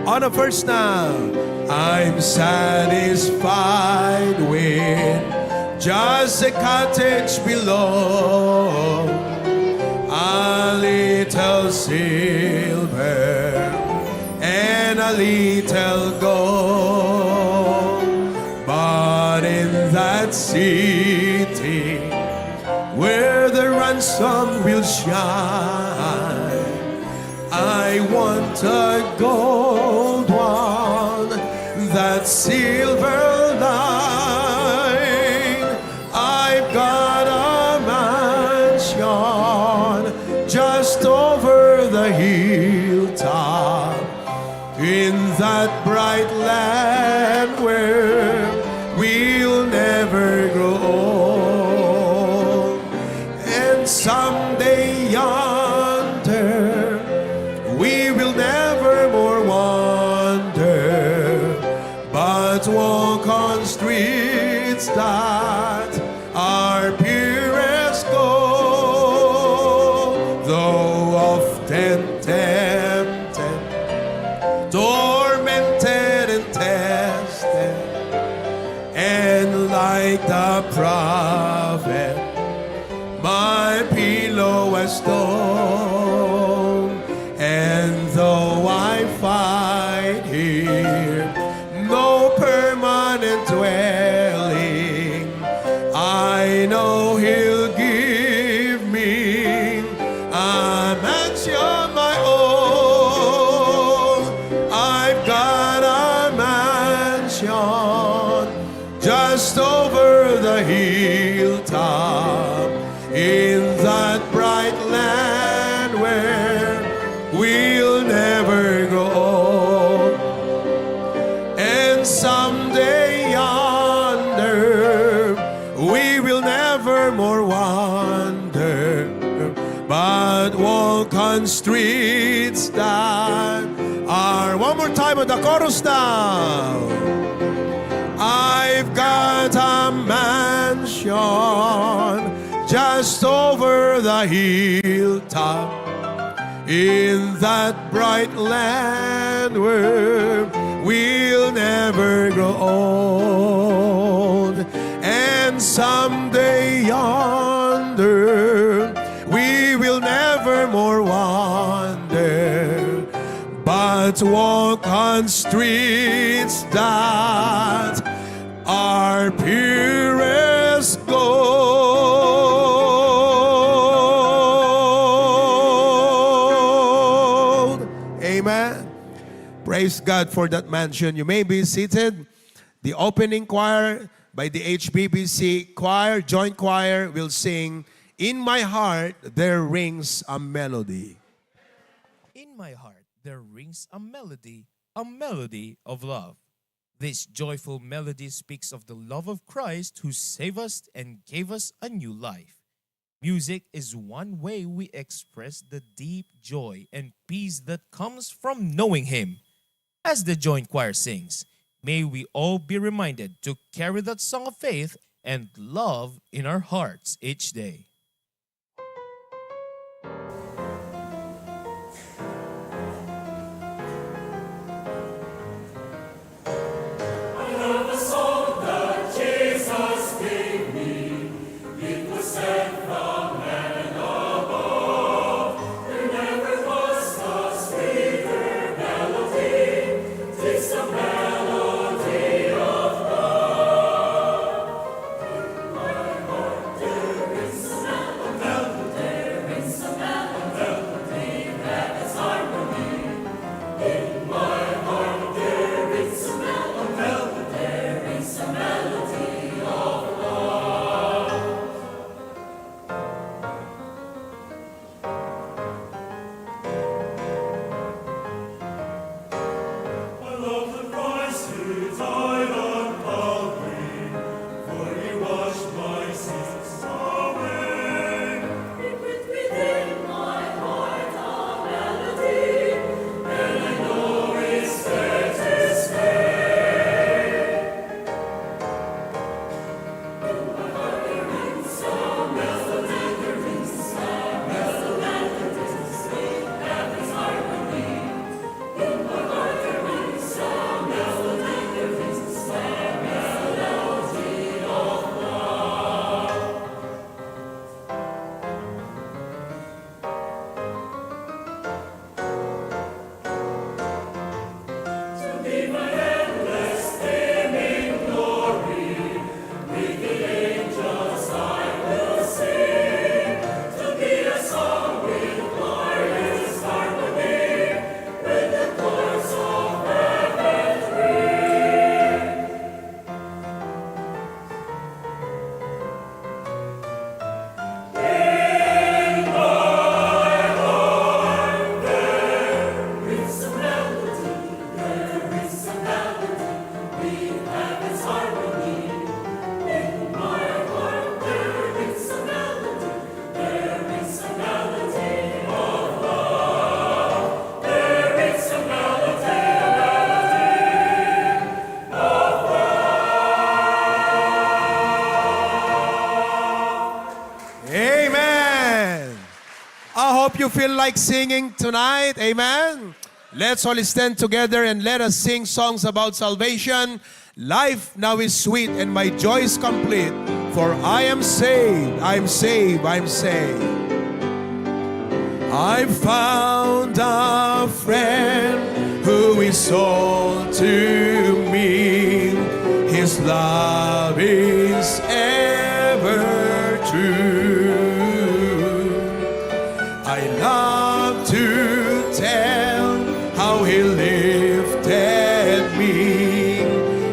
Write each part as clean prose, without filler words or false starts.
On the first now, I'm satisfied with just a cottage below, a little silver and a little gold. But in that city where the ransom will shine, I want a gold one, that silver line. I've got a mansion just over the hilltop, in that bright land where we'll never grow old. And someday yonder we will never more wander, but walk on streets that are purest gold. Though often tempted, tormented and tested, and like the prophet, my pillow a stone. And though I find here no permanent dwelling, I know He'll give me a mansion my own. I've got a mansion just over the hilltop, in that bright land where we'll never grow old. And someday yonder we will never more wander, but walk on streets that are, one more time on the chorus now. I've got a mansion just over the hilltop, in that bright land where we'll never grow old. And someday yonder we will never more wander, but walk on streets that are purest gold. Amen. Praise God for that mansion. You may be seated. The opening choir by the HBBC choir, joint choir, will sing, "In My Heart There Rings a Melody." In my heart there rings a melody of love. This joyful melody speaks of the love of Christ who saved us and gave us a new life. Music is one way we express the deep joy and peace that comes from knowing Him. As the joint choir sings, may we all be reminded to carry that song of faith and love in our hearts each day. There is hope you feel like singing tonight. Amen. Let's all stand together and let us sing songs about salvation. Life now is sweet and my joy is complete. For I am saved, I'm saved, I'm saved. I found a friend who is all to me. His love is ever true. I love to tell how he lifted me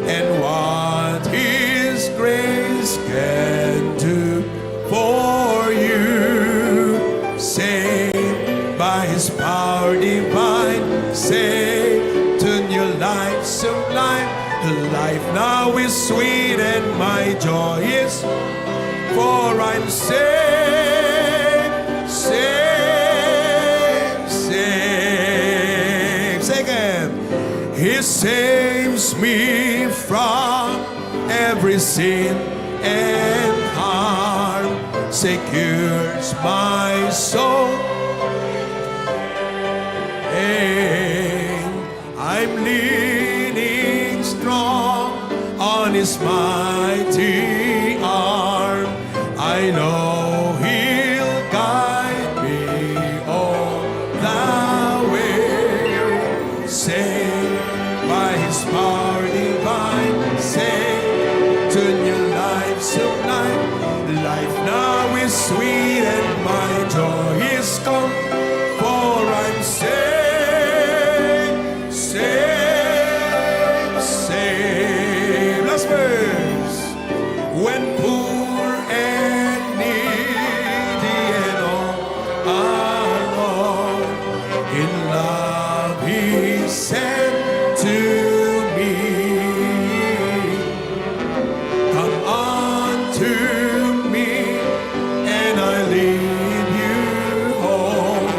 and what his grace can do for you. Saved by his power divine, saved to new life sublime. Life now is sweet and my joy is, for I'm saved, saved, saved. Second, he saves me from every sin and harm, secures my soul. And I'm leaning strong on his mighty arm. I know he'll guide me all the way. Saved by his power divine, saved to new life sublime. Life now is sweet and my joy is come, for I'm saved, saved, saved. Last verse. When poor and needy and all alone, in love he sent to me. Come unto me, and I lead you home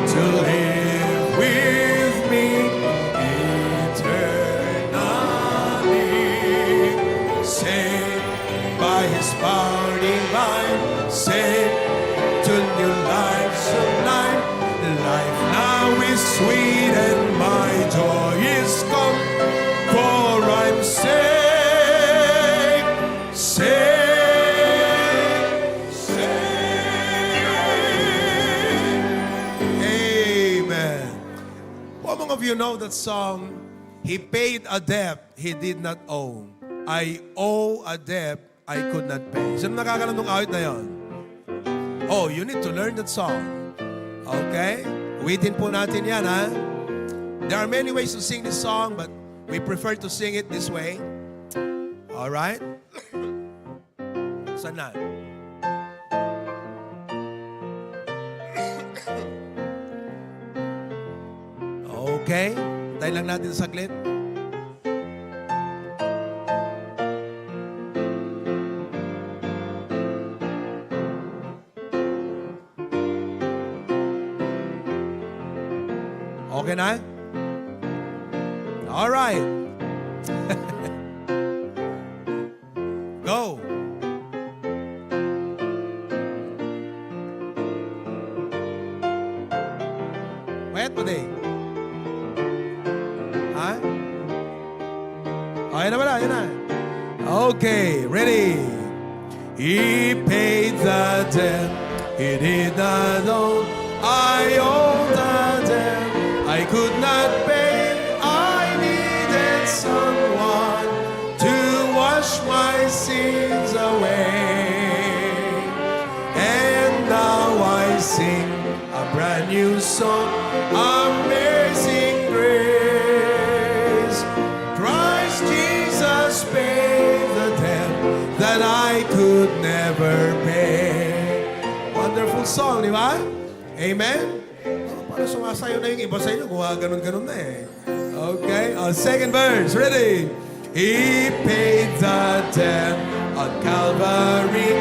to live with me eternally. Saved by his power divine, saved to new life sublime. Life now is sweet and my joy is come, for I'm saved, saved, saved. Amen. How many of you know that song? He paid a debt he did not owe. I owe a debt I could not pay. Sino nakakalam ng awit na yon? Oh, you need to learn that song. Okay? Uwitin po natin yan, ha? There are many ways to sing this song, but we prefer to sing it this way. Alright? Saan na? Okay? Tayo lang natin saglit. Okay na? All right. Go. Wait mo din. Ha? Okay na ba na? Yun na. Okay, ready. He paid the debt he did not owe. I owe the debt I could not pay. I needed someone to wash my sins away. And now I sing a brand new song, Amazing Grace. Christ Jesus paid the debt that I could never pay. Wonderful song, di ba? Amen? Para sumasayo na yung iba sa inyo, kung ganun-ganun na eh. Okay? Second verse. Ready? He paid the debt on Calvary.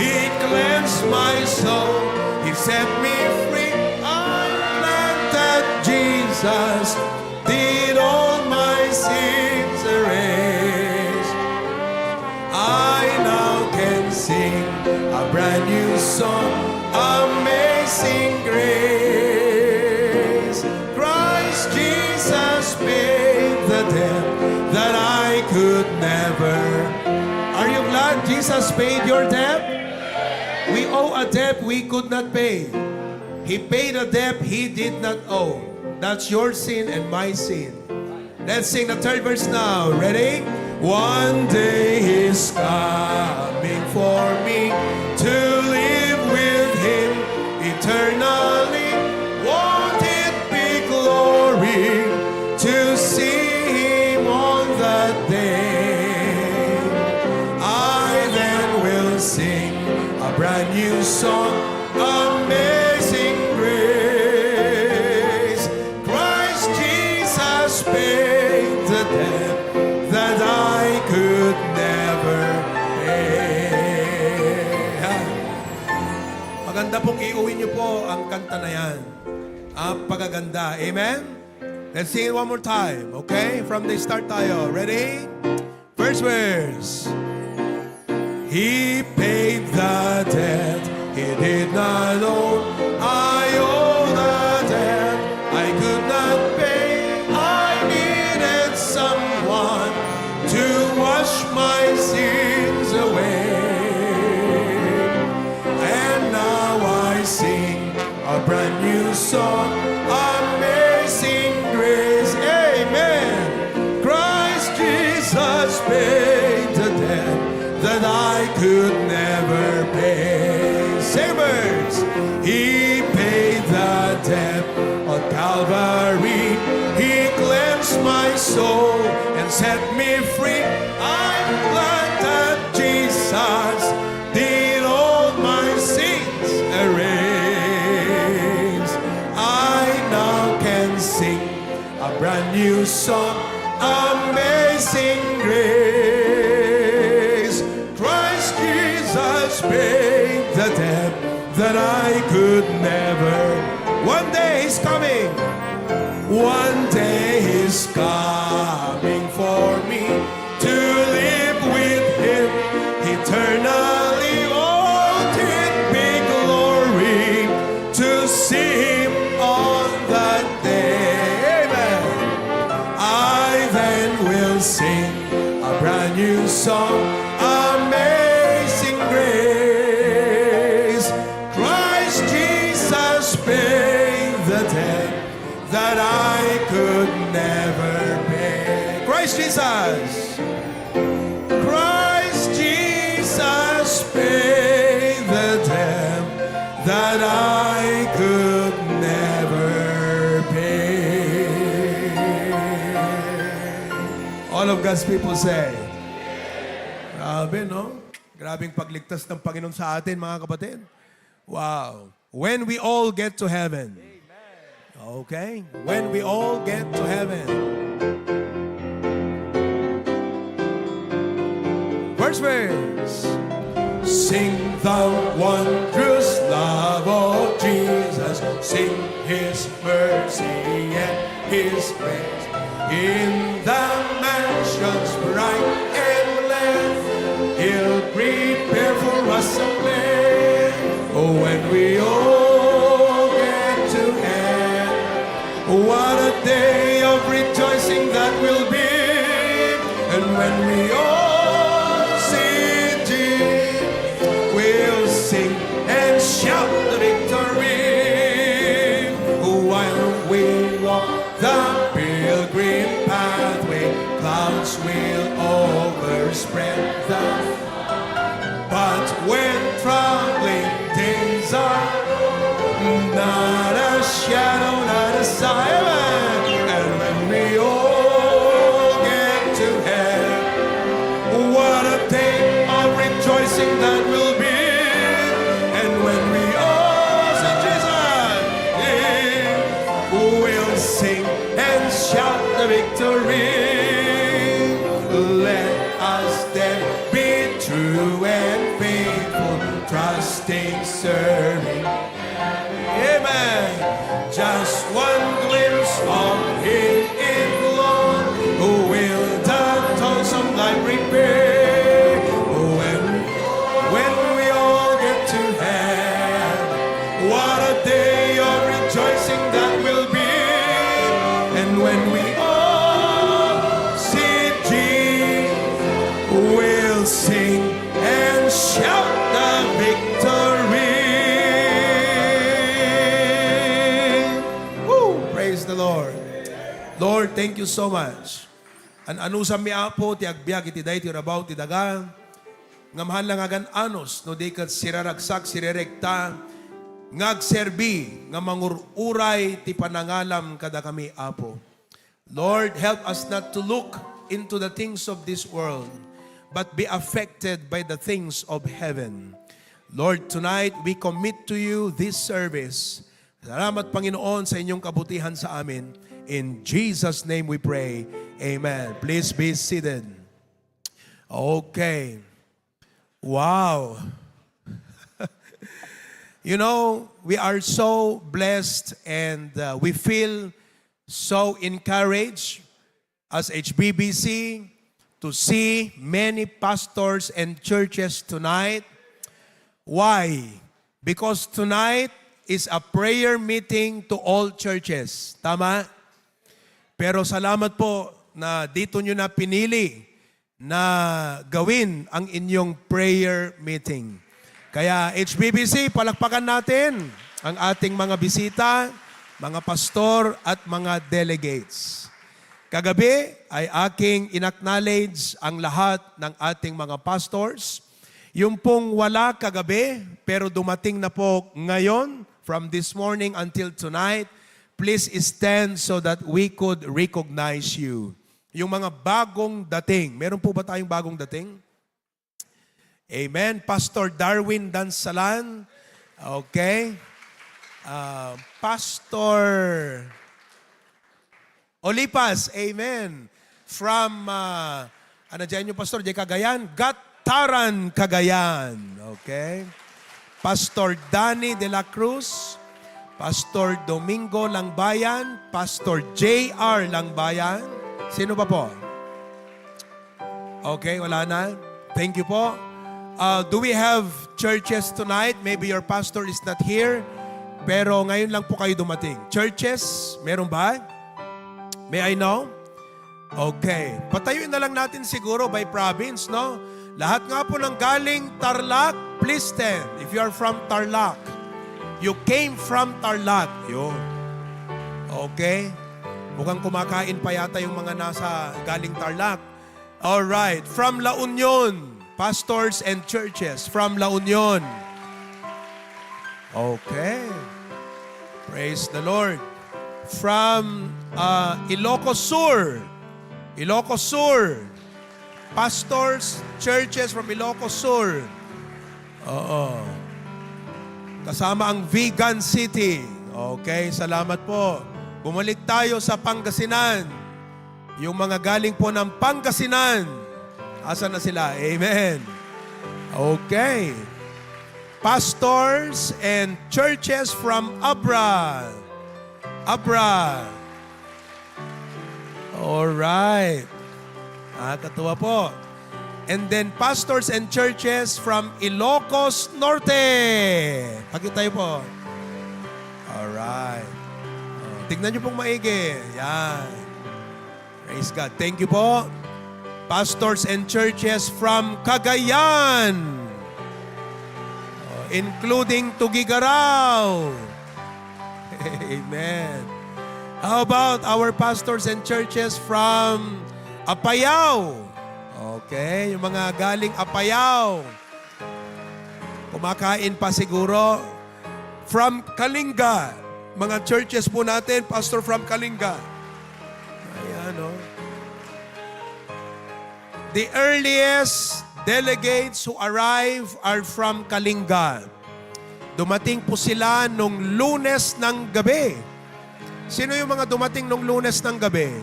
He cleansed my soul. He set me free. I'm glad that Jesus did all my sins erase. I now can sing a brand new song, Amazing Grace. could never. Are you glad Jesus paid your debt? We owe a debt we could not pay. He paid a debt he did not owe. That's your sin and my sin. Let's sing the third verse now. Ready? One day is coming for me to live with Him eternally. Won't it be glory to see Him on that day? I then will sing a brand new song, Amazing Grace. Christ Jesus paid the debt that I could never pay. Maganda pong iuwi niyo po ang kanta na yan. Pagaganda. Amen? Let's sing it one more time. Okay? From the start tayo. Ready? First verse. He paid the debt He did not owe. I owe the debt I could not pay. I needed someone to wash my sins away. And now I sing a brand new song, Amazing Grace. Amen. Christ Jesus paid the debt that I could never pay. Savers, He paid the debt on Calvary. He cleansed my soul and set me free. I'm glad that Jesus did all my sins erase. I now can sing a brand new song, Amazing Grace. Christ Jesus paid the debt that I could never. One day is coming. One day is coming for me to live with Him eternally. Won't it be glory to see Him on that day? Amen. I then will sing a brand new song, Amazing Grace. Christ Jesus paid the debt that I could never pay. Christ Jesus. Christ Jesus paid the debt that I could never pay. All of God's people say, grabe, no? Grabing pagligtas ng Panginoon sa atin, mga kapatid. Wow. When we all get to heaven. Okay? When we all get to heaven. First verse. Sing the wondrous love of Jesus. Sing His mercy and His grace. In the mansions bright and blessed, He'll prepare for us a place. Oh, when we all get to heaven, what a day of rejoicing that will be. And when we all see Jesus, we'll sing and shout the victory. While we walk the pilgrim pathway, clouds will overspread the. But when troubling days are, not a shadow, not a sign, and when we all get to heaven, what a day of rejoicing that will be. And when we all see Jesus, we'll sing and shout the victory. Let us then be true and faithful, trusting, serving. Amen. Just one glimpse of Him in glory, who will the toils of life repair. When will sing and shout the victory. Woo! Praise the Lord. Lord, thank you so much. An anusam mi apo ti agbyag iti day ti rabaw ti daga. Ngamhan lang agan anos no di kat siraragsak sirerekta ngagserbi nga mangururay ti panangalam kada kami apo. Lord, help us not to look into the things of this world, but be affected by the things of heaven. Lord, tonight we commit to you this service. Salamat Panginoon sa inyong kabutihan sa amin. In Jesus' name we pray. Amen. Please be seated. Okay. Wow. You know, we are so blessed and we feel so encouraged as HBBC to see many pastors and churches tonight. Why? Because tonight is a prayer meeting to all churches. Tama? Pero salamat po na dito nyo na pinili na gawin ang inyong prayer meeting. Kaya HBBC, palakpakan natin ang ating mga bisita, mga pastor at mga delegates. Kagabi ay aking inacknowledge ang lahat ng ating mga pastors. Yung pong wala kagabi pero dumating na po ngayon from this morning until tonight, please stand so that we could recognize you. Yung mga bagong dating. Meron po ba tayong bagong dating? Amen. Pastor Darwin Dansalan. Okay. Pastor Olipas. Amen. From, ano dyan yung pastor? Diyan Cagayan? Gataran, Cagayan. Okay. Pastor Danny de la Cruz. Pastor Domingo Langbayan, Pastor J.R. Langbayan. Sino ba po? Okay, wala na. Thank you po. Do we have churches tonight? Maybe your pastor is not here, pero ngayon lang po kayo dumating. Churches, meron ba? May I know? Okay. Patayuin na lang natin siguro by province, no? Lahat nga po ng galing Tarlac, please stand. If you are from Tarlac. You came from Tarlac. Yun. Okay. Mukhang kumakain pa yata yung mga nasa galing Tarlac. Alright. From La Union. Pastors and churches from La Union. Okay. Praise the Lord. From Ilocos Sur. Ilocos Sur. Pastors, churches from Ilocos Sur. Oo. Kasama ang Vegan City. Okay, salamat po. Bumalik tayo sa Pangasinan. Yung mga galing po ng Pangasinan. Asan na sila? Amen. Okay. Pastors and churches from Abra. Abra. Alright. Katuwa po. And then pastors and churches from Ilocos Norte. Pakita tayo po. Alright. Tignan nyo pong maigi. Yan. Praise God. Thank you po. Pastors and churches from Cagayan. Including Tugigaraw. Amen. How about our pastors and churches from Apayao? Okay, yung mga galing Apayao. Kumakain pa siguro. From Kalinga. Mga churches po natin, pastor from Kalinga. Ayan, oh. The earliest delegates who arrive are from Kalinga. Dumating po sila nung Lunes ng gabi. Sino yung mga dumating nung Lunes ng gabi?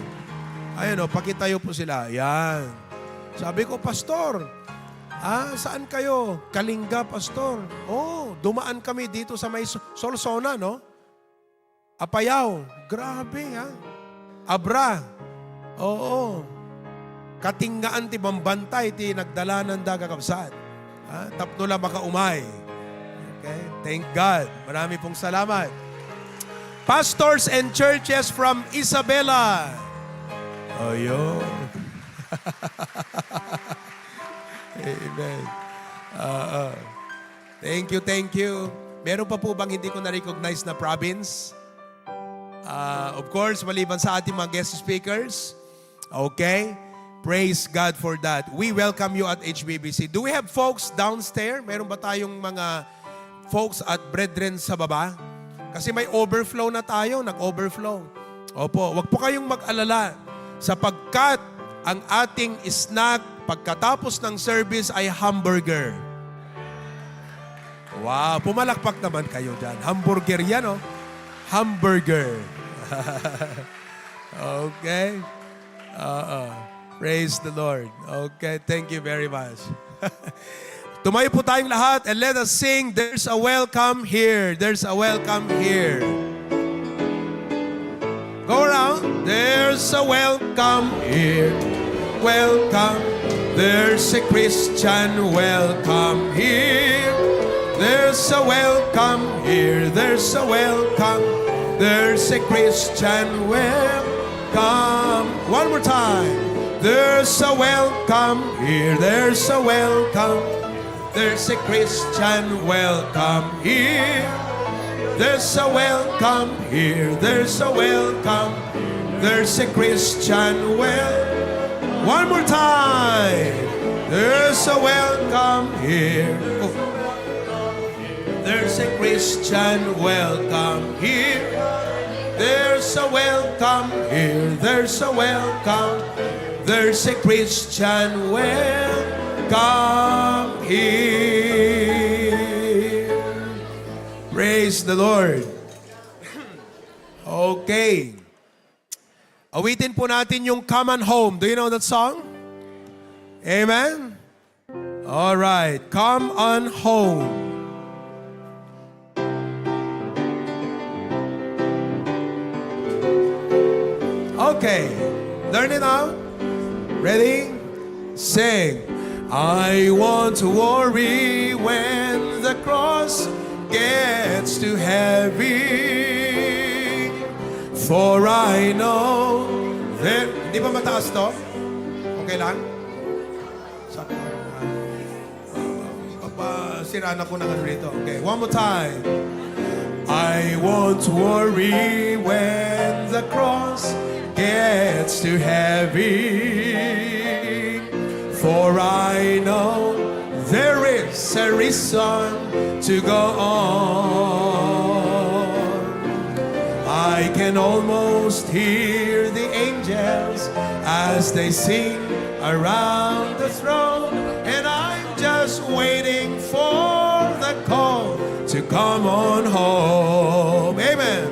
Ayan, oh, pakitayo po sila. Ayan. Sabi ko, Pastor, saan kayo? Kalinga, Pastor. Oh, dumaan kami dito sa may Solsona, no? Apayao. Grabe, ha? Abra. Oo. Katingaan ti bambantay ti nagdala ng dagakabsat. Tapno lang makaumay. Okay? Thank God. Marami pong salamat. Pastors and churches from Isabela. Ayun. Amen. Thank you, thank you. Meron pa po bang hindi ko na-recognize na province? Of course, maliban sa ating mga guest speakers. Okay? Praise God for that. We welcome you at HBBC. Do we have folks downstairs? Meron ba tayong mga folks at brethren sa baba? Kasi may overflow na tayo, nag-overflow. Opo, wag po kayong mag-alala sapagkat ang ating snack pagkatapos ng service ay hamburger. Wow, pumalakpak naman kayo dyan. Hamburger yan, oh. Hamburger. Okay. Praise the Lord. Okay, thank you very much. Tumayo po tayong lahat and let us sing, There's a Welcome Here. There's a welcome here. Go around. There's a welcome here. Welcome. There's a Christian welcome here. There's a welcome here. There's a welcome. There's a Christian welcome. One more time. There's a welcome here. There's a welcome. There's a Christian welcome here. There's a welcome here. There's a welcome. There's a Christian welcome. One more time. There's a welcome here. There's a Christian welcome here. There's a welcome here. There's a welcome. There's a Christian welcome here. Praise the Lord. Okay. Awitin po natin yung Come on Home. Do you know that song? Amen? All right. Come on home. Okay. Learn it out. Ready? Sing. I want to worry when the cross gets too heavy. For I know that... Di ba mataas to? Okay lang? Sabi ko. Siraan ako na rito. Okay, one more time. I want to worry when the cross gets too heavy, for I know there is a reason to go on. I can almost hear the angels as they sing around the throne, and I'm just waiting for the call to come on home. Amen.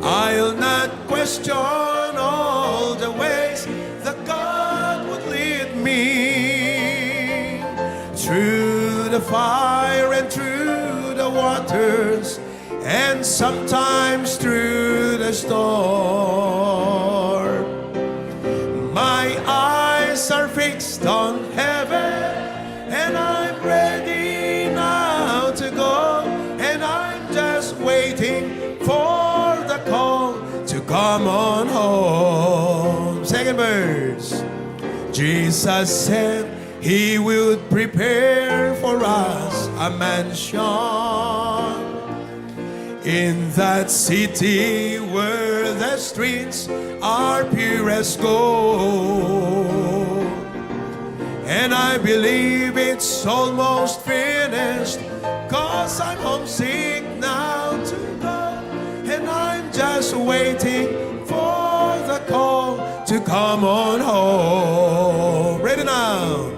I'll not question all the ways that God would lead me, through the fire and through the waters, and sometimes through the storm. My eyes are fixed on heaven, and I'm ready now to go, and I'm just waiting for the call to come on home. Second verse. Jesus said He would prepare for us a mansion in that city where the streets are pure as gold. And I believe it's almost finished, 'cause I'm homesick now to go, and I'm just waiting for the call to come on home. Ready now.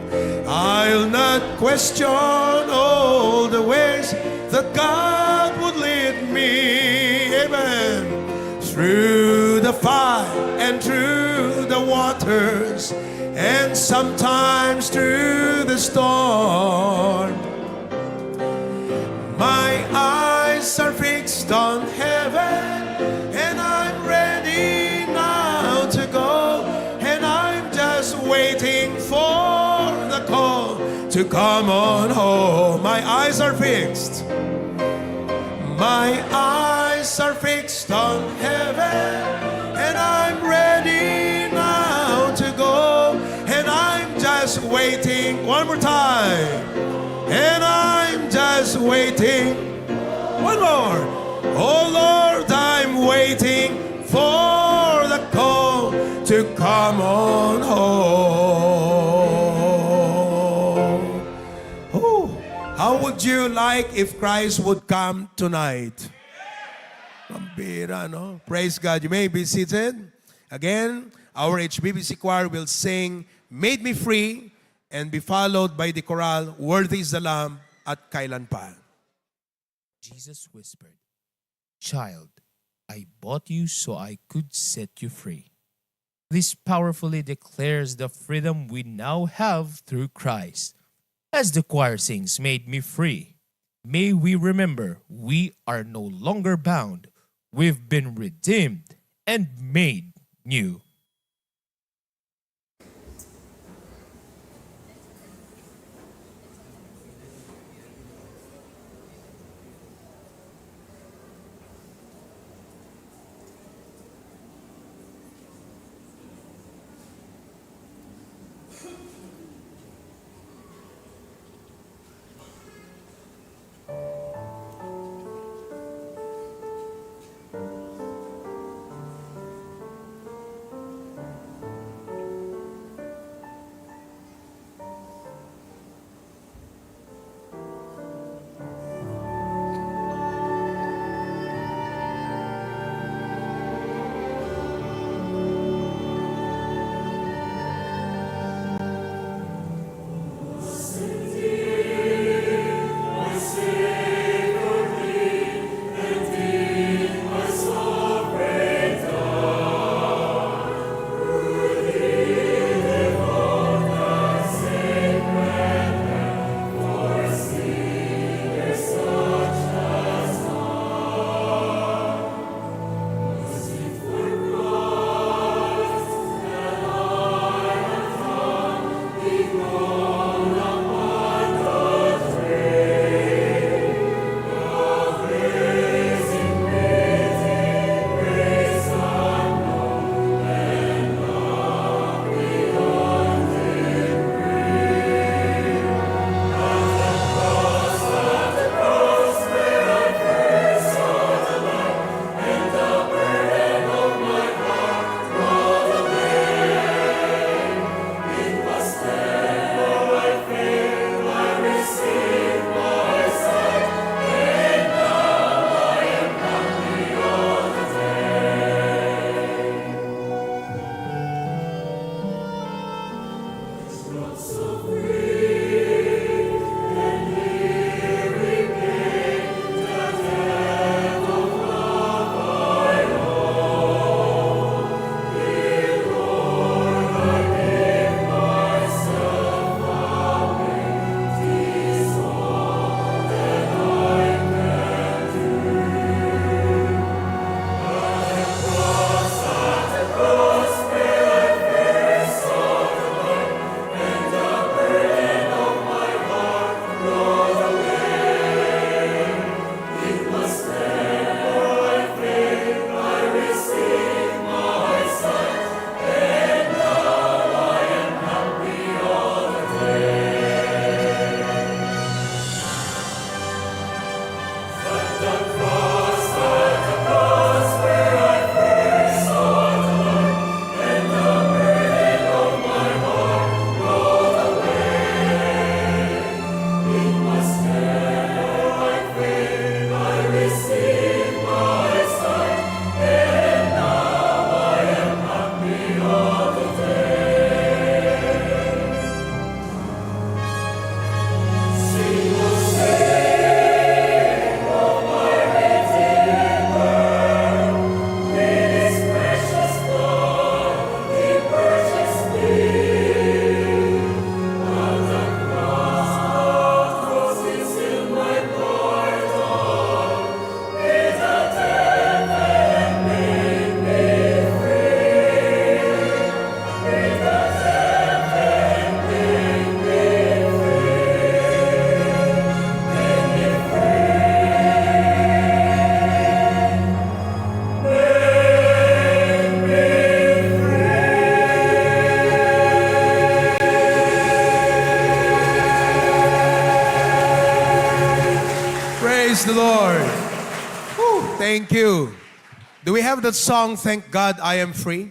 I'll not question all the ways that God would lead me. Amen. Through the fire and through the waters, and sometimes through the storm. My eyes are fixed on heaven, and I'm ready now to go, and I'm just waiting for the call to come on home. My eyes are fixed. My eyes are fixed on heaven, and I'm ready now to go, and I'm just just waiting. One more time. And I'm just waiting. One more. Oh Lord, I'm waiting for the call to come on home. Oh, how would you like if Christ would come tonight? Pambira, no? Praise God. You may be seated. Again, our HBBC choir will sing Made Me Free and be followed by the chorale Worthy is the Lamb at Kailan Pa. Jesus whispered, "Child, I bought you so I could set you free." This powerfully declares the freedom we now have through Christ. As the choir sings, "Made me free," may we remember we are no longer bound. We've been redeemed and made new. Praise the Lord. Woo, thank you. Do we have that song, Thank God I Am Free?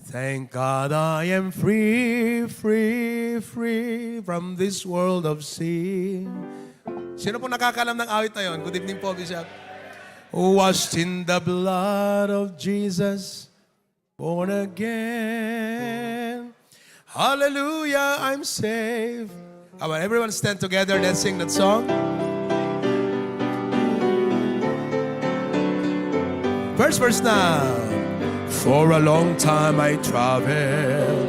Thank God I am free, free, free from this world of sin. Sino po nakakalam ng awit na yun? Good evening po, Bishop. Washed in the blood of Jesus, born again. Hallelujah, I'm saved. Come on, everyone stand together. Let's sing that song. First verse now. For a long time I traveled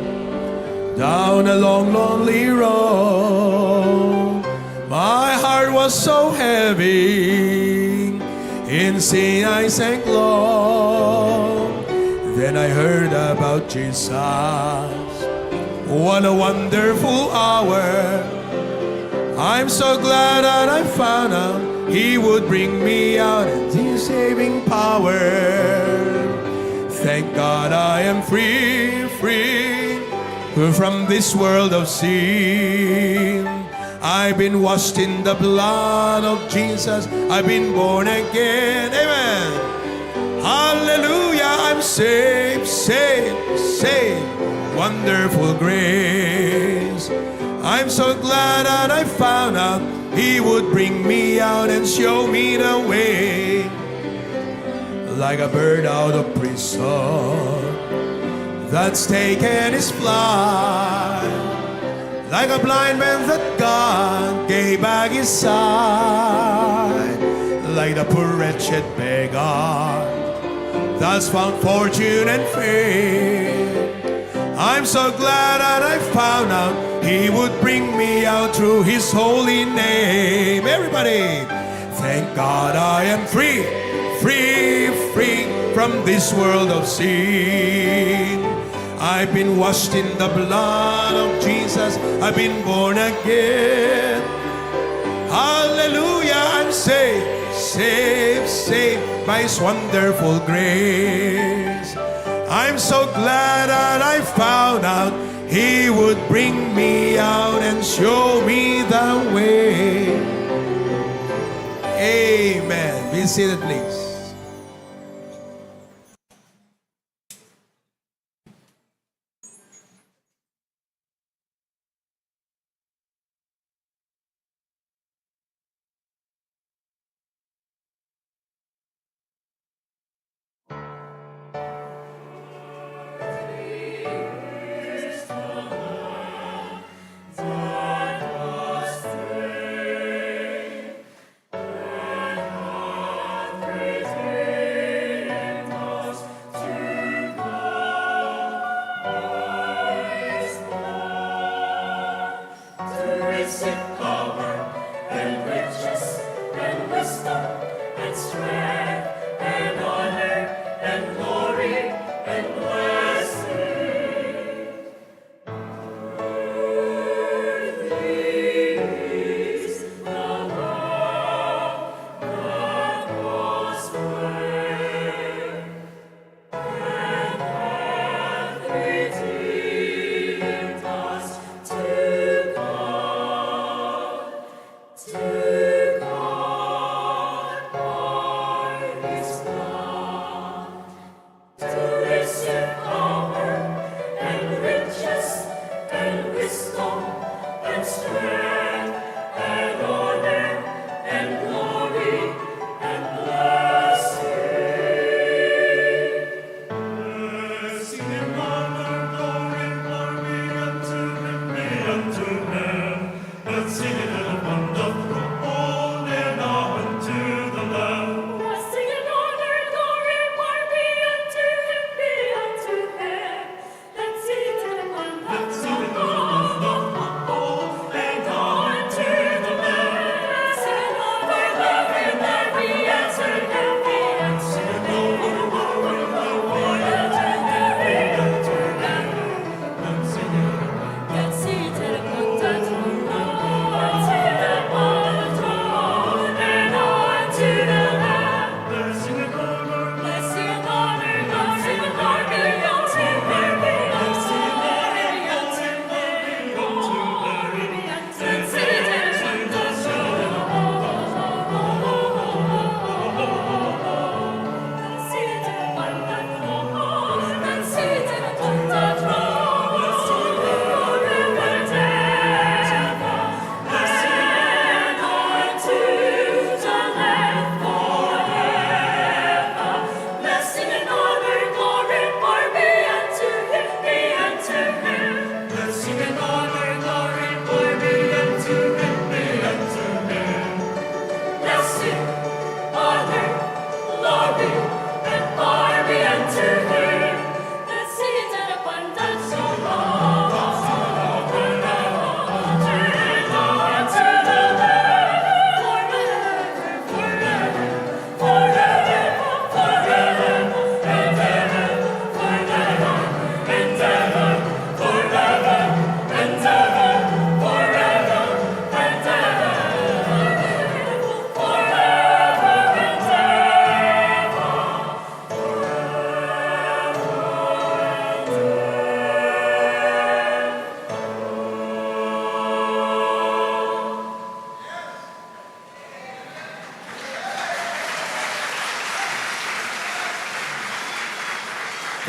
down a long, lonely road. My heart was so heavy, in sin I sank low. Then I heard about Jesus. What a wonderful hour. I'm so glad that I found out He would bring me out in His saving power. Thank God I am free, free from this world of sin. I've been washed in the blood of Jesus. I've been born again. Amen. Hallelujah. I'm saved, saved, saved. Wonderful grace. I'm so glad that I found out He would bring me out and show me the way. Like a bird out of prison that's taken his flight. Like a blind man that God gave back his sight. Like the poor wretched beggar that's found fortune and fame. I'm so glad that I found out He would bring me out through His holy name. Everybody, thank God I am free, free, free from this world of sin. I've been washed in the blood of Jesus. I've been born again. Hallelujah, I'm saved, saved, saved by His wonderful grace. I'm so glad that I found out He would bring me out and show me the way. Amen. Be seated, please.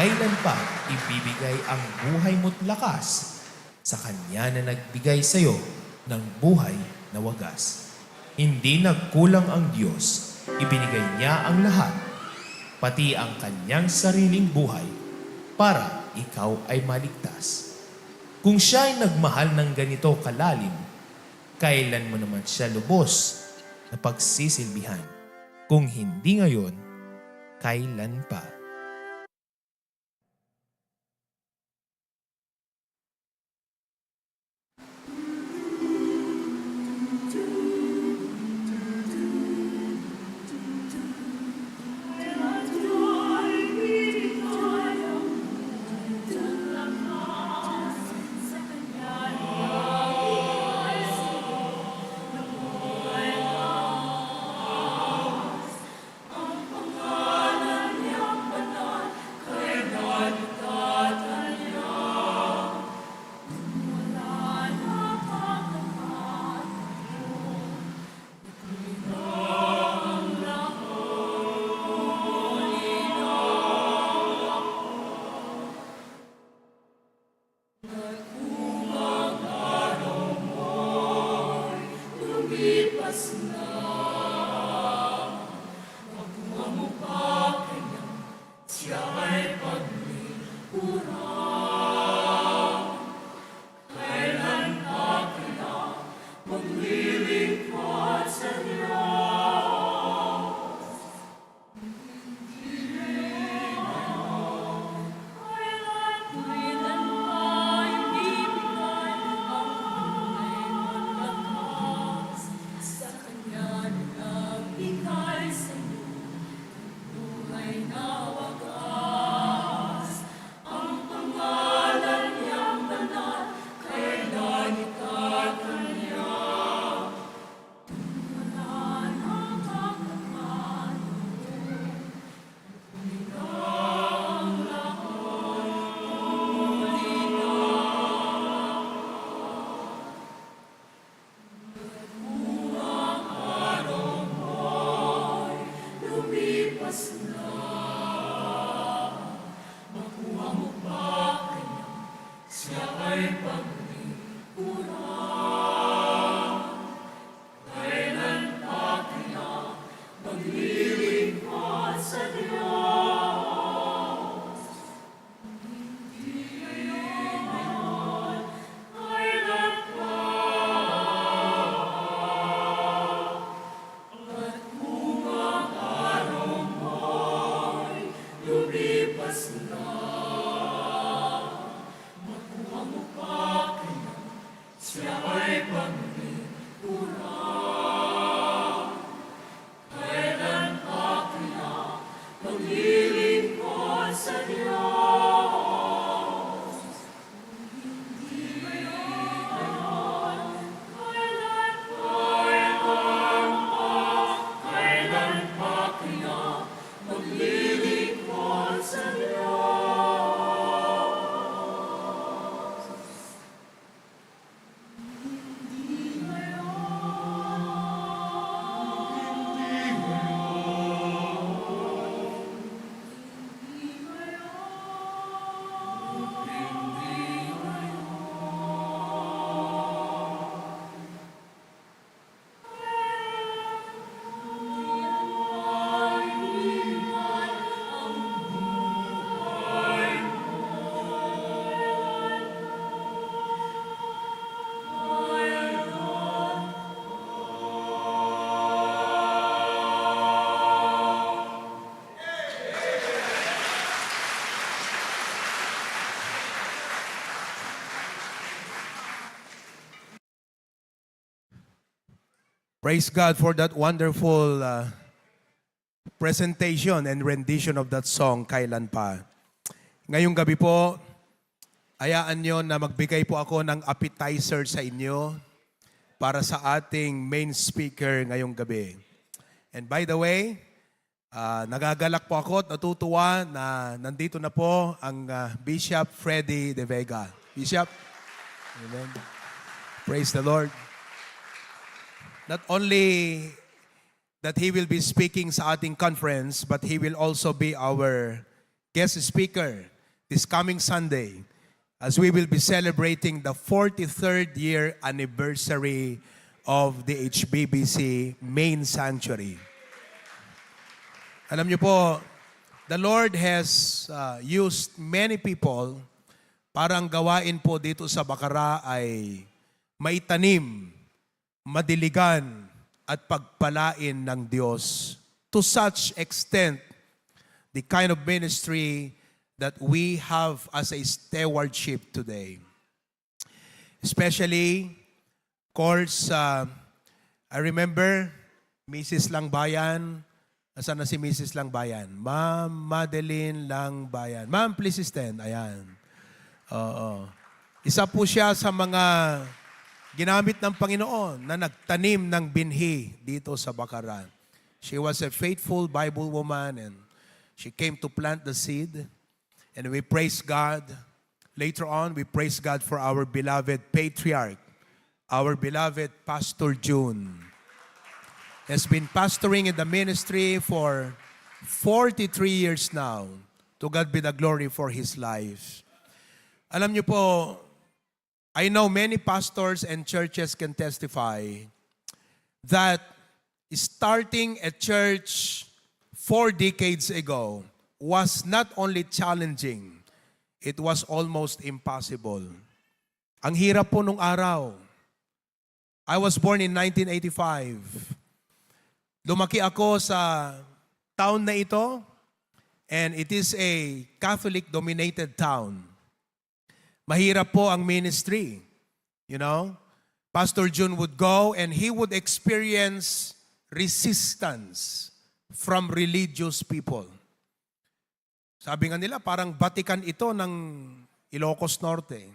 kailan pa ibibigay ang buhay mo't lakas sa Kanya na nagbigay sa iyo ng buhay na wagas. Hindi nagkulang ang Diyos, ibinigay niya ang lahat, pati ang Kanyang sariling buhay, para ikaw ay maligtas. Kung siya ay nagmahal ng ganito kalalim, kailan mo naman siya lubos na pagsisilbihan? Kung hindi ngayon, kailan pa? Praise God for that wonderful presentation and rendition of that song, Kailan Pa. Ngayong gabi po, hayaan nyo na magbigay po ako ng appetizer sa inyo para sa ating main speaker ngayong gabi. And by the way, nagagalak po ako at natutuwa na nandito na po ang Bishop Freddy De Vega. Bishop, amen. Praise the Lord. Not only that he will be speaking sa ating conference, but he will also be our guest speaker this coming Sunday, as we will be celebrating the 43rd year anniversary of the HBBC Main Sanctuary. Alam niyo po, the Lord has used many people para ang gawain po dito sa Bacara ay maitanim, madiligan, at pagpalain ng Diyos. To such extent, the kind of ministry that we have as a stewardship today. Especially, of course, I remember Mrs. Langbayan. Asan na si Mrs. Langbayan? Ma'am Madeline Langbayan. Ma'am, please stand. Ayan. Oo. Isa po siya sa mga ginamit ng Panginoon na nagtanim ng binhi dito sa Bacara. She was a faithful Bible woman and she came to plant the seed. And we praise God. Later on, we praise God for our beloved patriarch, our beloved Pastor June. Has been pastoring in the ministry for 43 years now. To God be the glory for his life. Alam niyo po, I know many pastors and churches can testify that starting a church 4 decades ago was not only challenging, it was almost impossible. Ang hirap po nung araw. I was born in 1985. Lumaki ako sa town na ito, and it is a Catholic-dominated town. Mahirap po ang ministry. You know, Pastor June would go and he would experience resistance from religious people. Sabi nga nila, parang Vatican ito ng Ilocos Norte.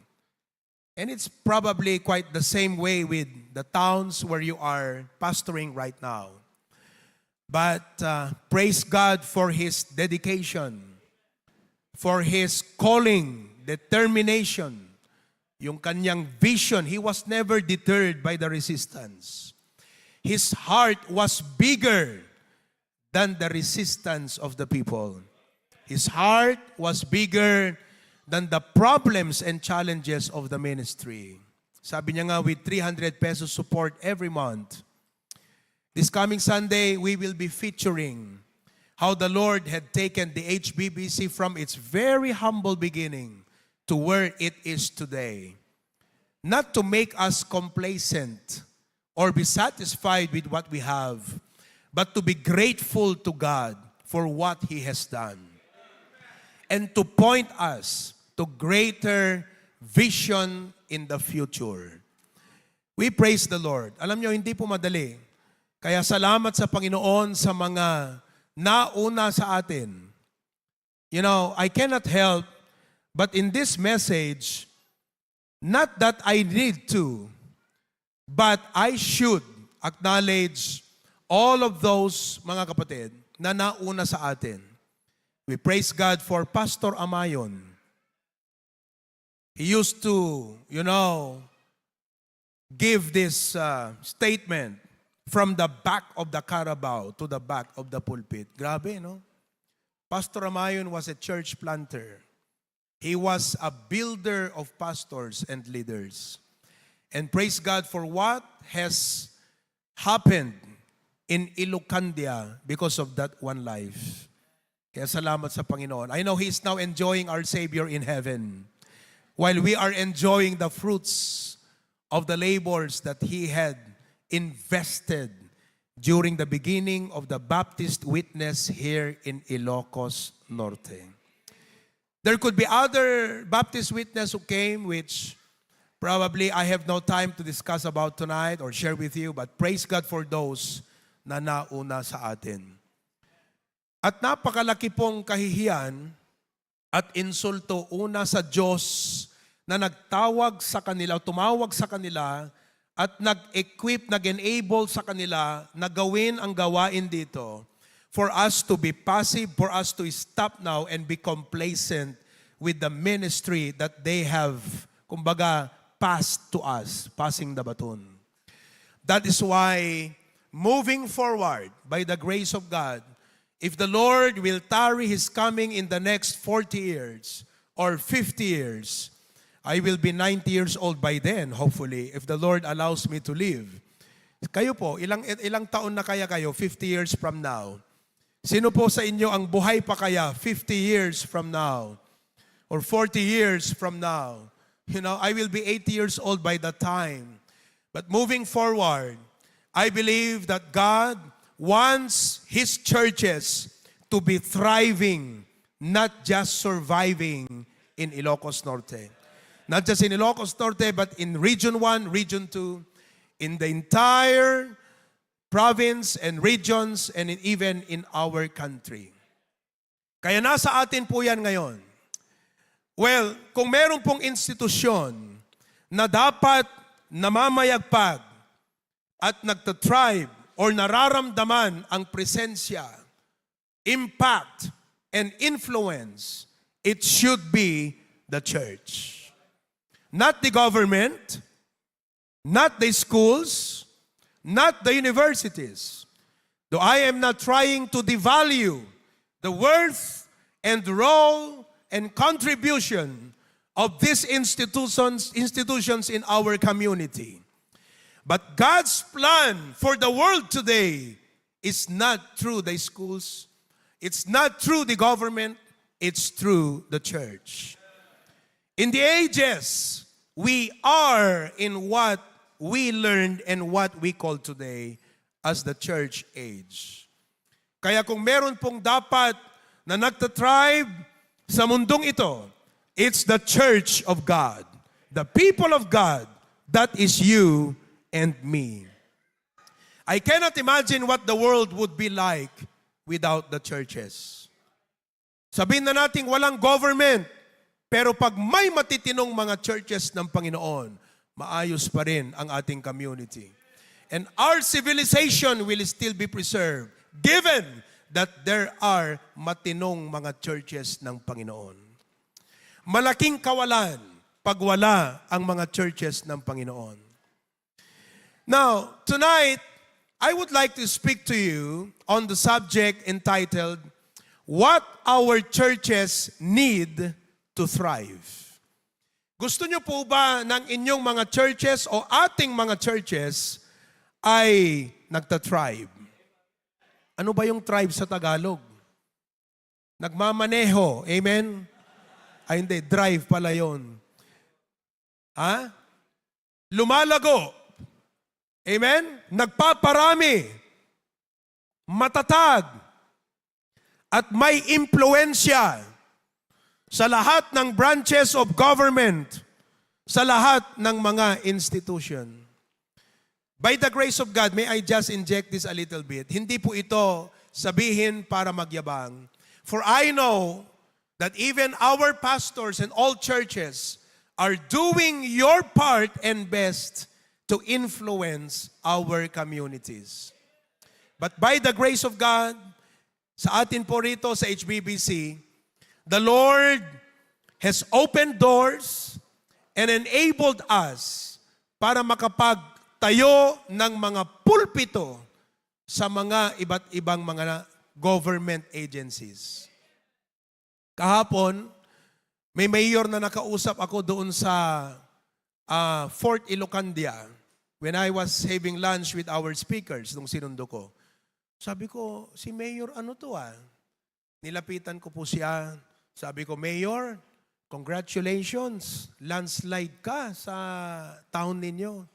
And it's probably quite the same way with the towns where you are pastoring right now. But praise God for his dedication, for his calling, determination, yung kanyang vision. He was never deterred by the resistance. His heart was bigger than the resistance of the people. His heart was bigger than the problems and challenges of the ministry. Sabi niya nga, with 300 pesos support every month, this coming Sunday, we will be featuring how the Lord had taken the HBBC from its very humble beginning to where it is today. Not to make us complacent or be satisfied with what we have, but to be grateful to God for what He has done. And to point us to greater vision in the future. We praise the Lord. Alam nyo, hindi po madali. Kaya salamat sa Panginoon sa mga nauna sa atin. You know, I cannot help but in this message, not that I need to, but I should acknowledge all of those mga kapatid na nauna sa atin. We praise God for Pastor Amayon. He used to, you know, give this statement from the back of the Carabao to the back of the pulpit. Grabe, no? Pastor Amayon was a church planter. He was a builder of pastors and leaders. And praise God for what has happened in Ilocandia because of that one life. Kaya salamat sa Panginoon. I know He's now enjoying our Savior in heaven while we are enjoying the fruits of the labors that He had invested during the beginning of the Baptist witness here in Ilocos Norte. There could be other Baptist witness who came, which probably I have no time to discuss about tonight or share with you, but praise God for those na nauna sa atin. At napakalaki pong kahihiyan at insulto una sa Diyos na nagtawag sa kanila, tumawag sa kanila, at nag-equip, nag-enable sa kanila na gawin ang gawain dito for us to be passive, for us to stop now and be complacent with the ministry that they have, kumbaga, passed to us, passing the baton. That is why, moving forward, by the grace of God, if the Lord will tarry His coming in the next 40 years, or 50 years. I will be 90 years old by then, hopefully, if the Lord allows me to live. Kayo po, ilang taon na kaya kayo 50 years from now? Sino po sa inyo ang buhay pa kaya 50 years from now? Or 40 years from now? You know, I will be 80 years old by that time. But moving forward, I believe that God wants His churches to be thriving, not just surviving in Ilocos Norte. Not just in Ilocos Norte, but in Region 1, Region 2, in the entire province and regions, and even in our country. Kaya nasa atin po yan ngayon. Well, kung meron pong institusyon na dapat namamayagpag at nagtatribe or nararamdaman ang presensya, impact, and influence, it should be the church. Not the government, not the schools, not the universities. Though I am not trying to devalue the worth and role and contribution of these institutions in our community. But God's plan for the world today is not through the schools, it's not through the government, it's through the church. In the ages, we are in what we learned and what we call today as the church age. Kaya kung meron pong dapat na nagtatribe sa mundong ito, it's the church of God, the people of God, that is you and me. I cannot imagine what the world would be like without the churches. Sabihin na natin walang government, pero pag may matitinong mga churches ng Panginoon, maayos pa rin ang ating community. And our civilization will still be preserved, given that there are matinong mga churches ng Panginoon. Malaking kawalan pag wala ang mga churches ng Panginoon. Now, tonight, I would like to speak to you on the subject entitled, What Our Churches Need to Thrive. Gusto niyo po ba ng inyong mga churches o ating mga churches ay nagtatribe? Ano ba yung tribe sa Tagalog? Nagmamaneho. Amen? Ay hindi, drive pala yun. Ha? Lumalago. Amen? Nagpaparami. Matatag. At may impluensya sa lahat ng branches of government, sa lahat ng mga institution. By the grace of God, may I just inject this a little bit. Hindi po ito sabihin para magyabang. For I know that even our pastors and all churches are doing your part and best to influence our communities. But by the grace of God, sa atin po rito sa HBBC, the Lord has opened doors and enabled us para makapagtayo ng mga pulpito sa mga iba't ibang mga government agencies. Kahapon, may mayor na nakausap ako doon sa Fort Ilocandia when I was having lunch with our speakers nung sinundo ko. Sabi ko, si Mayor ano to Nilapitan ko po siya. Sabi ko, Mayor, congratulations. Landslide ka sa town ninyo.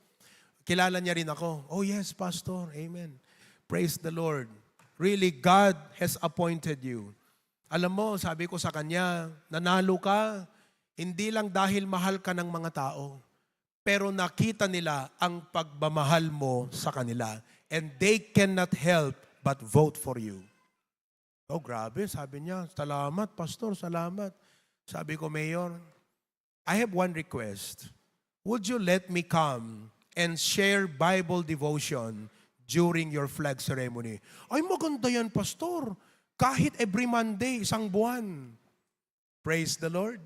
Kilala niya rin ako. Oh yes, Pastor. Amen. Praise the Lord. Really, God has appointed you. Alam mo, sabi ko sa kanya, nanalo ka, hindi lang dahil mahal ka ng mga tao, pero nakita nila ang pagmamahal mo sa kanila. And they cannot help but vote for you. Oh, grabe. Sabi niya, salamat, Pastor, salamat. Sabi ko, Mayor, I have one request. Would you let me come and share Bible devotion during your flag ceremony? Ay, maganda yan, Pastor. Kahit every Monday, isang buwan. Praise the Lord.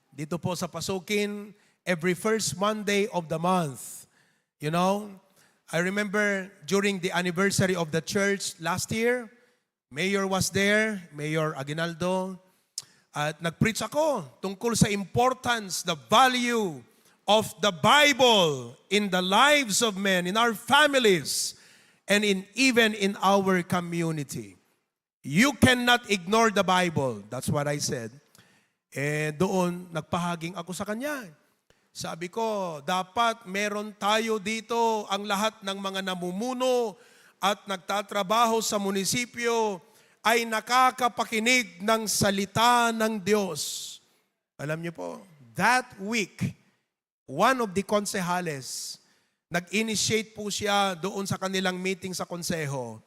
Dito po sa Pasukin, every first Monday of the month. You know, I remember during the anniversary of the church last year, Mayor was there, Mayor Aguinaldo. At nag-preach ako tungkol sa importance, the value of the Bible in the lives of men, in our families, and even in our community. You cannot ignore the Bible. That's what I said. Doon, nagpahaging ako sa kanya. Sabi ko, dapat meron tayo dito ang lahat ng mga namumuno at nagtatrabaho sa munisipyo ay nakakapakinig ng salita ng Diyos. Alam niyo po, that week, one of the konsehales, nag-initiate po siya doon sa kanilang meeting sa konseho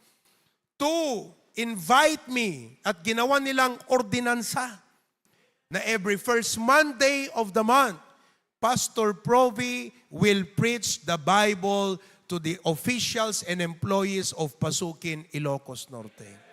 to invite me at ginawa nilang ordinansa na every first Monday of the month, Pastor Provi will preach the Bible to the officials and employees of Pasukin, Ilocos Norte.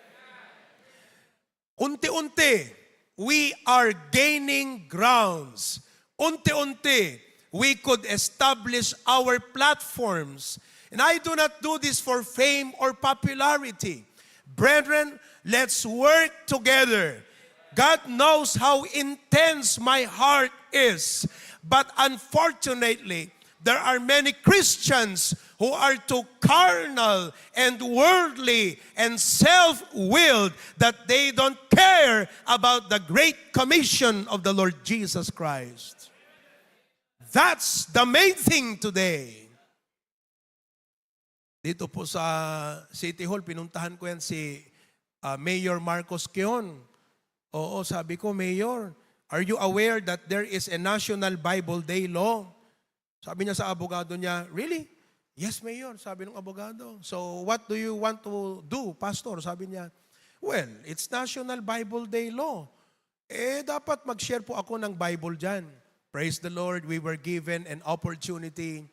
Unti-unti, we are gaining grounds. Unti-unti, we could establish our platforms. And I do not do this for fame or popularity. Brethren, let's work together. God knows how intense my heart is. But unfortunately, there are many Christians who are too carnal and worldly and self-willed that they don't care about the great commission of the Lord Jesus Christ. That's the main thing today. Dito po sa City Hall, pinuntahan ko yan si Mayor Marcos Queon. Oo, sabi ko, Mayor, are you aware that there is a National Bible Day law? Sabi niya sa abogado niya, really? Yes, Mayor, sabi ng abogado. So what do you want to do, Pastor? Sabi niya, well, it's National Bible Day law. Dapat mag-share po ako ng Bible dyan. Praise the Lord, we were given an opportunity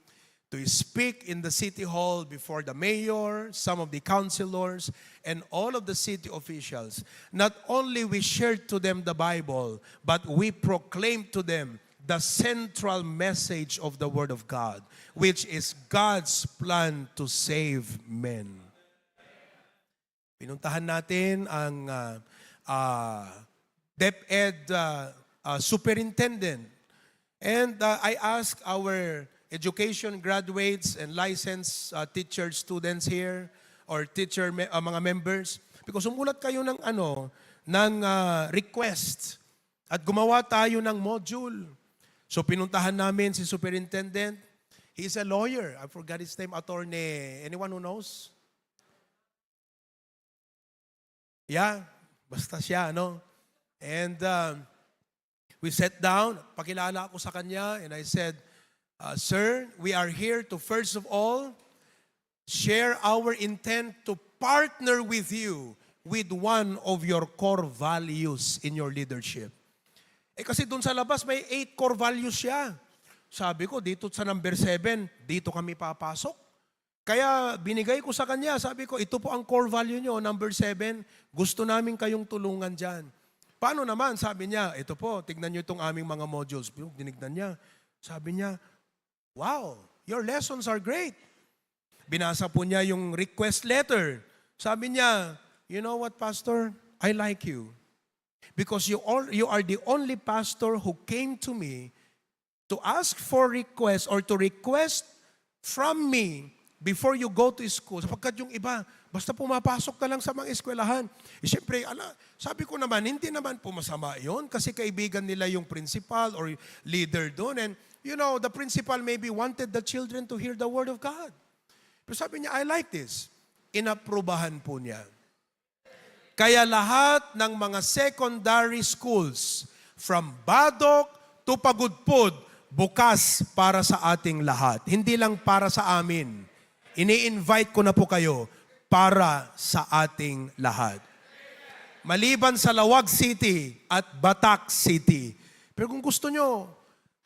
to speak in the City Hall before the mayor, some of the councilors, and all of the city officials. Not only we shared to them the Bible, but we proclaimed to them the central message of the Word of God, which is God's plan to save men. Pinuntahan natin ang DepEd superintendent. And I asked our education graduates and licensed teacher students here or teacher mga members, because sumulat kayo ng request at gumawa tayo ng module. So pinuntahan namin si superintendent. He's a lawyer. I forgot his name. Attorney. Anyone who knows? Yeah, basta siya, no? And we sat down. Pakilala ako sa kanya and I said, Sir, we are here to first of all share our intent to partner with you with one of your core values in your leadership. Kasi doon sa labas may 8 core values siya. Sabi ko, dito sa number 7, dito kami papasok. Kaya binigay ko sa kanya, sabi ko, ito po ang core value nyo, number 7, gusto namin kayong tulungan dyan. Paano naman? Sabi niya, ito po, tignan nyo itong aming mga modules. Dinignan niya. Sabi niya, wow, your lessons are great. Binasa po niya yung request letter. Sabi niya, you know what, Pastor? I like you. Because you are the only pastor who came to me to ask for request or to request from me before you go to school. Sapagkat yung iba, basta pumapasok ka lang sa mga eskwelahan. Siyempre, sabi ko naman, hindi naman po masama yun kasi kaibigan nila yung principal or leader doon. And you know, the principal maybe wanted the children to hear the word of God. Pero sabi niya, I like this. Inaprubahan po niya. Kaya lahat ng mga secondary schools, from Badok to Pagudpud, bukas para sa ating lahat. Hindi lang para sa amin. Ini-invite ko na po kayo para sa ating lahat. Maliban sa Lawag City at Batak City. Pero kung gusto nyo,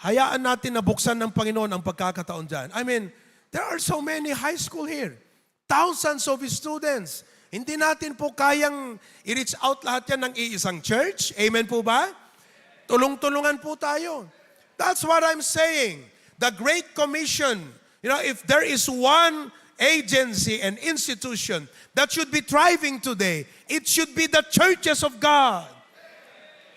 hayaan natin na buksan ng Panginoon ang pagkakataon dyan. I mean, there are so many high school here. Thousands of students. Hindi natin po kayang i-reach out lahat yan ng iisang church. Amen po ba? Tulong-tulungan po tayo. That's what I'm saying. The Great Commission, you know, if there is one agency and institution that should be thriving today, it should be the churches of God.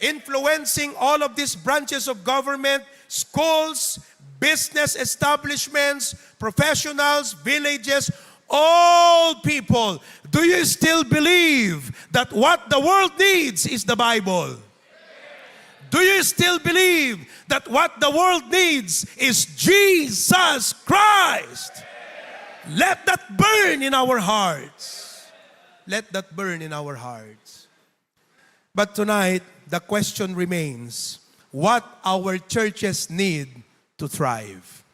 influencing all of these branches of government, schools, business establishments, professionals, villages, all people. Do you still believe that what the world needs is the Bible? Do you still believe that what the world needs is Jesus Christ? Let that burn in our hearts. Let that burn in our hearts. But tonight, the question remains, what our churches need to thrive.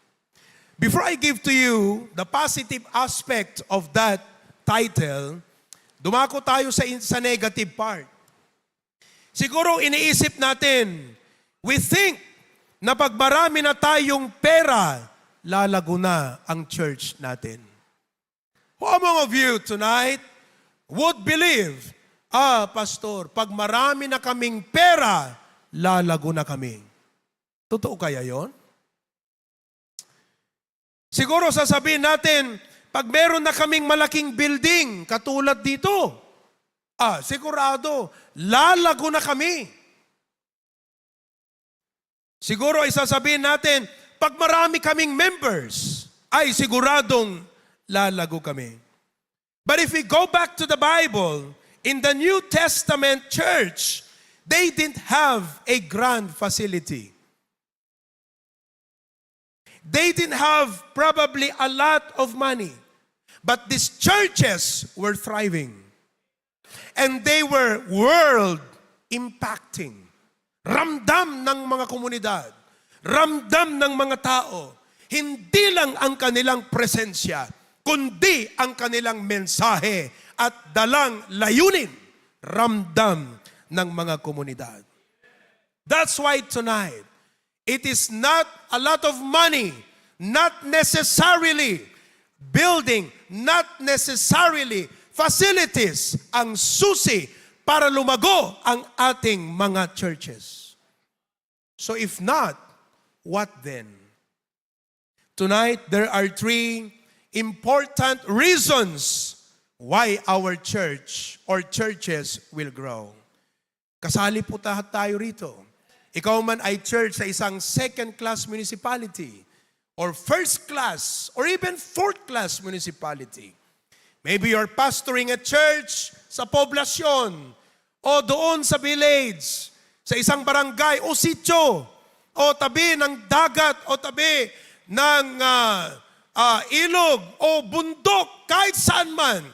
Before I give to you the positive aspect of that title, dumako tayo sa negative part. Siguro iniisip natin, we think na pag marami na tayong pera, lalago na ang church natin. Who among of you tonight would believe, Pastor, pag marami na kaming pera, lalago na kami? Totoo kaya yon? Siguro sasabihin natin, pag meron na kaming malaking building, katulad dito, sigurado, lalago na kami. Siguro ay sasabihin natin, pag marami kaming members, ay siguradong lalago kami. But if we go back to the Bible, in the New Testament church, they didn't have a grand facility. They didn't have probably a lot of money. But these churches were thriving. And they were world-impacting. Ramdam ng mga komunidad. Ramdam ng mga tao. Hindi lang ang kanilang presensya, kundi ang kanilang mensahe at dalang layunin. Ramdam ng mga komunidad. That's why tonight, it is not a lot of money, not necessarily building, not necessarily facilities ang susi para lumago ang ating mga churches. So if not, what then? Tonight, there are 3 important reasons why our church or churches will grow. Kasali po tayo rito. Ikaw man ay church sa isang second-class municipality or first-class or even fourth-class municipality. Maybe you're pastoring a church sa poblasyon o doon sa village, sa isang barangay o sitio o tabi ng dagat o tabi ng ilog o bundok, kahit saan man.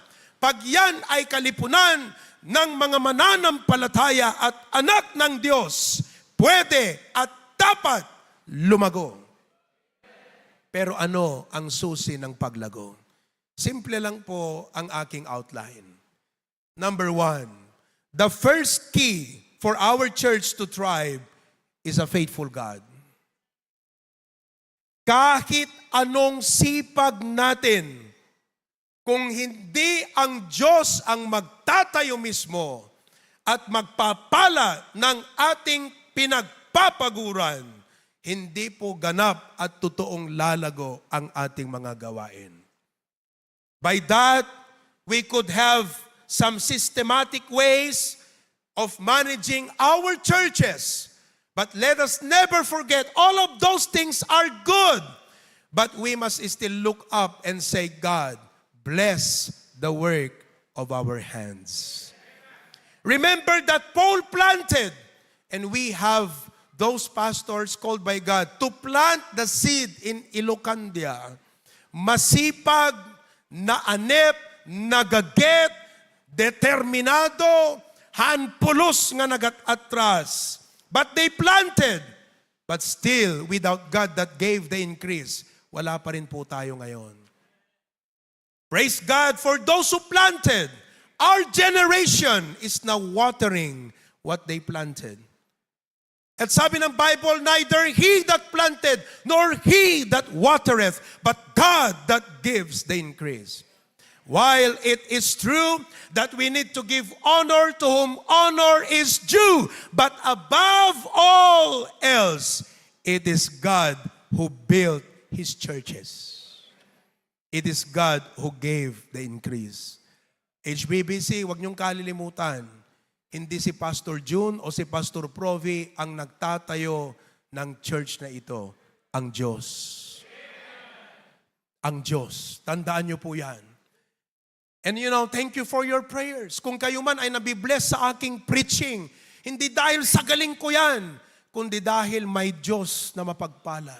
Pag yan ay kalipunan ng mga mananampalataya at anak ng Diyos, pwede at dapat lumago. Pero ano ang susi ng paglago? Simple lang po ang aking outline. Number 1, the first key for our church to thrive is a faithful God. Kahit anong sipag natin, kung hindi ang Diyos ang magtatayo mismo at magpapala ng ating pinagpapaguran, hindi po ganap at totoong lalago ang ating mga gawain. By that, we could have some systematic ways of managing our churches. But let us never forget, all of those things are good. But we must still look up and say, God, bless the work of our hands. Remember that Paul planted, and we have those pastors called by God to plant the seed in Ilocandia. Masipag, naanep, nagaget, determinado, hanpulos nga nagat-atras. But they planted, but still, without God that gave the increase, wala pa rin po tayo ngayon. Praise God for those who planted. Our generation is now watering what they planted. At sabi ng Bible, neither he that planted, nor he that watereth, but God that gives the increase. While it is true that we need to give honor to whom honor is due, but above all else, it is God who built His churches. It is God who gave the increase. HBBC, huwag niyong kalilimutan, Hindi si Pastor June o si Pastor Provi ang nagtatayo ng church na ito. Ang Diyos. Ang Diyos. Tandaan niyo po yan. And thank you for your prayers. Kung kayo man ay nabibless sa aking preaching, hindi dahil sa galing ko yan, kundi dahil may Diyos na mapagpala.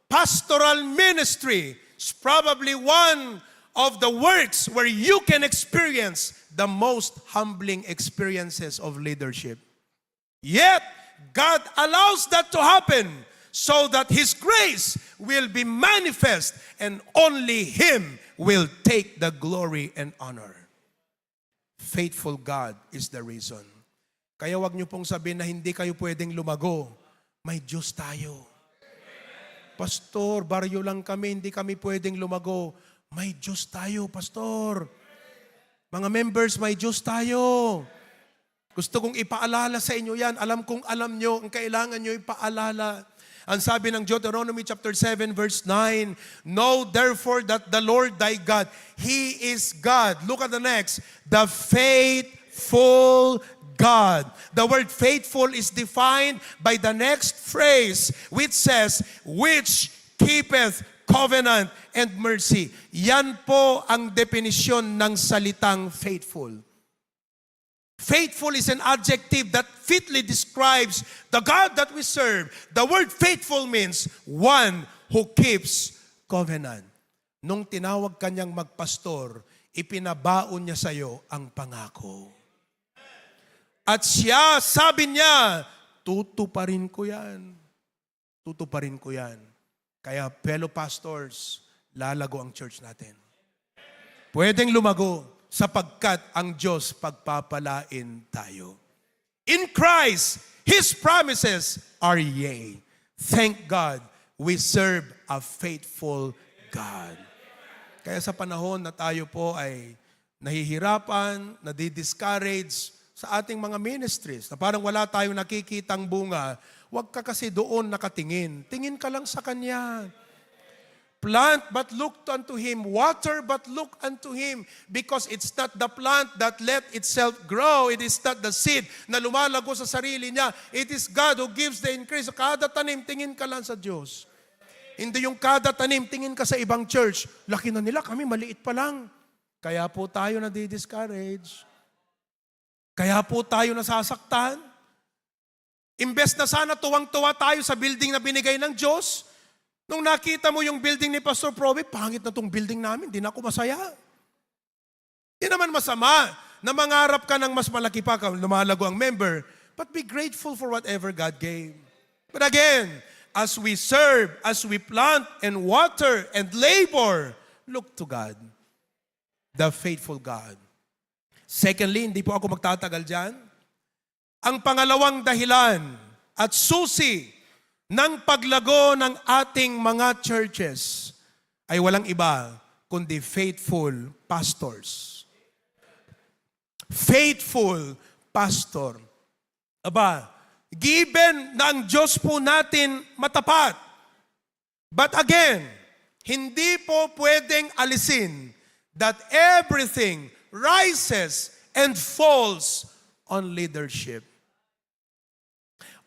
Pastoral ministry is probably one of the works where you can experience the most humbling experiences of leadership. Yet, God allows that to happen so that His grace will be manifest and only Him will take the glory and honor. Faithful God is the reason. Kaya wag niyo pong sabihin na hindi kayo pwedeng lumago. May Diyos tayo. Pastor, baryo lang kami, hindi kami pwedeng lumago. May Diyos tayo, Pastor. Mga members, may Diyos tayo. Gusto kong ipaalala sa inyo yan. Alam kong alam nyo, ang kailangan nyo ipaalala. Ang sabi ng Deuteronomy chapter 7 verse 9, know therefore that the Lord thy God, He is God. Look at the next. The faithful God. The word faithful is defined by the next phrase which says, which keepeth covenant and mercy. Yan po ang definisyon ng salitang faithful. Faithful is an adjective that fitly describes the God that we serve. The word faithful means one who keeps covenant. Nung tinawag kanyang magpastor, ipinabaon niya sa iyo ang pangako. At siya, sabi niya, tutuparin ko yan. Tutuparin ko yan. Kaya fellow pastors, lalago ang church natin. Pwedeng lumago sapagkat ang Diyos pagpapalain tayo. In Christ, His promises are yea. Thank God, we serve a faithful God. Kaya sa panahon na tayo po ay nahihirapan, nadidiscourage sa ating mga ministries, na parang wala tayong nakikitang bunga, huwag ka kasi doon nakatingin. Tingin ka lang sa Kanya. Plant but look unto Him. Water but look unto Him. Because it's not the plant that let itself grow. It is not the seed na lumalago sa sarili niya. It is God who gives the increase. Kada tanim, tingin ka lang sa Diyos. Hindi yung kada tanim, tingin ka sa ibang church. Laki na nila, kami maliit pa lang. Kaya po tayo nadidiscourage. Kaya po tayo nasasaktan. Imbes na sana tuwang-tuwa tayo sa building na binigay ng Diyos, nung nakita mo yung building ni Pastor Provi, pangit na tong building namin, di na ako masaya. Di naman masama na mangarap ka ng mas malaki pa, lumalago ang member, but be grateful for whatever God gave. But again, as we serve, as we plant and water and labor, look to God, the faithful God. Secondly, hindi po ako magtatagal dyan. Ang pangalawang dahilan at susi ng paglago ng ating mga churches ay walang iba kundi faithful pastors. Faithful pastor. Aba, given na ang Diyos po natin matapat. But again, hindi po pwedeng alisin that everything rises and falls on leadership.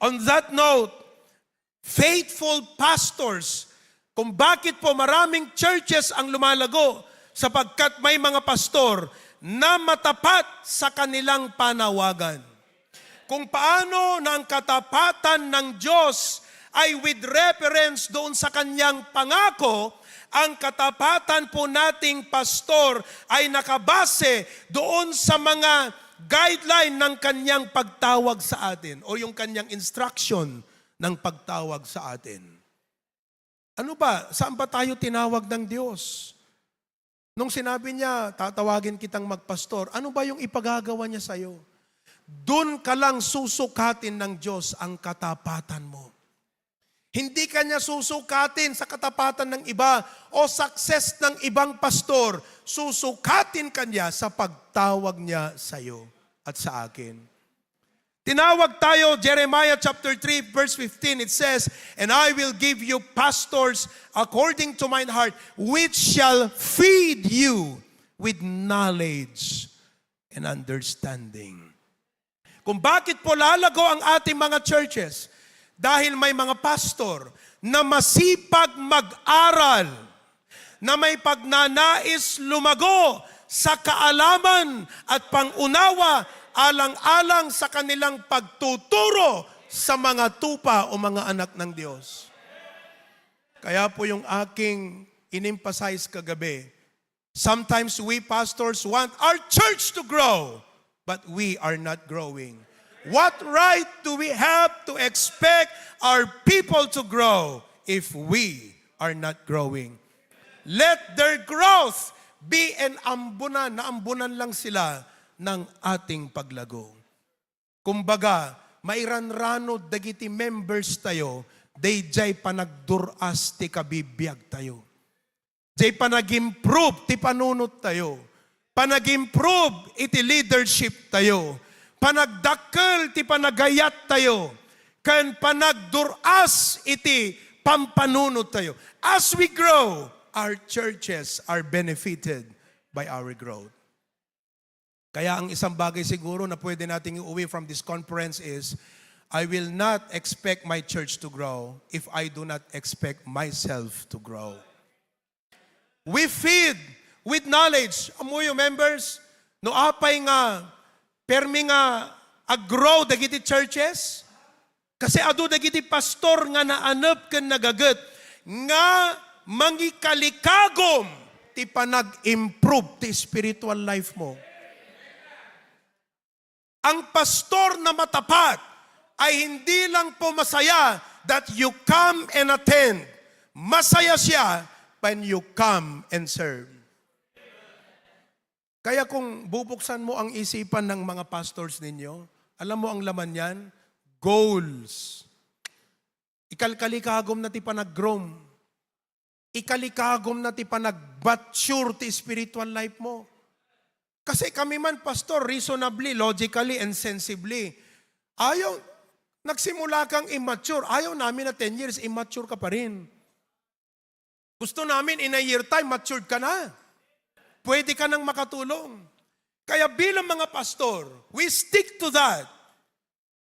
On that note, faithful pastors, kung bakit po maraming churches ang lumalago, sapagkat may mga pastor na matapat sa kanilang panawagan. Kung paano na ang katapatan ng Diyos ay with reference doon sa kanyang pangako, ang katapatan po nating pastor ay nakabase doon sa mga guideline ng kanyang pagtawag sa atin o yung kanyang instruction ng pagtawag sa atin. Ano ba? Saan ba tayo tinawag ng Diyos? Nung sinabi niya, tatawagin kitang magpastor, ano ba yung ipagagawa niya sa'yo? Doon ka lang susukatin ng Diyos ang katapatan mo. Hindi ka niya susukatin sa katapatan ng iba o success ng ibang pastor. Susukatin ka niya sa pagtawag niya sa iyo at sa akin. Tinawag tayo, Jeremiah chapter 3 verse 15, it says, and I will give you pastors according to mine heart, which shall feed you with knowledge. and understanding. Kung bakit po lalago ang ating mga churches? Dahil may mga pastor na masipag mag-aral, na may pagnanais lumago sa kaalaman at pangunawa alang-alang sa kanilang pagtuturo sa mga tupa o mga anak ng Diyos. Kaya po yung aking in-emphasize kagabi, sometimes we pastors want our church to grow, but we are not growing. What right do we have to expect our people to grow if we are not growing? Let their growth be an ambunan, na ambunan lang sila ng ating paglago. Kumbaga, mairanrano dagiti members tayo, day jay panagduras ti kabibiyag tayo. Jay panag-improve ti panunot tayo. Panag-improve iti leadership tayo. Panagdakkel ti panagayat tayo. Kan panagduras iti pampanunot tayo. As we grow, our churches are benefited by our growth. Kaya ang isang bagay siguro na pwede nating iuwi from this conference is, I will not expect my church to grow if I do not expect myself to grow. We feed with knowledge. Amuyo members, no apay nga, permi nga aggrow dagiti churches, kasi adu dagiti pastor nga naanap ken nagaget, nga mangikalikagom ti panag-improve ti spiritual life mo. Ang pastor na matapat ay hindi lang po masaya that you come and attend. Masaya siya when you come and serve. Kaya kung bubuksan mo ang isipan ng mga pastors ninyo, alam mo ang laman yan? Goals. Ikalkalikagom na ti panag-groom. Ikalikagom na ti panag-mature ti spiritual life mo. Kasi kami man, pastor, reasonably, logically, and sensibly, ayaw, nagsimula kang immature. Ayaw namin na 10 years, immature ka pa rin. Gusto namin, in a year time, matured ka na. Pwede ka nang makatulong. Kaya bilang mga pastor, we stick to that.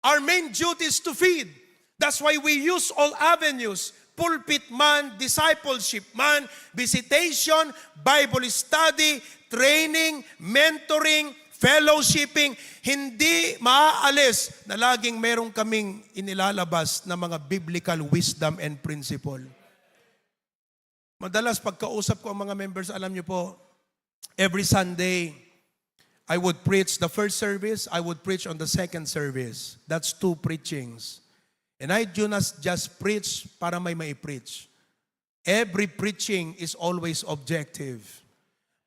Our main duty is to feed. That's why we use all avenues. Pulpit man, discipleship man, visitation, Bible study, training, mentoring, fellowshipping, hindi maaalis na laging meron kaming inilalabas na mga biblical wisdom and principle. Madalas pagkausap ko ang mga members, alam niyo po, every Sunday, I would preach the first service, I would preach on the second service. That's 2 preachings. And I do not just preach para may preach. Every preaching is always objective.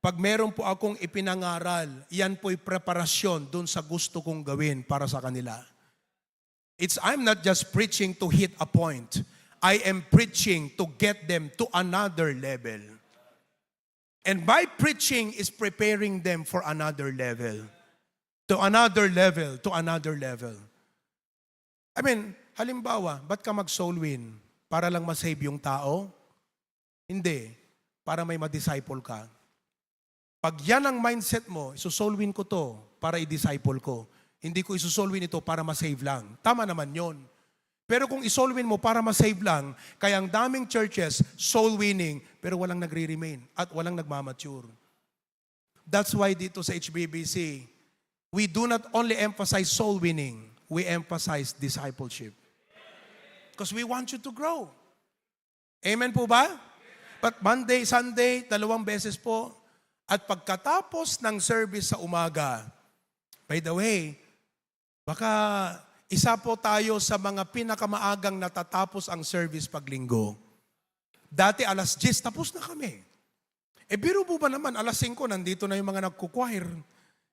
Pag meron po akong ipinangaral, yan po'y preparasyon dun sa gusto kong gawin para sa kanila. I'm not just preaching to hit a point. I am preaching to get them to another level. And my preaching is preparing them for another level. To another level, to another level. I mean, halimbawa, ba't ka mag-soul win? Para lang ma-save yung tao? Hindi. Para may ma-disciple ka. Pag yan ang mindset mo, iso-soul win ko to para i-disciple ko. Hindi ko iso-soul win ito para ma-save lang. Tama naman yon. Pero kung i-soul win mo para ma-save lang, kaya ang daming churches, soul winning, pero walang nagre-remain at walang nagmamature. That's why dito sa HBBC, we do not only emphasize soul winning, we emphasize discipleship. Because we want you to grow. Amen po ba? But Monday, Sunday, 2 beses po. At pagkatapos ng service sa umaga, by the way, baka isa po tayo sa mga pinakamaagang natatapos ang service pag linggo. Dati 10:00, tapos na kami. Biro po ba naman, 5:00, nandito na yung mga nagkukwire.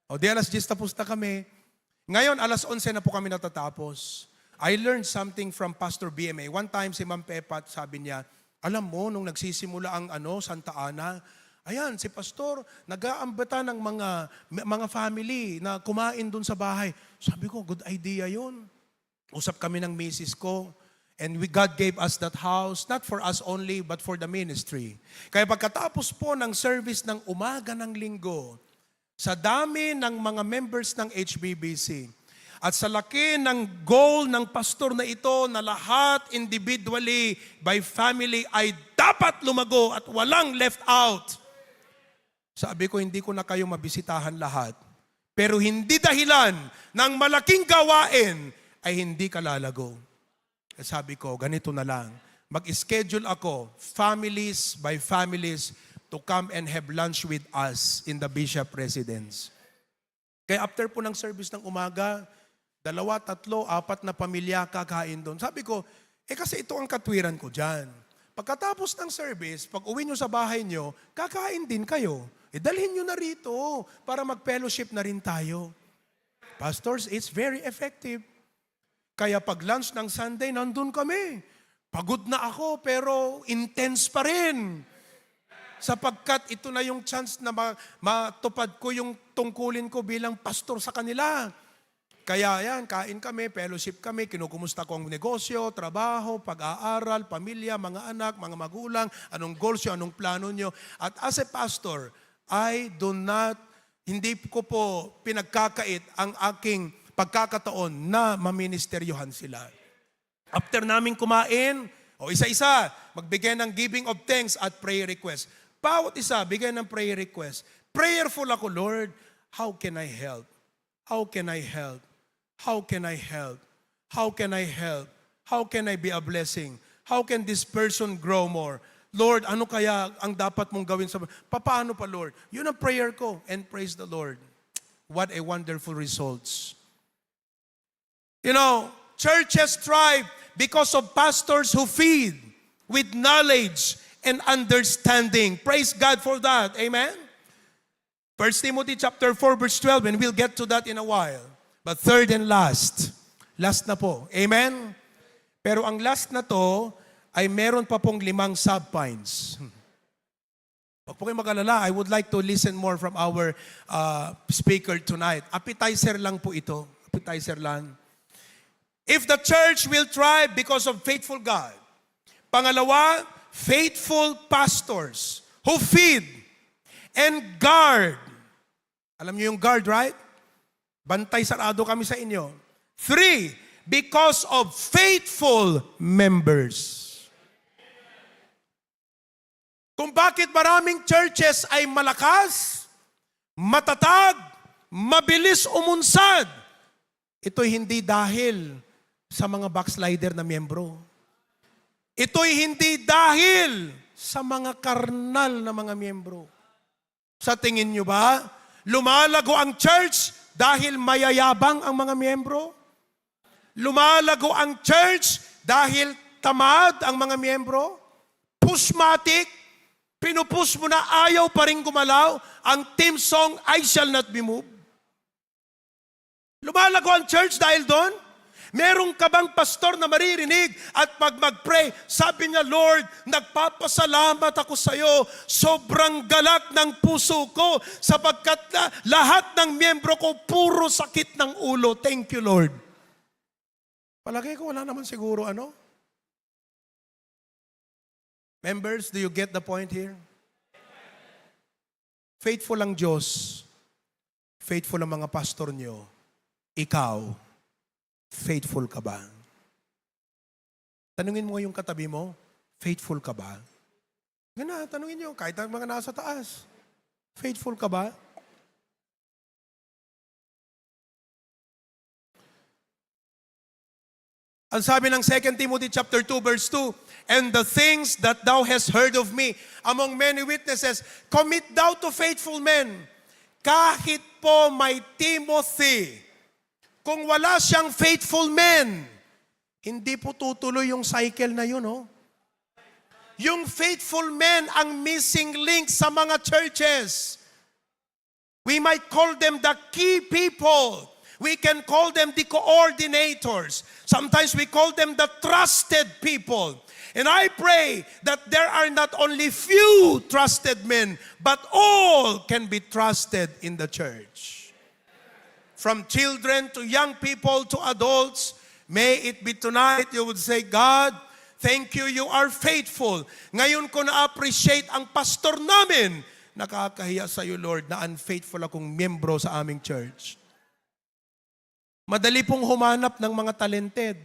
O di 10:00, tapos na kami. Ngayon, 11:00 na po kami natatapos. I learned something from Pastor BMA. One time, si Ma'am Pepat, sabi niya, alam mo, nung nagsisimula ang Santa Ana, ayan, si Pastor, nag-aambata ng mga family na kumain dun sa bahay. Sabi ko, good idea yun. Usap kami ng misis ko. And God gave us that house, not for us only, but for the ministry. Kaya pagkatapos po ng service ng umaga ng linggo, sa dami ng mga members ng HBBC at sa laki ng goal ng pastor na ito na lahat individually by family ay dapat lumago at walang left out. Sabi ko, hindi ko na kayo mabisitahan lahat. Pero hindi dahilan ng malaking gawain ay hindi ka lalago. Sabi ko, ganito na lang. Mag-schedule ako, families by families, to come and have lunch with us in the Bishop Residence. Kaya after po ng service ng umaga, 2, 3, 4 na pamilya kakain doon. Sabi ko, kasi ito ang katwiran ko dyan. Pagkatapos ng service, pag uwi nyo sa bahay nyo, kakain din kayo. Dalhin nyo na rito para mag-fellowship na rin tayo. Pastors, it's very effective. Kaya pag lunch ng Sunday, nandun kami. Pagod na ako, pero intense pa rin. Sapagkat ito na yung chance na matupad ko yung tungkulin ko bilang pastor sa kanila. Kaya yan, kain kami, fellowship kami, kinukumusta ko ang negosyo, trabaho, pag-aaral, pamilya, mga anak, mga magulang, anong goals nyo, anong plano nyo. At as a pastor, hindi ko po pinagkakait ang aking pagkakataon na maministeryohan sila. After namin kumain, isa-isa, magbigay ng giving of thanks at prayer request. Bawat isa, bigay ng prayer request. Prayerful ako, Lord, how can I help? How can I help? How can I help? How can I help? How can I be a blessing? How can this person grow more? Lord, ano kaya ang dapat mong gawin sa... Paano pa, Lord? Yun ang prayer ko. And praise the Lord. What a wonderful results. You know, churches thrive because of pastors who feed with knowledge and understanding. Praise God for that. Amen? 1 Timothy chapter 4 verse 12, and we'll get to that in a while. But third and last na po. Amen? Pero ang last na to ay meron pa pong 5 subpoints. Huwag po kayo mag-alala, I would like to listen more from our speaker tonight. Appetizer lang po ito. Appetizer lang. If the church will thrive because of faithful God. Pangalawa, faithful pastors who feed and guard. Alam niyo yung guard, right? Bantay sarado kami sa inyo. 3, because of faithful members. Kung bakit maraming churches ay malakas, matatag, mabilis umunsad, ito'y hindi dahil sa mga backslider na miyembro. Ito'y hindi dahil sa mga karnal na mga miyembro. Sa tingin nyo ba, lumalago ang church dahil mayayabang ang mga miyembro? Lumalago ang church dahil tamad ang mga miyembro? Pushmatic? Pinupush mo na ayaw pa rin gumalaw ang team song, I Shall Not Be Moved? Lumalago ang church dahil doon? Merong ka bang pastor na maririnig at pag mag-pray, sabi niya, Lord, nagpapasalamat ako sa iyo. Sobrang galak ng puso ko sapagkat lahat ng miyembro ko puro sakit ng ulo. Thank you, Lord. Palagay ko wala naman siguro ano. Members, do you get the point here? Faithful ang Diyos. Faithful ang mga pastor niyo. Ikaw, faithful ka ba? Tanungin mo yung katabi mo, faithful ka ba? Gana, tanungin nyo, kahit ang mga nasa taas. Faithful ka ba? Ang sabi ng 2 Timothy chapter 2 verse 2, and the things that thou hast heard of me among many witnesses, commit thou to faithful men. Kahit po may Timothy, kung wala siyang faithful men, hindi po tutuloy yung cycle na yun, oh. Yung faithful men ang missing link sa mga churches. We might call them the key people. We can call them the coordinators. Sometimes we call them the trusted people. And I pray that there are not only few trusted men, but all can be trusted in the church. From children to young people to adults, may it be tonight you would say, God, thank you, you are faithful. Ngayon ko na-appreciate ang pastor namin nakakahiya sa iyo, Lord, na unfaithful akong miyembro sa aming church. Madali pong humanap ng mga talented.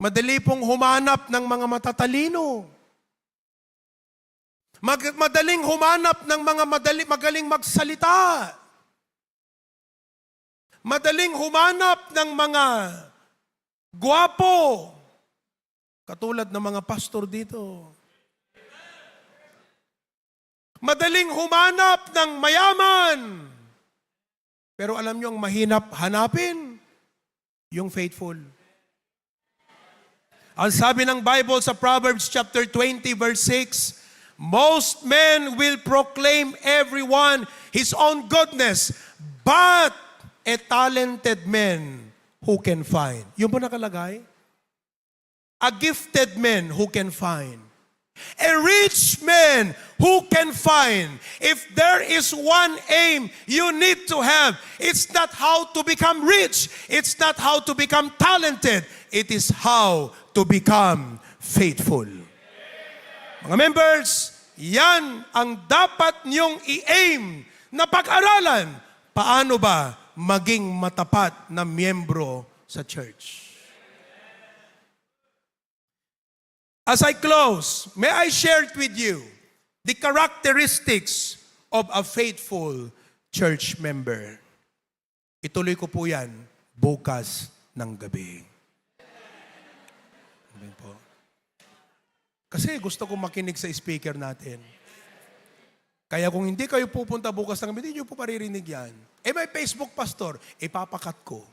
Madali pong humanap ng mga matatalino. Madaling humanap ng mga magaling magsalita. Madaling humanap ng mga gwapo. Katulad ng mga pastor dito. Madaling humanap ng mayaman. Pero alam niyo ang mahinap hanapin? Yung faithful. Ang sabi ng Bible sa Proverbs chapter 20 verse 6, most men will proclaim everyone his own goodness, but a talented man who can find. Yun po nakalagay? A gifted man who can find. A rich man who can find. If there is one aim you need to have, it's not how to become rich. It's not how to become talented. It is how to become faithful. Mga members, yan ang dapat niyong i-aim na pag-aralan. Paano ba maging matapat na miyembro sa church? As I close, may I share with you the characteristics of a faithful church member. Ituloy ko po yan bukas ng gabi. Amen po. Kasi gusto kong makinig sa speaker natin. Kaya kung hindi kayo pupunta bukas ng gabi, hindi nyo po paririnig yan. May Facebook pastor, ipapakat ko.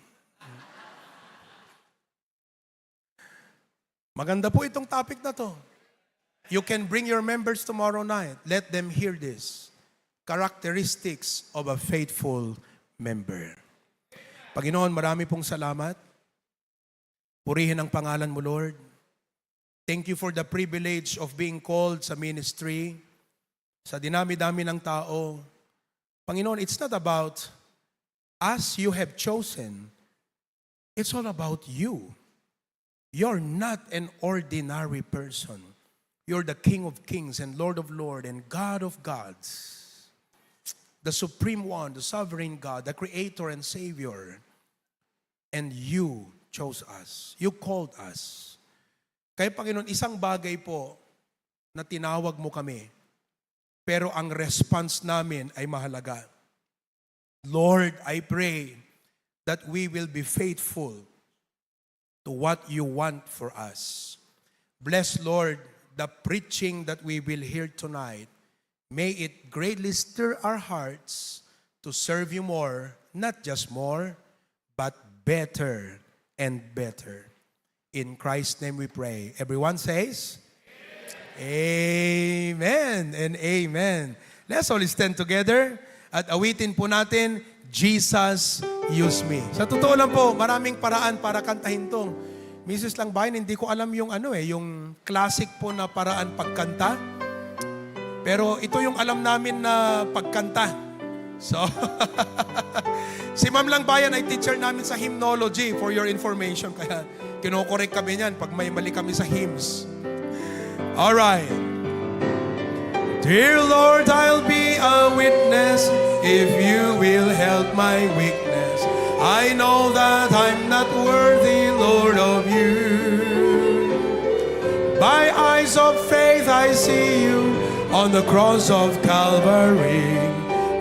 Maganda po itong topic na to. You can bring your members tomorrow night. Let them hear this. Characteristics of a faithful member. Panginoon, marami pong salamat. Purihin ang pangalan mo, Lord. Thank you for the privilege of being called sa ministry. Sa dinami-dami ng tao. Panginoon, it's not about us you have chosen. It's all about you. You're not an ordinary person. You're the King of Kings and Lord of Lords and God of gods. The Supreme One, the Sovereign God, the Creator and Savior. And you chose us. You called us. Kaya Panginoon, isang bagay po na tinawag mo kami. Pero ang response namin ay mahalaga. Lord, I pray that we will be faithful to what you want for us. Bless, Lord, the preaching that we will hear tonight. May it greatly stir our hearts to serve you more, not just more, but better and better. In Christ's name we pray. Everyone says, Amen and amen. Let's all stand together at awitin po natin, Jesus, use me. Sa totoo lang po, maraming paraan para kantahin tong. Mrs. Langbayan, hindi ko alam yung yung classic po na paraan pagkanta. Pero ito yung alam namin na pagkanta. So, si Ma'am Langbayan ay teacher namin sa hymnology for your information. Kaya kinokorek kami niyan pag may mali kami sa hymns. Alright. Dear Lord, I'll be a witness if you will help my weakness. I know that I'm not worthy, Lord, of you. By eyes of faith I see you on the cross of Calvary.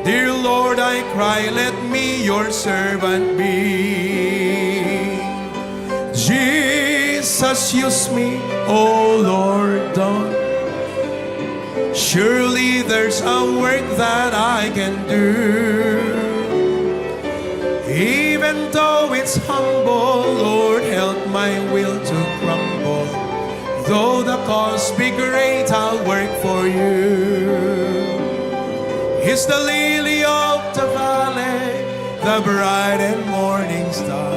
Dear Lord, I cry, let me your servant be. Jesus, use me, oh Lord, don't. Surely there's a work that I can do. Even though it's humble, Lord, help my will to crumble. Though the cost be great, I'll work for you. He's the lily of the valley, the bright and morning star.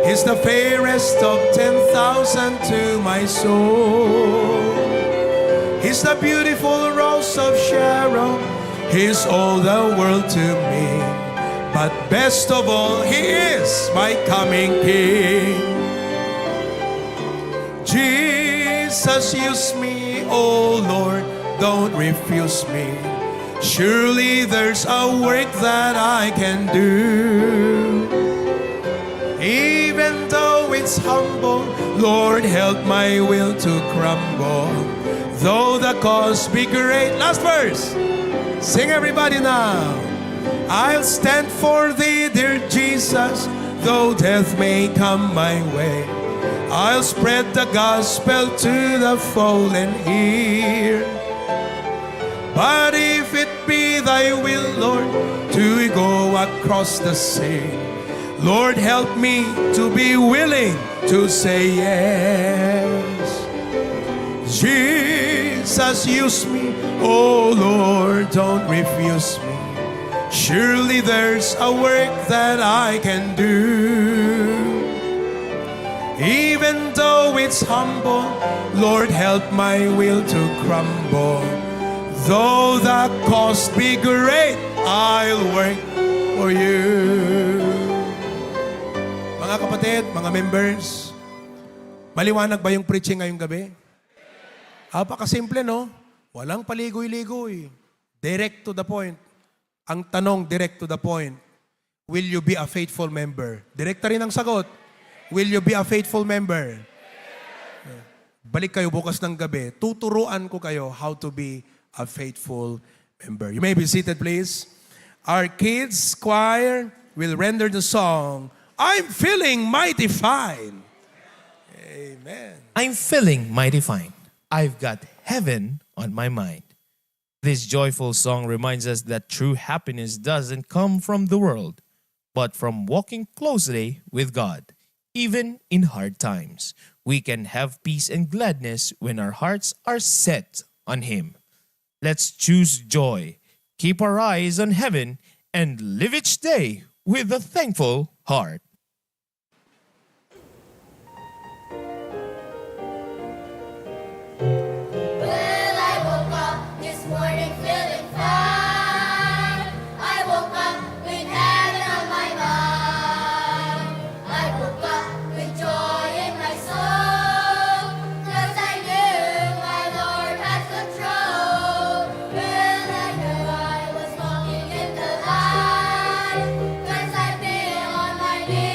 He's the fairest of 10,000 to my soul. He's the beautiful rose of Sharon. He's all the world to me. But best of all, He is my coming King. Jesus, use me, oh Lord, don't refuse me. Surely there's a work that I can do. Even though it's humble, Lord, help my will to crumble. Though the cost be great. Last verse. Sing everybody now. I'll stand for thee, dear Jesus, though death may come my way. I'll spread the gospel to the fallen here. But if it be thy will, Lord, to go across the sea, Lord, help me to be willing to say yes. Jesus, use me, oh Lord, don't refuse me. Surely there's a work that I can do. Even though it's humble, Lord, help my will to crumble. Though the cost be great, I'll work for you. Mga kapatid, mga members, maliwanag ba yung preaching ngayong gabi? Apakasimple, no? Walang paligoy-ligoy. Direct to the point. Ang tanong, direct to the point. Will you be a faithful member? Direkta rin ang sagot. Will you be a faithful member? Balik kayo bukas ng gabi. Tuturuan ko kayo how to be a faithful member. You may be seated, please. Our kids choir will render the song, I'm Feeling Mighty Fine. Amen. I'm feeling mighty fine. I've got heaven on my mind. This joyful song reminds us that true happiness doesn't come from the world, but from walking closely with God. Even in hard times, we can have peace and gladness when our hearts are set on Him. Let's choose joy, keep our eyes on heaven, and live each day with a thankful heart. Well, I woke up this morning feeling fine. I woke up with heaven on my mind. I woke up with joy in my soul, 'cause I knew my Lord had control. Well, I knew I was walking in the light, 'cause I've been on my knees.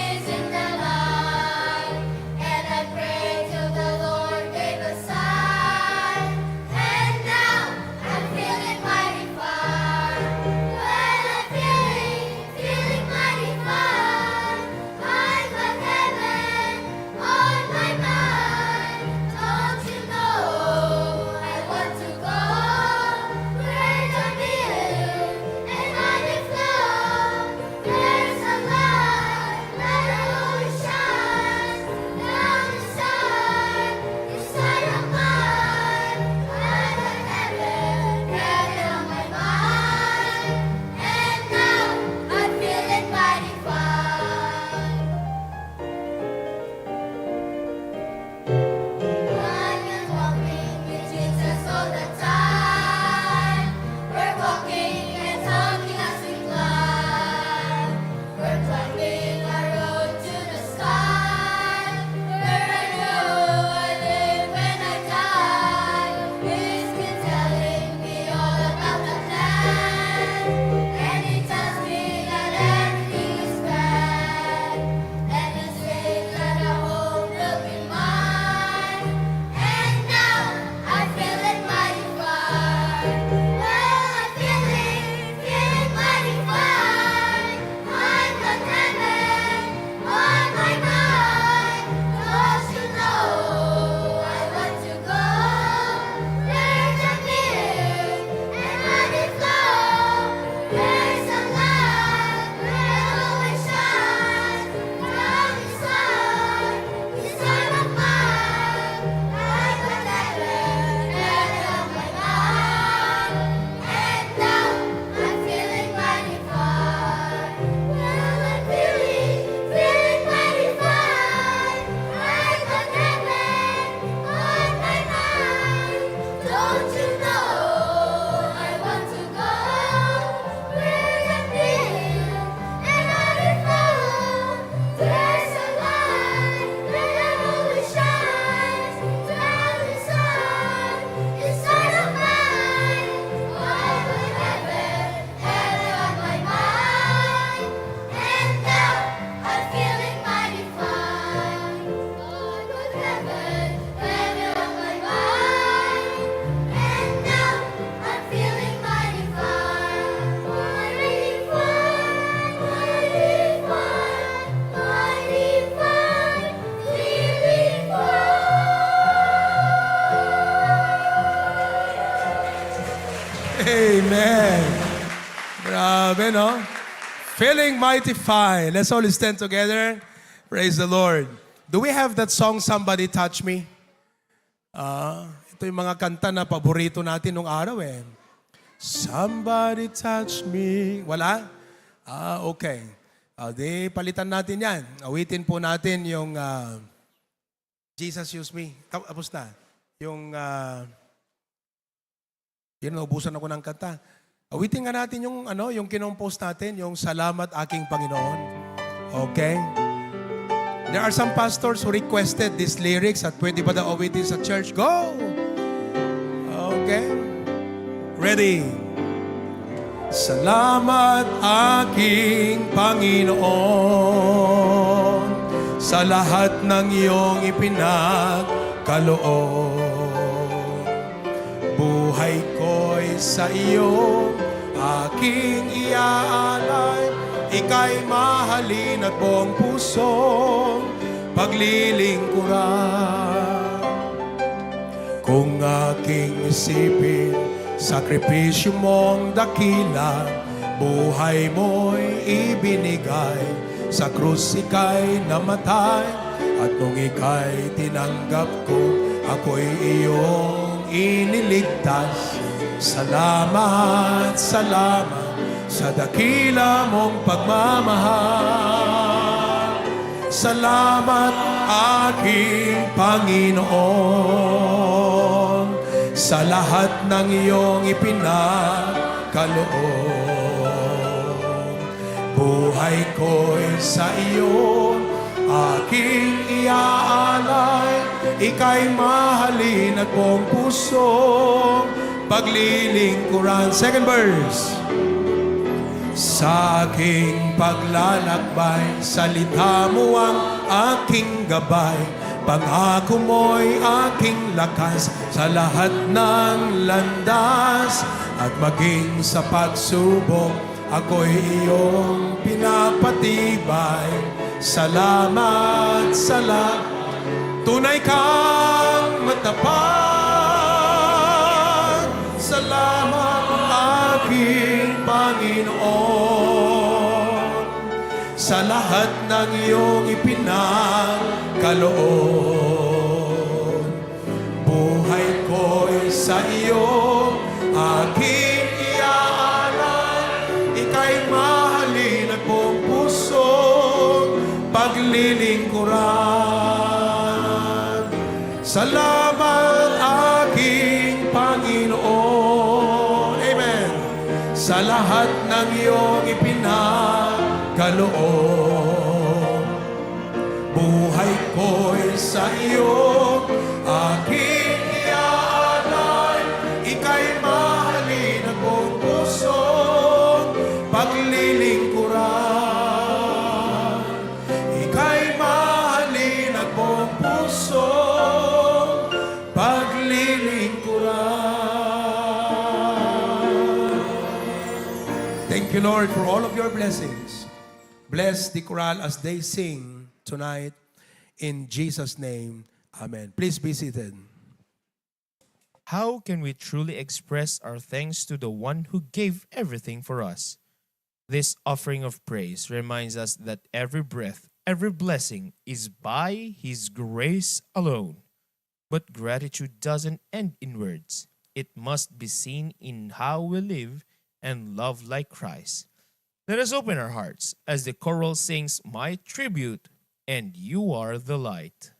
Amen. Grabe, no? Feeling mighty fine. Let's all stand together. Praise the Lord. Do we have that song, Somebody Touch Me? Ito yung mga kanta na paborito natin nung araw eh. Somebody touch me. Wala? Okay. Di palitan natin yan. Awitin po natin yung Jesus Use Me. Tapos na. Yung yun, naubusan ako ng kanta. Awitin nga natin yung yung kinompose natin, yung Salamat Aking Panginoon. Okay? There are some pastors who requested these lyrics at pwede ba daw awitin sa church? Go! Okay? Ready? Salamat aking Panginoon sa lahat ng iyong ipinagkaloob. Buhay ko'y sa iyo aking iaalay. Ika'y mahalin at buong pusong paglilingkuran. Kung aking isipin, sakripisyo mong dakila, buhay mo'y ibinigay, sa krus ika'y namatay, at nung ika'y tinanggap ko, ako'y iyong iniligtas. Salamat, salamat sa dakila mong pagmamahal. Salamat aking Panginoon sa lahat ng iyong ipinagkaloob. Buhay ko'y sa iyo aking iaalay. Ika'y mahalin at buong pusong paglilingkuran. Second verse. Sa aking paglalakbay, salita mo ang aking gabay. Pangako mo'y aking lakas sa lahat ng landas. At maging sa pagsubok, ako'y iyong pinapatibay. Salamat, salamat, tunay kang matapat. Salamat aking Panginoon sa lahat ng iyong ipinagkaloob. Buhay ko'y sa iyo aking iaalay. Ika'y mahalin at buong pusong paglilingkuran. Salamat aking Panginoon. Amen. Sa lahat ng iyong ipinagkaloob. Buhay ko'y sa iyo aking iaalay. Ika'y mahalin at buong pusong paglilingkuran. Ika'y mahalin at buong pusong paglilingkuran. Thank you, Lord, for all of your blessings. Bless the choral as they sing tonight. In Jesus' name, amen. Please be seated. How can we truly express our thanks to the one who gave everything for us? This offering of praise reminds us that every breath, every blessing is by His grace alone. But gratitude doesn't end in words. It must be seen in how we live and love like Christ. Let us open our hearts as the choral sings My Tribute, and You Are the Light.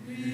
We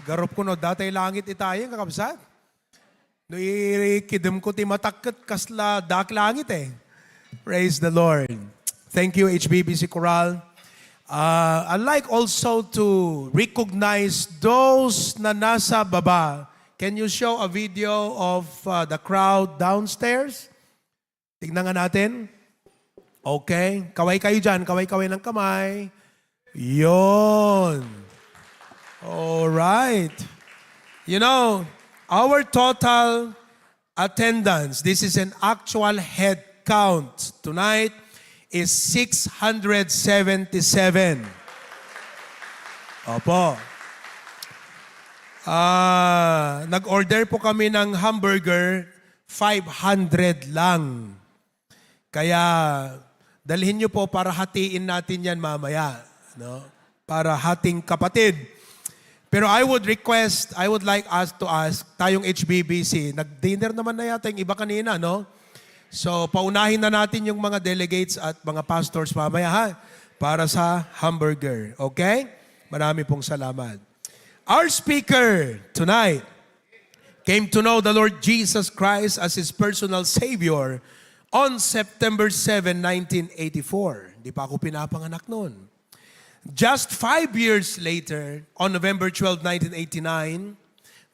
Garop ko no, datay langit itayo, kakabsat. No, ikidem ko ti matakot kasla dak langit eh. Praise the Lord. Thank you, HBBC Choral. I'd like also to recognize those na nasa baba. Can you show a video of the crowd downstairs? Tignan nga natin. Okay. Kaway kayo dyan. Kaway-kaway ng kamay. Yon. All right. You know, our total attendance, this is an actual head count tonight, is 677. Opo. Nag-order po kami ng hamburger, 500 lang. Kaya dalhin nyo po para hatiin natin yan mamaya. No? Para hating kapatid. Pero I would like us to ask, tayong HBBC, nag-dinner naman na yata yung iba kanina, no? So, paunahin na natin yung mga delegates at mga pastors mamaya, ha? Para sa hamburger. Okay? Marami pong salamat. Our speaker tonight came to know the Lord Jesus Christ as his personal Savior on September 7, 1984. Hindi pa ako pinapanganak noon. Just 5 years later, on November 12, 1989,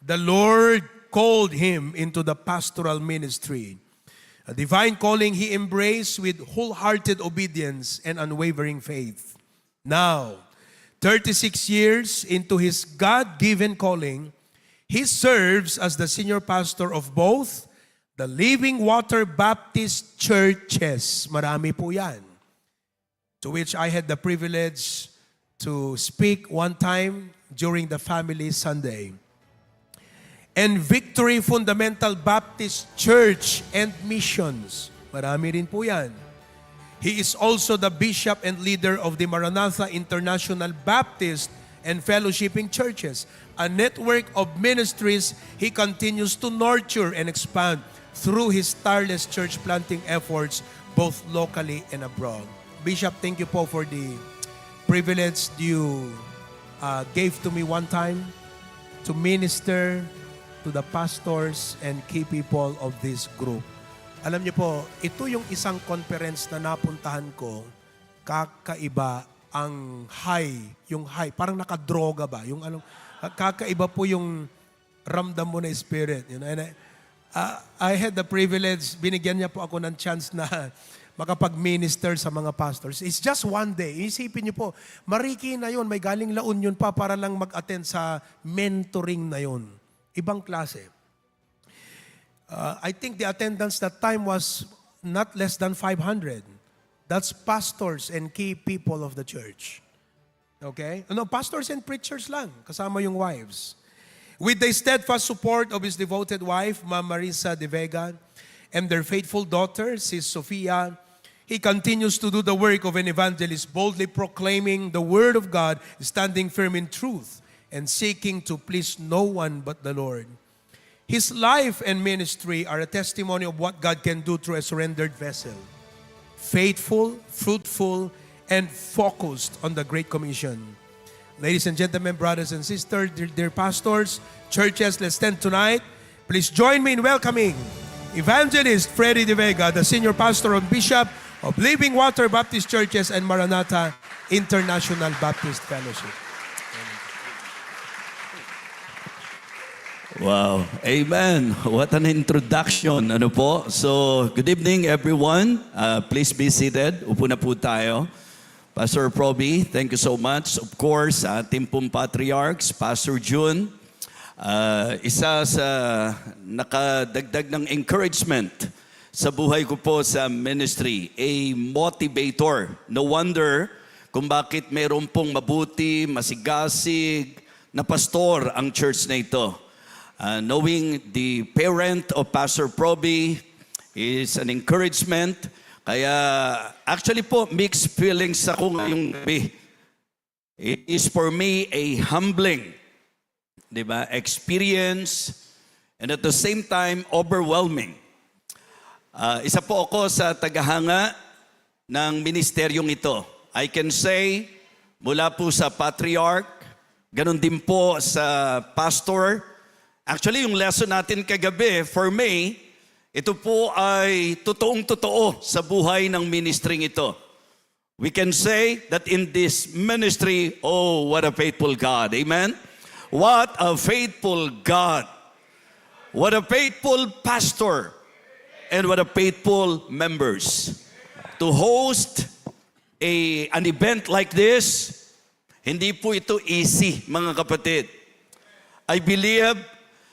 the Lord called him into the pastoral ministry. A divine calling he embraced with wholehearted obedience and unwavering faith. Now, 36 years into his God-given calling, he serves as the senior pastor of both the Living Water Baptist Churches. Marami po yan. To which I had the privilege to speak one time during the Family Sunday. And Victory Fundamental Baptist Church and Missions. Marami rin po yan. He is also the bishop and leader of the Maranatha International Baptist and Fellowshipping Churches, a network of ministries he continues to nurture and expand through his tireless church planting efforts both locally and abroad. Bishop, thank you po for the privilege you gave to me one time to minister to the pastors and key people of this group. Alam niyo po, ito yung isang conference na napuntahan ko, kakaiba ang yung high, parang nakadroga ba? Yung kakaiba po yung ramdam mo na spirit. You know? And I had the privilege, binigyan niya po ako ng chance na makapag-minister sa mga pastors. It's just one day. Isipin niyo po, mariki na yun, may galing La Union pa para lang mag-attend sa mentoring na yun. Ibang klase. I think the attendance that time was not less than 500. That's pastors and key people of the church. Okay? No, pastors and preachers lang, kasama yung wives. With the steadfast support of his devoted wife, Ma'am Marisa De Vega, and their faithful daughter, Sis Sofia, he continues to do the work of an evangelist, boldly proclaiming the word of God, standing firm in truth, and seeking to please no one but the Lord. His life and ministry are a testimony of what God can do through a surrendered vessel. Faithful, fruitful, and focused on the Great Commission. Ladies and gentlemen, brothers and sisters, dear pastors, churches, let's stand tonight. Please join me in welcoming Evangelist Freddy De Vega, the senior pastor and bishop of Living Water Baptist Churches and Maranatha International Baptist Fellowship. Wow. Amen. What an introduction. Ano po? So, good evening everyone. Please be seated. Upo na po tayo. Pastor Proby, thank you so much. Of course, ating pong patriarchs, Pastor June, isa sa nakadagdag ng encouragement sa buhay ko po sa ministry, a motivator. No wonder kung bakit mayroon pong mabuti, masigasig na pastor ang church na ito. Knowing the parent of Pastor Proby is an encouragement. Kaya actually po, mixed feelings ako ngayong gabi. It is for me a humbling, di ba, experience, and at the same time, overwhelming. Isa po ako sa tagahanga ng ministeryong ito. I can say mula po sa patriarch, ganun din po sa pastor. Actually, yung lesson natin kagabi, for me, ito po ay totoong-totoo sa buhay ng ministering ito. We can say that in this ministry, oh, what a faithful God. Amen? What a faithful God. What a faithful pastor. And what a faithful members. To host an event like this, hindi po ito easy, mga kapatid. I believe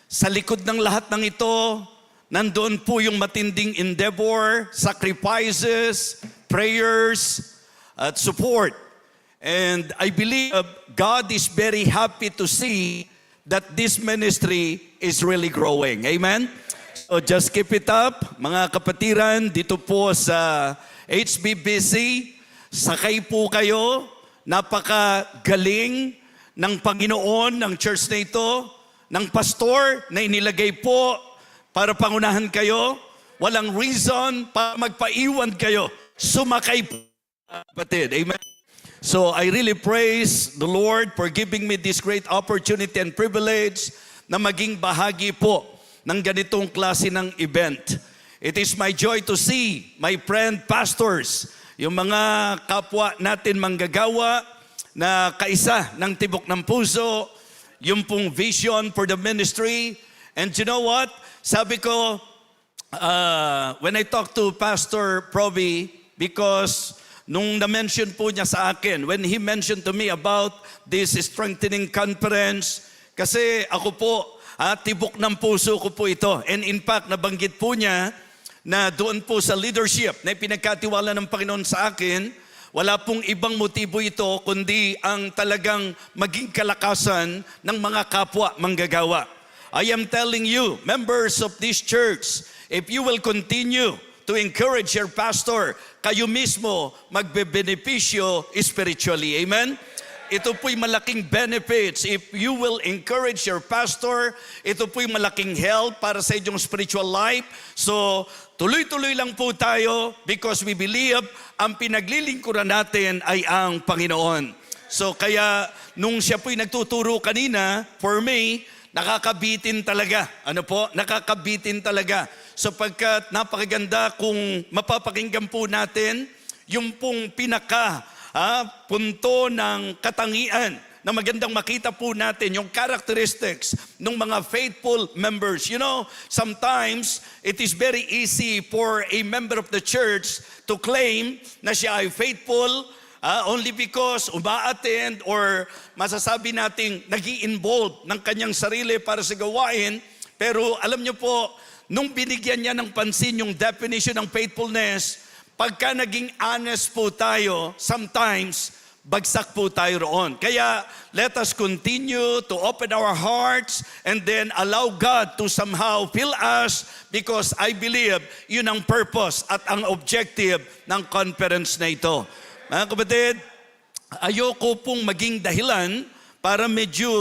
sa likod ng lahat ng ito, nandoon po yung matinding endeavor, sacrifices, prayers, at support. And I believe God is very happy to see that this ministry is really growing. Amen? So just keep it up, mga kapatiran, dito po sa HBBC. Sakay po kayo, napakagaling ng Panginoon, ng church na ito, ng pastor na inilagay po para pangunahan kayo. Walang reason para magpaiwan kayo. Sumakay po, kapatid. Amen. So I really praise the Lord for giving me this great opportunity and privilege na maging bahagi po ng ganitong klase ng event. It is my joy to see my friend pastors, yung mga kapwa natin manggagawa na kaisa ng tibok ng puso, yung pong vision for the ministry. And you know what? Sabi ko, when I talked to Pastor Proby, because nung na-mention po niya sa akin, when he mentioned to me about this strengthening conference, kasi ako po, tibok ng puso ko po ito. And in fact, nabanggit po niya na doon po sa leadership na pinagkatiwala ng Panginoon sa akin, wala pong ibang motibo ito kundi ang talagang maging kalakasan ng mga kapwa manggagawa. I am telling you, members of this church, if you will continue to encourage your pastor, kayo mismo magbebenepisyo spiritually. Amen? Ito po'y malaking benefits. If you will encourage your pastor, ito po'y malaking help para sa inyong spiritual life. So, tuloy-tuloy lang po tayo because we believe ang pinaglilingkuran natin ay ang Panginoon. So, kaya nung siya po'y nagtuturo kanina, for me, nakakabitin talaga. Ano po? Nakakabitin talaga. Sapagkat napakaganda kung mapapakinggan po natin yung pong punto ng katangian na magandang makita po natin yung characteristics ng mga faithful members. You know, sometimes it is very easy for a member of the church to claim na siya ay faithful only because uma-attend or masasabi nating nag-i-involve ng kanyang sarili para sa gawain. Pero alam niyo po, nung binigyan niya ng pansin yung definition ng faithfulness, pagka naging honest po tayo, sometimes bagsak po tayo roon. Kaya let us continue to open our hearts and then allow God to somehow fill us because I believe yun ang purpose at ang objective ng conference na ito. Mga kapatid, ayoko pong maging dahilan para medyo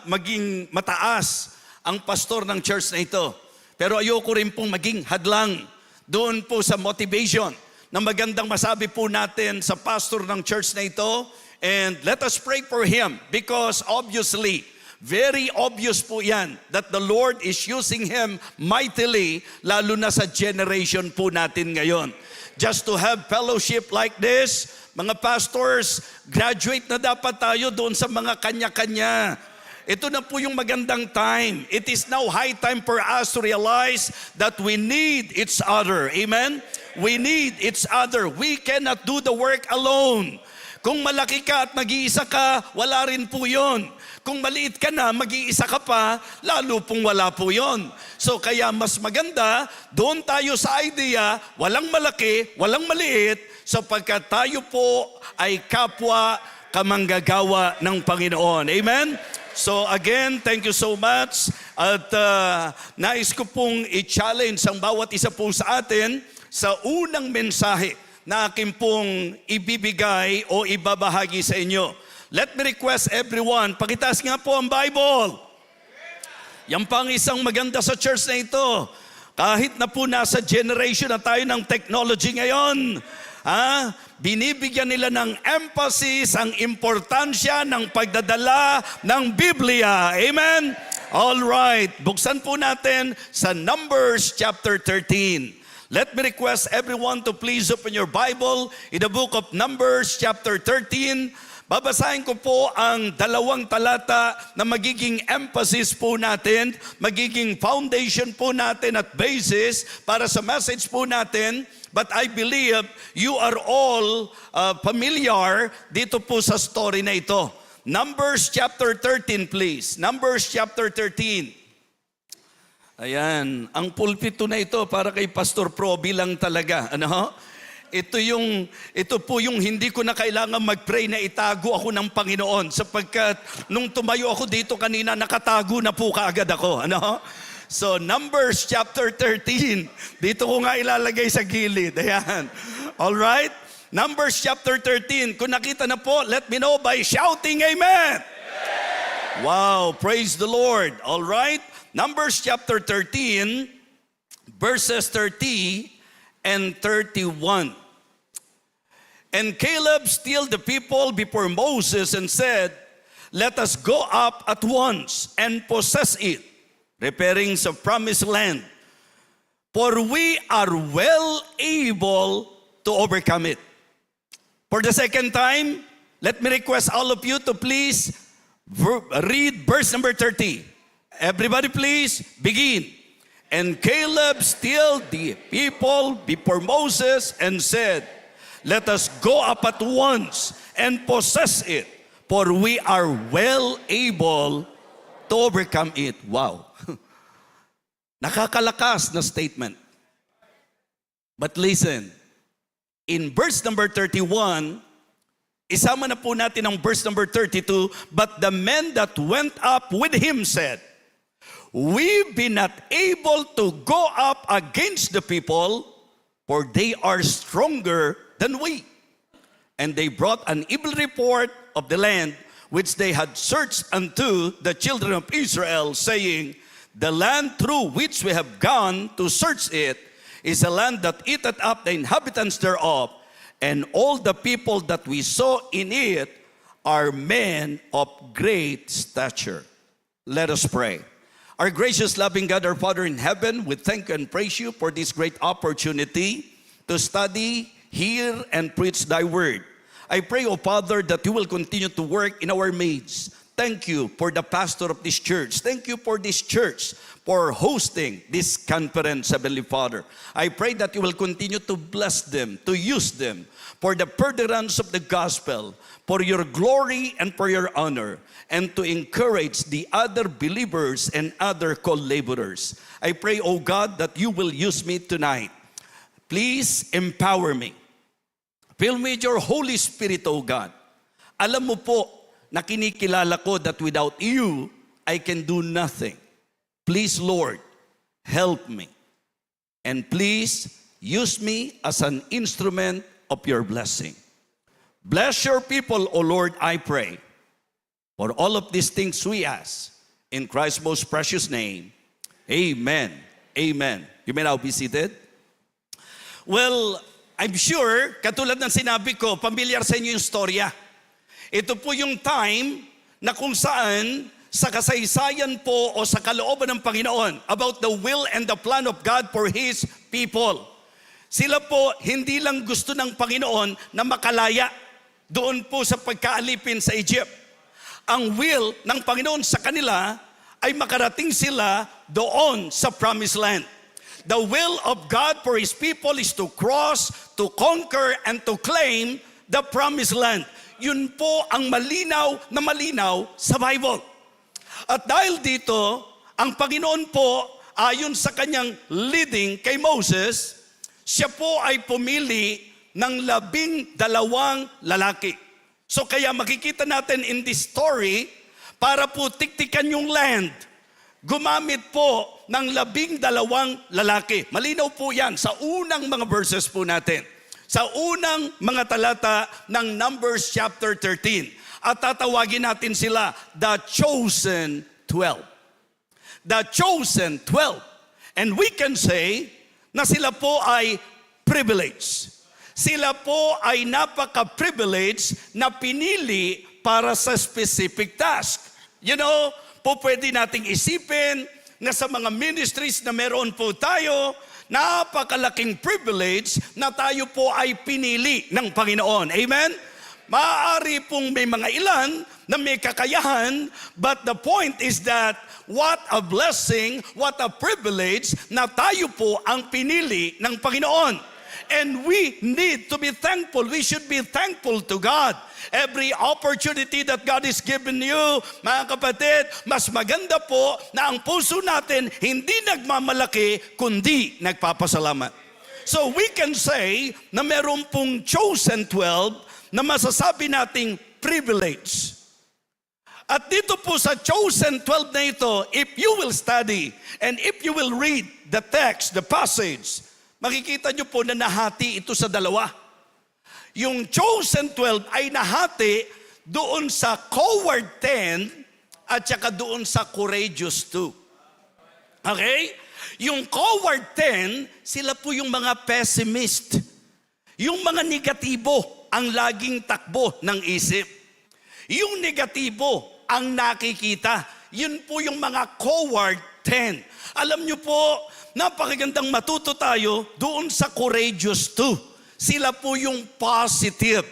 maging mataas ang pastor ng church na ito. Pero ayoko rin pong maging hadlang doon po sa motivation na magandang masabi po natin sa pastor ng church na ito. And let us pray for him because obviously, very obvious po yan that the Lord is using him mightily lalo na sa generation po natin ngayon. Just to have fellowship like this, mga pastors, graduate na dapat tayo doon sa mga kanya-kanya. Ito na po yung magandang time. It is now high time for us to realize that we need each other. Amen? We need each other. We cannot do the work alone. Kung malaki ka at mag-iisa ka, wala rin po yun. Kung maliit ka na, mag-iisa ka pa, lalo pong wala po yun. So kaya mas maganda, doon tayo sa idea, walang malaki, walang maliit, sapagkat tayo po ay kapwa kamanggagawa ng Panginoon. Amen? So again, thank you so much. At nais ko pong i-challenge ang bawat isa po sa atin sa unang mensahe na akin pong ibibigay o ibabahagi sa inyo. Let me request everyone, pakitaas nga po ang Bible. Yan pang isang maganda sa church na ito. Kahit na po nasa generation na tayo ng technology ngayon, Binibigyan nila ng emphasis ang importansya ng pagdadala ng Biblia. Amen? All right. Buksan po natin sa Numbers chapter 13. Let me request everyone to please open your Bible in the book of Numbers chapter 13. Babasahin ko po ang 2 talata na magiging emphasis po natin, magiging foundation po natin at basis para sa message po natin. But I believe you are all familiar dito po sa story na ito. Numbers chapter 13 please. Numbers chapter 13. Ayan, ang pulpito na ito para kay Pastor Proby lang talaga. Ano? Ito po yung hindi ko na kailangan mag-pray na itago ako ng Panginoon sapagkat nung tumayo ako dito kanina, nakatago na po kaagad ako. Ano? So, Numbers chapter 13. Dito ko nga ilalagay sa gilid. Ayan. Alright? Numbers chapter 13. Kung nakita na po, let me know by shouting amen. Wow, praise the Lord. Alright? Numbers chapter 13, verses 30 and 31. And Caleb stilled the people before Moses and said, "Let us go up at once and possess it," referring sa promised land, "for we are well able to overcome it." For the second time, let me request all of you to please read verse number 30. Everybody please begin. And Caleb stilled the people before Moses and said, "Let us go up at once and possess it, for we are well able to overcome it." Wow. Nakakalakas na statement. But listen, in verse number 31, isama na po natin ang verse number 32, "But the men that went up with him said, we be not able to go up against the people, for they are stronger than we. And they brought an evil report of the land which they had searched unto the children of Israel, saying, the land through which we have gone to search it is a land that eateth up the inhabitants thereof, and all the people that we saw in it are men of great stature." Let us pray. Our gracious, loving God, our Father in heaven, we thank you and praise you for this great opportunity to study, hear, and preach thy word. I pray, O Father, that you will continue to work in our midst. Thank you for the pastor of this church. Thank you for this church for hosting this conference, Heavenly Father. I pray that you will continue to bless them, to use them for the furtherance of the gospel, for your glory and for your honor, and to encourage the other believers and other co-laborers. I pray, O God, that you will use me tonight. Please empower me. Fill me with your Holy Spirit, O God. Alam mo po na kinikilala ko that without you, I can do nothing. Please, Lord, help me. And please use me as an instrument of your blessing. Bless your people, O Lord, I pray. For all of these things we ask, in Christ's most precious name, amen. Amen. You may now be seated. Well, I'm sure, katulad ng sinabi ko, familiar sa inyo yung storya. Ito po yung time na kung saan sa kasaysayan po o sa kalooban ng Panginoon about the will and the plan of God for His people. Sila po hindi lang gusto ng Panginoon na makalaya doon po sa pagkaalipin sa Egypt. Ang will ng Panginoon sa kanila ay makarating sila doon sa promised land. The will of God for His people is to cross, to conquer, and to claim the promised land. Yun po ang malinaw na malinaw sa Bible. At dahil dito, ang Panginoon po, ayon sa kanyang leading kay Moses, siya po ay pumili ng 12 lalaki. So kaya makikita natin in this story, para po tiktikan yung land, gumamit po ng 12 lalaki. Malinaw po yan sa unang mga verses po natin. Sa unang mga talata ng Numbers chapter 13. At tatawagin natin sila the chosen 12. The chosen 12. And we can say na sila po ay privileged. sila po ay napaka-privileged na pinili para sa specific task. You know, po pwede nating isipin na sa mga ministries na meron po tayo, napakalaking privilege na tayo po ay pinili ng Panginoon. Amen? Maaari pong may mga ilan na may kakayahan, but the point is that what a blessing, what a privilege na tayo po ang pinili ng Panginoon. And we need to be thankful. We should be thankful to God. Every opportunity that God has given you, mga kapatid, mas maganda po na ang puso natin hindi nagmamalaki, kundi nagpapasalamat. So we can say na meron pong chosen 12 na masasabi nating privilege. At dito po sa chosen 12 na ito, if you will study and if you will read the text, the passage, makikita nyo po na nahati ito sa dalawa. Yung chosen 12 ay nahati doon sa coward 10 at saka doon sa courageous 2. Okay? Yung coward 10, sila po yung mga pessimist. Yung mga negatibo ang laging takbo ng isip. Yung negatibo ang nakikita. Yun po yung mga coward 10. Alam nyo po, napakagandang matuto tayo doon sa courageous 2. Sila po yung positive.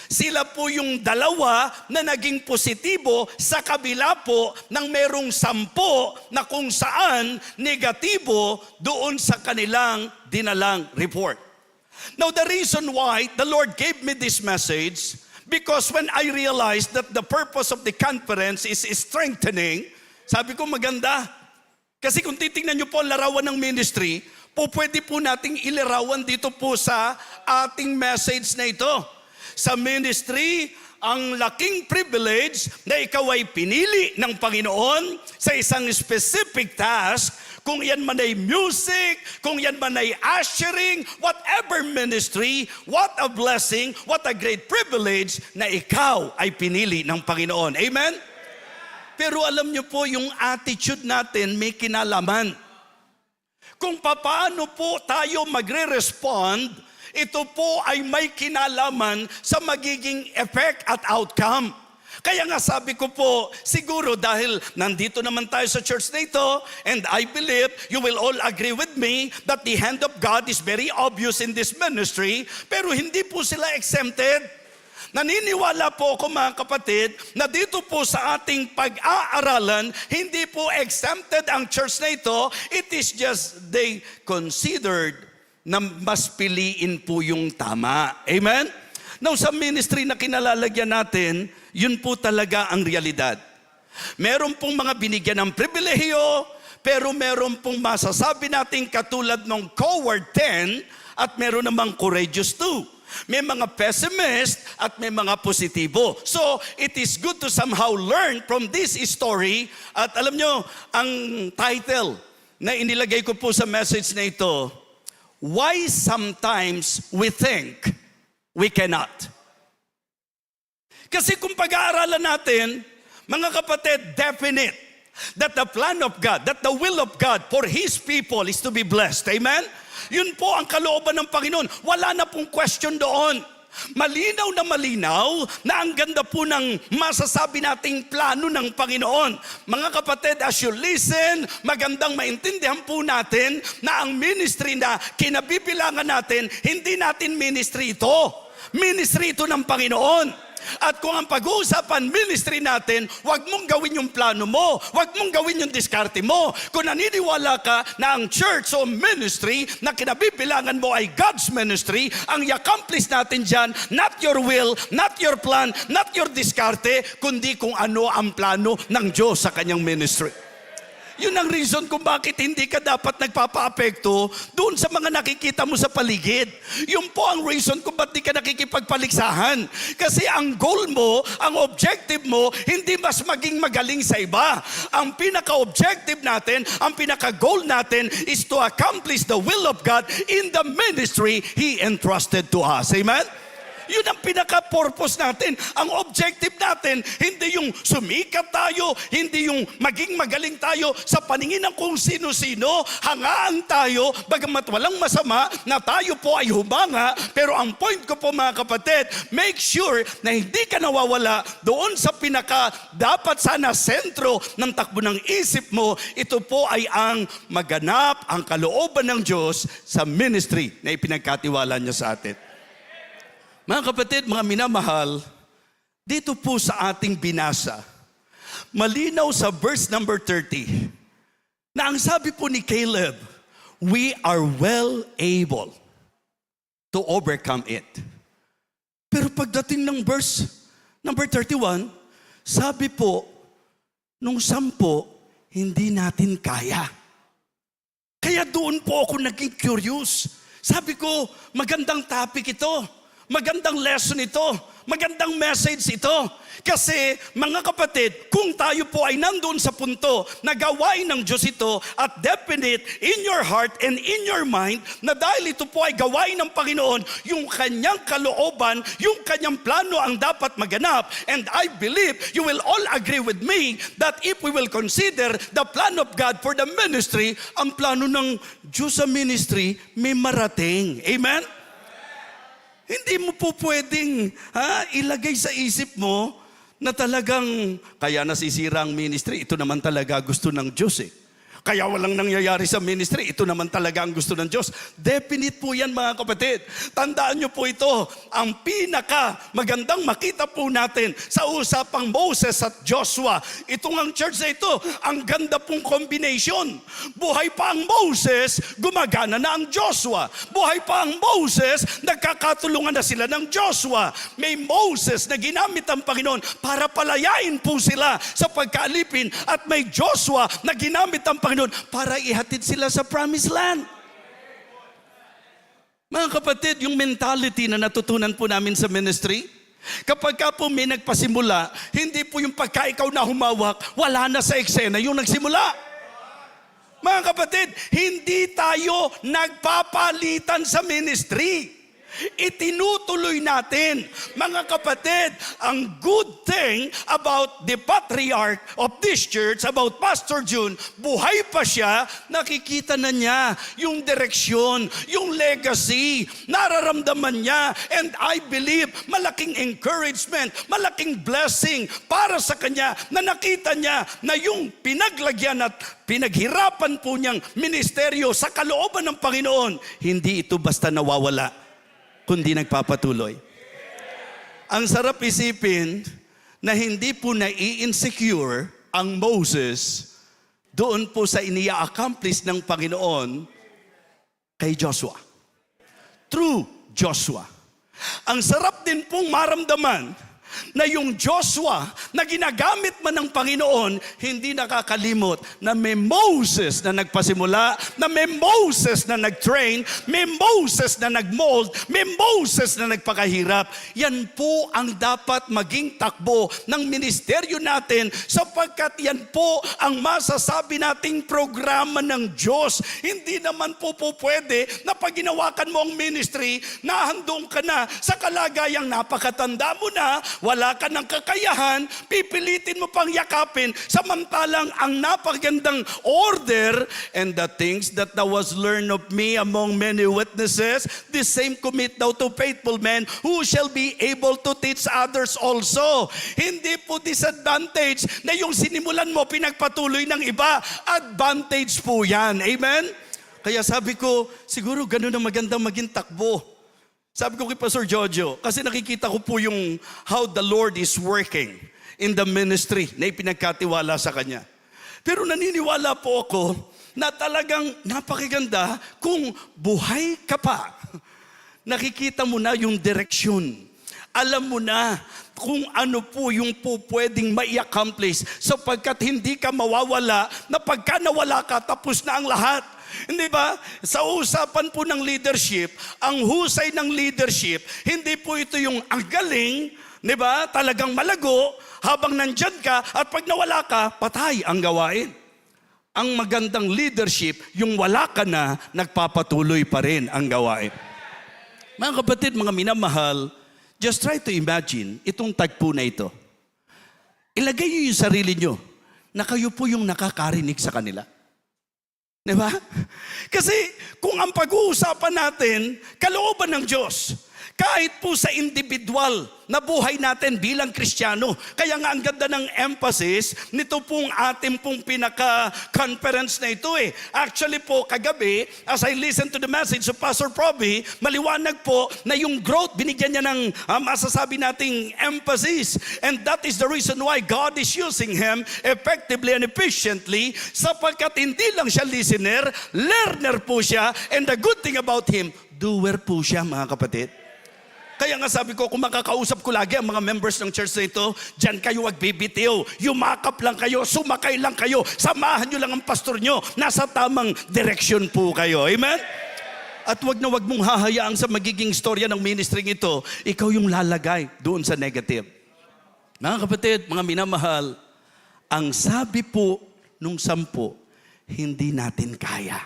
Sila po yung dalawa na naging positibo sa kabila po ng merong 10 na kung saan negatibo doon sa kanilang dinalang report. Now the reason why the Lord gave me this message, because when I realized that the purpose of the conference is strengthening, sabi ko maganda. Kasi kung titingnan nyo po ang larawan ng ministry, po pwede po nating ilarawan dito po sa ating message na ito. Sa ministry, ang laking privilege na ikaw ay pinili ng Panginoon sa isang specific task, kung yan man ay music, kung yan man ay ushering, whatever ministry, what a blessing, what a great privilege na ikaw ay pinili ng Panginoon. Amen? Pero alam niyo po, yung attitude natin may kinalaman. Kung paano po tayo magre-respond, ito po ay may kinalaman sa magiging effect at outcome. Kaya nga sabi ko po, siguro dahil nandito naman tayo sa church na ito, and I believe you will all agree with me that the hand of God is very obvious in this ministry, pero hindi po sila exempted. Naniniwala po ako mga kapatid na dito po sa ating pag-aaralan, hindi po exempted ang church na ito. It is just they considered na mas piliin po yung tama. Amen? Now sa ministry na kinalalagyan natin, yun po talaga ang realidad. Meron pong mga binigyan ng pribilehiyo, pero meron pong masasabi natin katulad ng coward 10 at meron namang courageous 2. May mga pessimist at may mga positibo. So, it is good to somehow learn from this story. At alam nyo, ang title na inilagay ko po sa message na ito, Why Sometimes We Think We Cannot. Kasi kung pag-aaralan natin, mga kapatid, definite that the plan of God, that the will of God for His people is to be blessed. Amen? Yun po ang kalooban ng Panginoon. Wala na pong question doon. Malinaw na ang ganda po ng masasabi nating plano ng Panginoon. Mga kapatid, as you listen, magandang maintindihan po natin na ang ministry na kinabibilangan natin, hindi natin ministry ito. Ministry ito ng Panginoon. At kung ang pag-uusapan ministry natin, huwag mong gawin yung plano mo, huwag mong gawin yung diskarte mo. Kung naniniwala ka na ang church o ministry na kinabibilangan mo ay God's ministry, ang i-accomplish natin dyan, not your will, not your plan, not your diskarte, kundi kung ano ang plano ng Diyos sa kanyang ministry. Yun ang reason kung bakit hindi ka dapat nagpapa-apekto doon sa mga nakikita mo sa paligid. Yun po ang reason kung bakit di ka nakikipagpaligsahan. Kasi ang goal mo, ang objective mo, hindi mas maging magaling sa iba. Ang pinaka-objective natin, ang pinaka-goal natin is to accomplish the will of God in the ministry He entrusted to us. Amen? Yun ang pinaka-purpose natin. Ang objective natin, hindi yung sumikat tayo, hindi yung maging magaling tayo sa paningin ng kung sino-sino. Hangaan tayo, bagamat walang masama na tayo po ay humanga. Pero ang point ko po mga kapatid, make sure na hindi ka nawawala doon sa pinaka dapat sana sentro ng takbo ng isip mo. Ito po ay ang maganap ang kalooban ng Diyos sa ministry na ipinagkatiwala niya sa atin. Mga kapatid, mga minamahal, dito po sa ating binasa, malinaw sa verse number 30, na ang sabi po ni Caleb, we are well able to overcome it. Pero pagdating ng verse number 31, sabi po, nung 10, hindi natin kaya. Kaya doon po ako naging curious. Sabi ko, magandang topic ito. Magandang lesson ito. Magandang message ito. Kasi mga kapatid, kung tayo po ay nandoon sa punto na gawain ng Diyos ito at definite in your heart and in your mind na dahil ito po ay gawain ng Panginoon, yung kanyang kalooban, yung kanyang plano ang dapat maganap. And I believe you will all agree with me that if we will consider the plan of God for the ministry, ang plano ng Diyos sa ministry may marating. Amen? Hindi mo po pwedeng ilagay sa isip mo na talagang kaya nasisira ang ministry. Ito naman talaga gusto ng Diyos eh. Kaya walang nangyayari sa ministry. Ito naman talaga ang gusto ng Diyos. Definite po yan mga kapatid. Tandaan nyo po ito. Ang pinaka magandang makita po natin sa usapang Moses at Joshua. Itong ang church na ito, ang ganda pong combination. Buhay pa ang Moses, gumagana na ang Joshua. Buhay pa ang Moses, nagkakatulungan na sila ng Joshua. May Moses na ginamit ang Panginoon para palayain po sila sa pagkaalipin. At may Joshua na ginamit ang Panginoon para ihatid sila sa promised land. Mga kapatid, yung mentality na natutunan po namin sa ministry, kapag ka po may nagpasimula, hindi po yung pagka ikaw na humawak, wala na sa eksena yung nagsimula. Mga kapatid, hindi tayo nagpapalitan sa ministry. Itinutuloy natin. Mga kapatid, ang good thing about the patriarch of this church, about Pastor June, buhay pa siya, nakikita na niya yung direksyon, yung legacy, nararamdaman niya, and I believe malaking encouragement, malaking blessing para sa kanya na nakita niya na yung pinaglagyan at pinaghirapan po niyang ministeryo sa kalooban ng Panginoon, hindi ito basta nawawala, kundi nagpapatuloy. Ang sarap isipin na hindi po nai-insecure ang Moses doon po sa iniya-accomplish ng Panginoon kay Joshua. Through Joshua. Ang sarap din pong maramdaman na yung Joshua na ginagamit man ng Panginoon, hindi nakakalimot na may Moses na nagpasimula, na may Moses na nag-train, may Moses na nag-mold, may Moses na nagpakahirap. Yan po ang dapat maging takbo ng ministeryo natin sapagkat yan po ang masasabi nating programa ng Diyos. Hindi naman po pwede na pag ginawakan mo ang ministry, nahandong ka na sa kalagayang napakatanda mo na, wala ka ng kakayahan, pipilitin mo pang yakapin, samantalang ang napagandang order, and the things that thou hast learned of me among many witnesses, the same commit thou to faithful men who shall be able to teach others also. Hindi po disadvantage na yung sinimulan mo, pinagpatuloy ng iba. Advantage po yan. Amen? Kaya sabi ko, siguro ganun ang magandang maging takbo. Sabi ko kay Pastor Jojo, kasi nakikita ko po yung how the Lord is working in the ministry na ipinagkatiwala sa Kanya. Pero naniniwala po ako na talagang napakaganda kung buhay ka pa. Nakikita mo na yung direksyon. Alam mo na kung ano po yung po pwedeng mai-accomplish sapagkat hindi ka mawawala na pagka nawala ka, tapos na ang lahat. Hindi ba? Sa usapan po ng leadership, ang husay ng leadership, hindi po ito yung ang galing, di ba? Talagang malago, habang nandyan ka, at pag nawala ka, patay ang gawain. Ang magandang leadership, yung wala ka na, nagpapatuloy pa rin ang gawain. Mga kapatid, mga minamahal, Just try to imagine itong tagpo na ito. Ilagay niyo yung sarili niyo na kayo po yung nakakarinig sa kanila. Di ba? Kasi kung ang pag-uusapan natin, kalooban ng Diyos, kahit po sa individual na buhay natin bilang Kristiyano. Kaya nga ang ganda ng emphasis nito pong ating pong pinaka-conference na ito eh. Actually po, kagabi, as I listen to the message of Pastor Proby, maliwanag po na yung growth, binigyan niya ng masasabi nating emphasis. And that is the reason why God is using him effectively and efficiently, sapagkat hindi lang siya listener, learner po siya, and the good thing about him, doer po siya, mga kapatid. Kaya nga sabi ko, kung makakausap ko lagi ang mga members ng church na ito, dyan kayo wag bibitiw. Yumakap lang kayo, sumakay lang kayo, samahan nyo lang ang pastor nyo. Nasa tamang direksyon po kayo. Amen? At wag na wag mong hahayaan sa magiging storya ng ministry ito, ikaw yung lalagay doon sa negative. Mga kapatid, mga minamahal, ang sabi po nung 10, hindi natin kaya.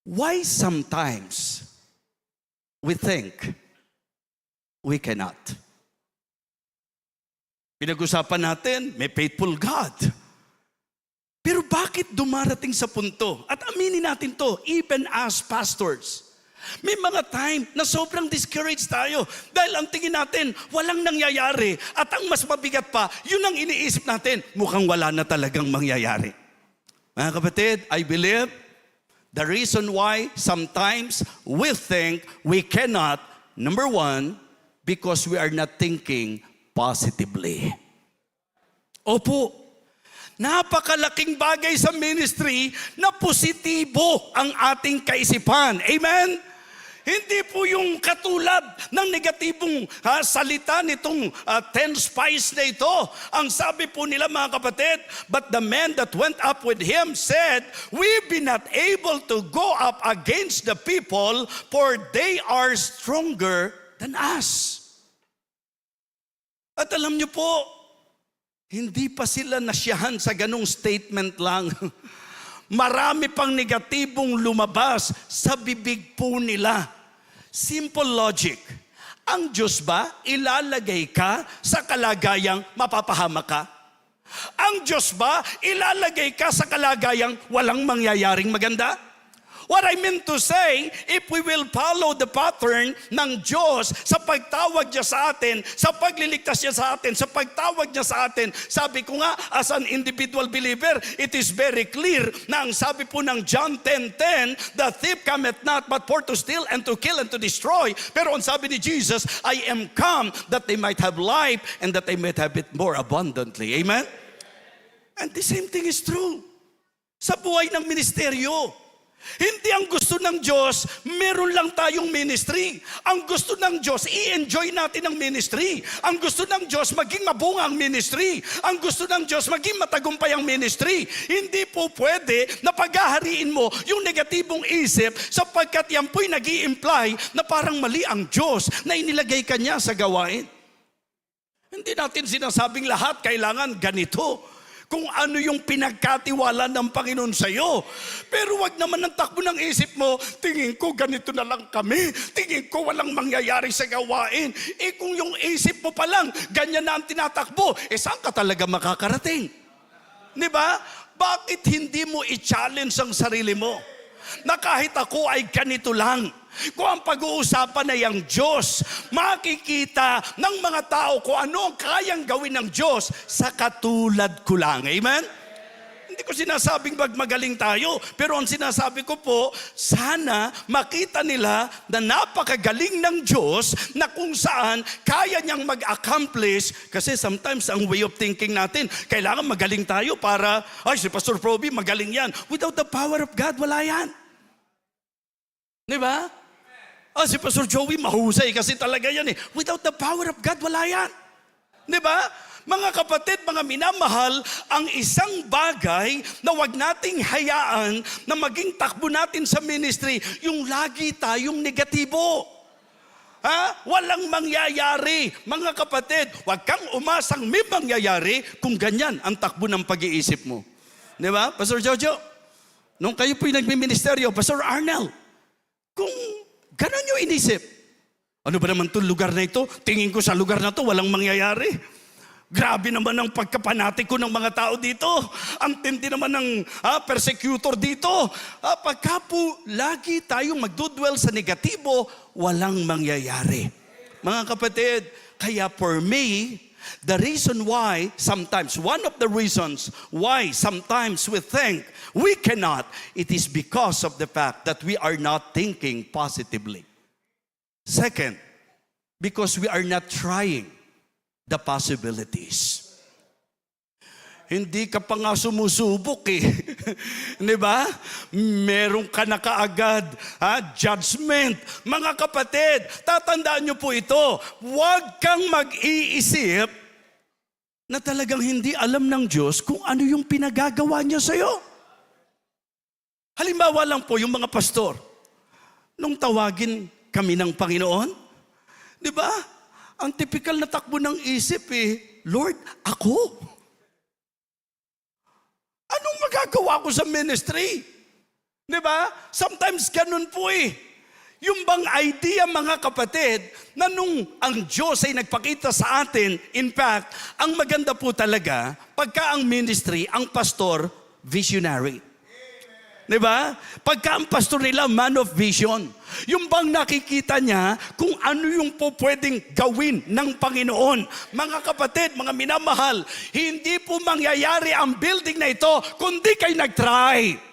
Why sometimes we think we cannot? Pinag-usapan natin, may faithful God. Pero bakit dumarating sa punto? At aminin natin to, even as pastors. May mga time na sobrang discouraged tayo dahil ang tingin natin, walang nangyayari. At ang mas mabigat pa, yun ang iniisip natin, mukhang wala na talagang mangyayari. Mga kapatid, I believe the reason why sometimes we think we cannot, number 1, because we are not thinking positively. Opo, napakalaking bagay sa ministry na positibo ang ating kaisipan. Amen? Hindi po yung katulad ng negatibong salita nitong 10 spies na ito. Ang sabi po nila, mga kapatid, but the men that went up with him said, we be not able to go up against the people, for they are stronger than us. At alam niyo po, hindi pa sila nasyahan sa ganong statement lang. Marami pang negatibong lumabas sa bibig po nila. Simple logic. Ang Diyos ba ilalagay ka sa kalagayang mapapahamak ka? Ang Diyos ba ilalagay ka sa kalagayang walang mangyayaring maganda? What I mean to say, if we will follow the pattern ng Diyos sa pagtawag niya sa atin, sa pagliligtas niya sa atin, sa pagtawag niya sa atin, sabi ko nga, as an individual believer, it is very clear na ang sabi po ng John 10:10, the thief cometh not but for to steal and to kill and to destroy. Pero ang sabi ni Jesus, I am come that they might have life and that they might have it more abundantly. Amen? And the same thing is true sa buhay ng ministeryo. Hindi ang gusto ng Diyos, meron lang tayong ministry. Ang gusto ng Diyos, i-enjoy natin ang ministry. Ang gusto ng Diyos, maging mabunga ang ministry. Ang gusto ng Diyos, maging matagumpay ang ministry. Hindi po pwede na paghahariin mo yung negatibong isip sapagkat yan po'y nag-i-imply na parang mali ang Diyos na inilagay ka niya sa gawain. Hindi natin sinasabing lahat kailangan ganito. Kung ano yung pinagkatiwala ng Panginoon sa iyo. Pero wag naman ang takbo ng isip mo, tingin ko ganito na lang kami, tingin ko walang mangyayari sa gawain. Kung yung isip mo pa lang, ganyan na ang tinatakbo, saan ka talaga makakarating? Di ba? Bakit hindi mo i-challenge ang sarili mo? Na kahit ako ay ganito lang. Kung ang pag-uusapan ay ang Diyos, makikita ng mga tao kung ano ang kayang gawin ng Diyos sa katulad ko lang. Amen? Hindi ko sinasabing magaling tayo, pero ang sinasabi ko po, sana makita nila na napakagaling ng Diyos na kung saan kaya niyang mag-accomplish. Kasi sometimes ang way of thinking natin, kailangan magaling tayo para, ay si Pastor Proby magaling yan. Without the power of God, wala yan. Di ba? Si Pastor Joey mahusay kasi talaga yan eh. Without the power of God, wala yan. Di ba? Mga kapatid, mga minamahal, ang isang bagay na wag nating hayaan na maging takbo natin sa ministry, yung lagi tayong negatibo. Walang mangyayari. Mga kapatid, wag kang umasang may mangyayari kung ganyan ang takbo ng pag-iisip mo. Di ba? Pastor Jojo, nung kayo po'y nagmiministeryo, Pastor Arnel, kung ganon yung inisip, Ano ba naman itong lugar na ito? Tingin ko sa lugar na ito, walang mangyayari. Grabe naman ang pagkapanatiko ng mga tao dito. Ang tindi naman ng persecutor dito. Pagka po lagi tayong magdudwell sa negatibo, walang mangyayari. Mga kapatid, kaya for me, the reason why sometimes, one of the reasons why sometimes we think we cannot, it is because of the fact that we are not thinking positively. Second, because we are not trying the possibilities. Hindi ka pa nga sumusubok eh. Di ba? Meron ka na kaagad judgment. Mga kapatid, tatandaan niyo po ito. Huwag kang mag-iisip na talagang hindi alam ng Diyos kung ano yung pinagagawa niya sa'yo. Halimbawa lang po yung mga pastor. Nung tawagin kami ng Panginoon, di ba? Ang typical na takbo ng isip Lord, ako? Anong magagawa ko sa ministry? Di ba? Sometimes ganun po Yung bang idea, mga kapatid, na nung ang Diyos ay nagpakita sa atin, in fact, ang maganda po talaga, pagka ang ministry, ang pastor, visionary. Diba? Pagka ang pastor nila, man of vision. Yung bang nakikita niya kung ano yung po pwedeng gawin ng Panginoon. Mga kapatid, mga minamahal, hindi po mangyayari ang building na ito kundi kayo nag-try.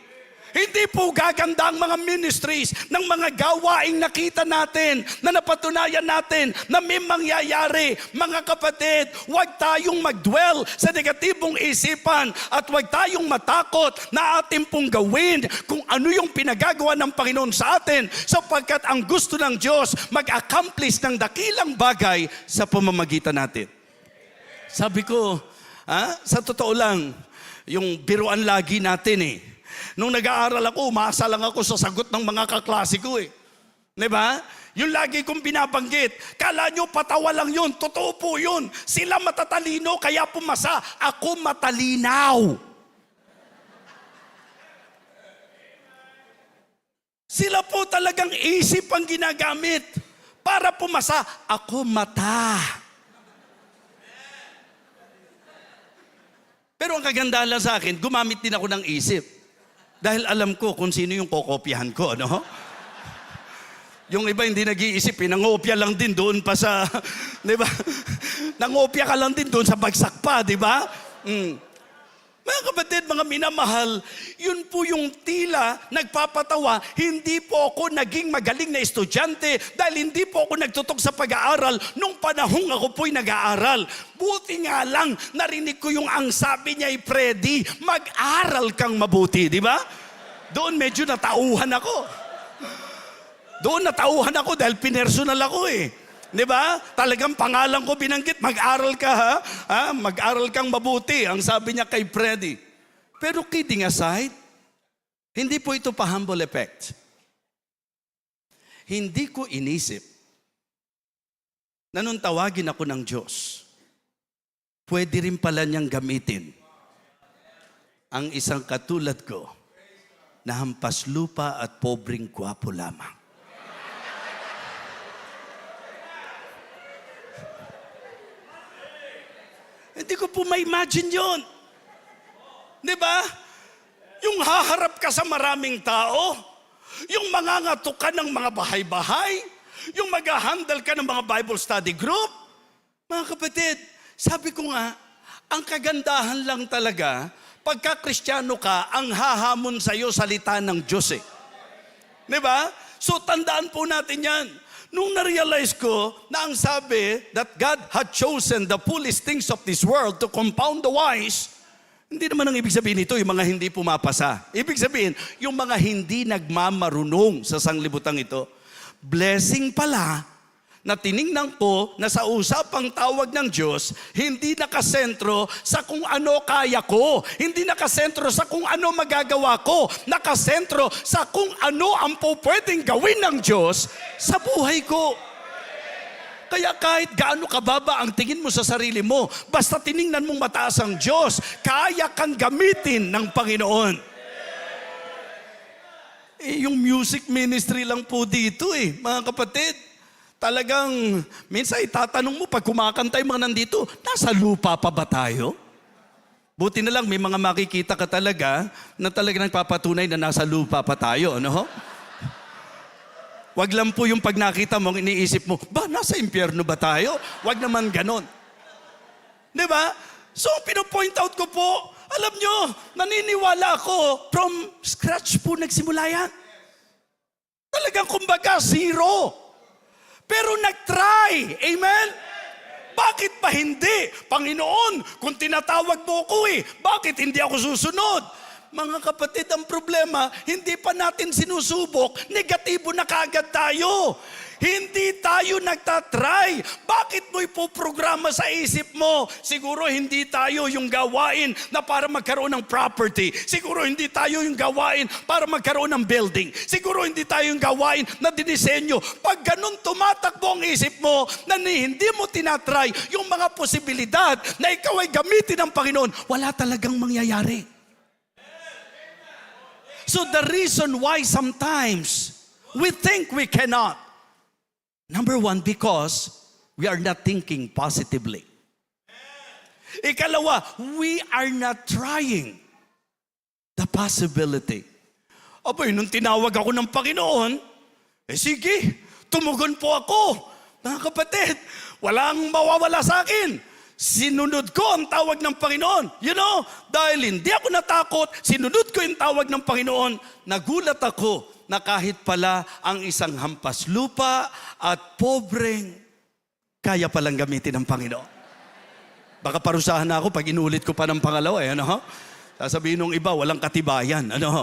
Hindi po gaganda ang mga ministries ng mga gawaing nakita natin, na napatunayan natin na may mangyayari. Mga kapatid, huwag tayong mag-dwell sa negatibong isipan at huwag tayong matakot na ating pong gawin kung ano yung pinagagawa ng Panginoon sa atin, sapagkat ang gusto ng Diyos mag-accomplish ng dakilang bagay sa pamamagitan natin. Sabi ko, sa totoo lang, yung biruan lagi natin Nung nag-aaral ako, umasa lang ako sa sagot ng mga kaklase ko Diba? Yung lagi kong binabanggit, kala nyo patawa lang yun, totoo po yun. Sila matatalino kaya pumasa, ako matalinaw. Sila po talagang isip ang ginagamit para pumasa, ako mata. Pero ang kagandahan lang sa akin, gumamit din ako ng isip. Dahil alam ko kung sino yung kokopyahan ko, no? Yung iba hindi nag-iisip, nangopya lang din doon pa sa, di ba? Nangopya ka lang din doon sa bagsak pa, di ba? Mga kapatid, mga minamahal, yun po yung tila nagpapatawa, hindi po ako naging magaling na estudyante dahil hindi po ako nagtutok sa pag-aaral nung panahong ako po'y nag-aaral. Buti nga lang, narinig ko yung ang sabi niya Freddy, mag-aral kang mabuti, di ba? Doon medyo natauhan ako. Dahil pinersonal ako Di ba? Talagang pangalan ko binanggit, mag-aral ka mag-aral kang mabuti, ang sabi niya kay Freddy. Pero kidding aside, hindi po ito pa-humble effect. Hindi ko inisip na nung tawagin ako ng Diyos, pwede rin pala niyang gamitin ang isang katulad ko na hampas lupa at pobreng gwapo lamang. Hindi ko po ma-imagine yun. Di ba? Yung haharap ka sa maraming tao, yung mangangatok ka ng mga bahay-bahay, yung mag-handle ka ng mga Bible study group. Mga kapatid, sabi ko nga, ang kagandahan lang talaga, pagka Kristiyano ka, ang hahamon sa'yo salita ng Diyos Di ba? So tandaan po natin yan. Nung na-realize ko na ang sabi that God had chosen the foolish things of this world to confound the wise, hindi naman ang ibig sabihin nito yung mga hindi pumapasa. Ibig sabihin, yung mga hindi nagmamarunong sa sanglibutang ito. Blessing pala na tiningnan ko na sa usapang tawag ng Diyos, hindi nakasentro sa kung ano kaya ko. Hindi nakasentro sa kung ano magagawa ko. Nakasentro sa kung ano ang pwedeng gawin ng Diyos sa buhay ko. Kaya kahit gaano kababa ang tingin mo sa sarili mo, basta tiningnan mong mataas ang Diyos, kaya kang gamitin ng Panginoon. Yung music ministry lang po dito mga kapatid. talagang minsan itatanong mo pag kumakanta yung mga nandito, nasa lupa pa ba tayo? Buti na lang may mga makikita ka talaga na talagang nagpapatunay na nasa lupa pa tayo, ano? Wag lang po yung pag nakita mo, iniisip mo, ba, nasa impyerno ba tayo? Wag naman ganon. Di ba? So, pinopoint out ko po, alam nyo, naniniwala ako, from scratch po nagsimula yan. Talagang kumbaga, zero. Pero nag-try. Amen? Bakit ba hindi? Panginoon, kung tinatawag mo ko bakit hindi ako susunod? Mga kapatid, ang problema, hindi pa natin sinusubok, negatibo na kaagad tayo. Hindi tayo nagtatry. Bakit mo ipoprograma sa isip mo? Siguro hindi tayo yung gawain na para magkaroon ng property. Siguro hindi tayo yung gawain para magkaroon ng building. Siguro hindi tayo yung gawain na dinisenyo. Pag ganun tumatakbo ang isip mo na hindi mo tinatry yung mga posibilidad na ikaw ay gamitin ng Panginoon, wala talagang mangyayari. So the reason why sometimes we think we cannot, number one, because we are not thinking positively. Ikalawa, we are not trying the possibility. Abay, nung tinawag ako ng Panginoon, sige, tumugon po ako. Mga kapatid, walang mawawala sa akin. Sinunod ko ang tawag ng Panginoon. You know, dahil hindi ako natakot, sinunod ko yung tawag ng Panginoon, nagulat ako na kahit pala ang isang hampas lupa at pobreng, kaya palang gamitin ng Panginoon. Baka parusahan na ako pag inulit ko pa ng pangalawa. Ano ho? Sasabihin ng iba, walang katibayan. Ano ho?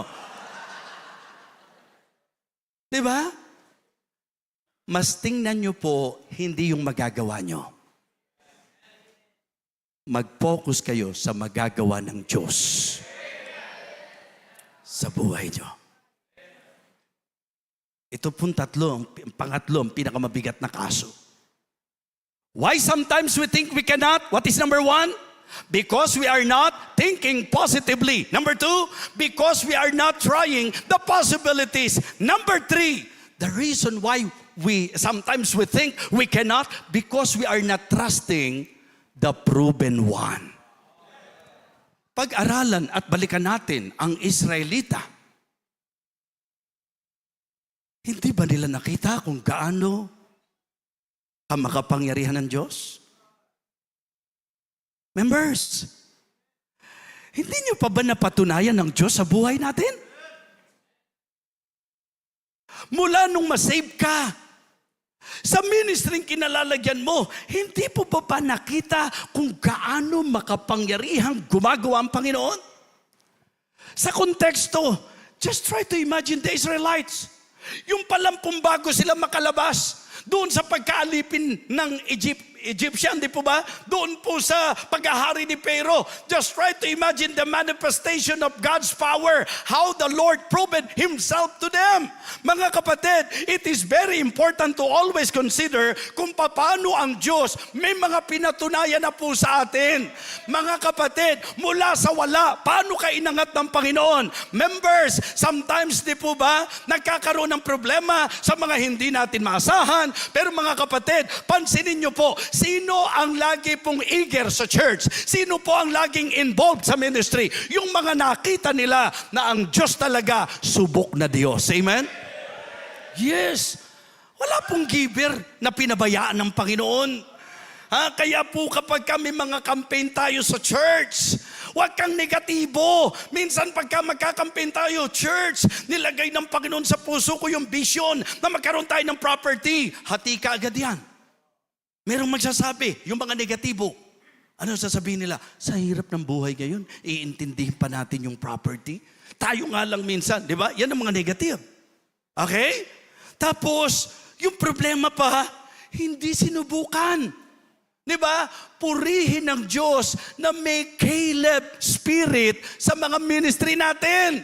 Diba? Mas tingnan nyo po, hindi yung magagawa nyo. Mag-focus kayo sa magagawa ng Diyos sa buhay nyo. Ito pong pangatlo, ang pinakamabigat na kaso. Why sometimes we think we cannot? What is number one? Because we are not thinking positively. Number two, because we are not trying the possibilities. Number three, the reason why sometimes we think we cannot, because we are not trusting the proven one. Pag-aralan at balikan natin ang Israelita. Hindi ba nila nakita kung gaano ang makapangyarihan ng Diyos? Members, hindi niyo pa ba napatunayan ng Diyos sa buhay natin? Mula nung masave ka, sa ministering kinalalagyan mo, hindi po ba nakita kung gaano makapangyarihang gumagawa ang Panginoon? Sa konteksto, just try to imagine the Israelites. Yung palampung bago sila makalabas, doon sa pagkaalipin ng Egyptian, di po ba? Doon po sa paghahari ni Pharaoh. Just try to imagine the manifestation of God's power, how the Lord proven Himself to them. Mga kapatid, it is very important to always consider kung paano ang Diyos may mga pinatunayan na po sa atin. Mga kapatid, mula sa wala, paano ka inangat ng Panginoon? Members, sometimes di po ba, nagkakaroon ng problema sa mga hindi natin maasahan. Pero mga kapatid, pansinin nyo po, sino ang lagi pong eager sa church? Sino po ang laging involved sa ministry? Yung mga nakita nila na ang Diyos talaga subok na Diyos. Amen? Yes. Wala pong giver na pinabayaan ng Panginoon. Kaya po kapag kami mga campaign tayo sa church, huwag kang negatibo. Minsan pagka magka-campaign tayo, church, nilagay ng Panginoon sa puso ko yung vision na magkaroon tayo ng property. Hati ka agad yan. Merong magsasabi, yung mga negatibo. Ano sasabihin nila? Sa hirap ng buhay ngayon, iintindihin pa natin yung property. Tayo nga lang minsan, di ba? Yan ang mga negative. Okay? Tapos, yung problema pa, hindi sinubukan. Diba? Purihin ng Diyos na may Caleb spirit sa mga ministry natin.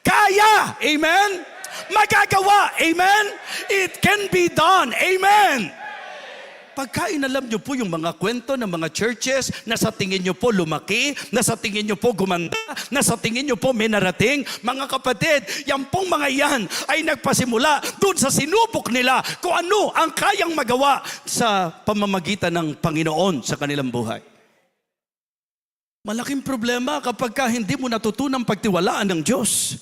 Kaya! Amen? Magagawa! Amen? It can be done! Amen? pagka inalam nyo po yung mga kwento ng mga churches na sa tingin nyo po lumaki, na sa tingin nyo po gumanda, na sa tingin nyo po may narating, mga kapatid, yan pong mga yan ay nagpasimula doon sa sinubok nila kung ano ang kayang magawa sa pamamagitan ng Panginoon sa kanilang buhay. Malaking problema kapag ka hindi mo natutunang pagtiwalaan ng Diyos.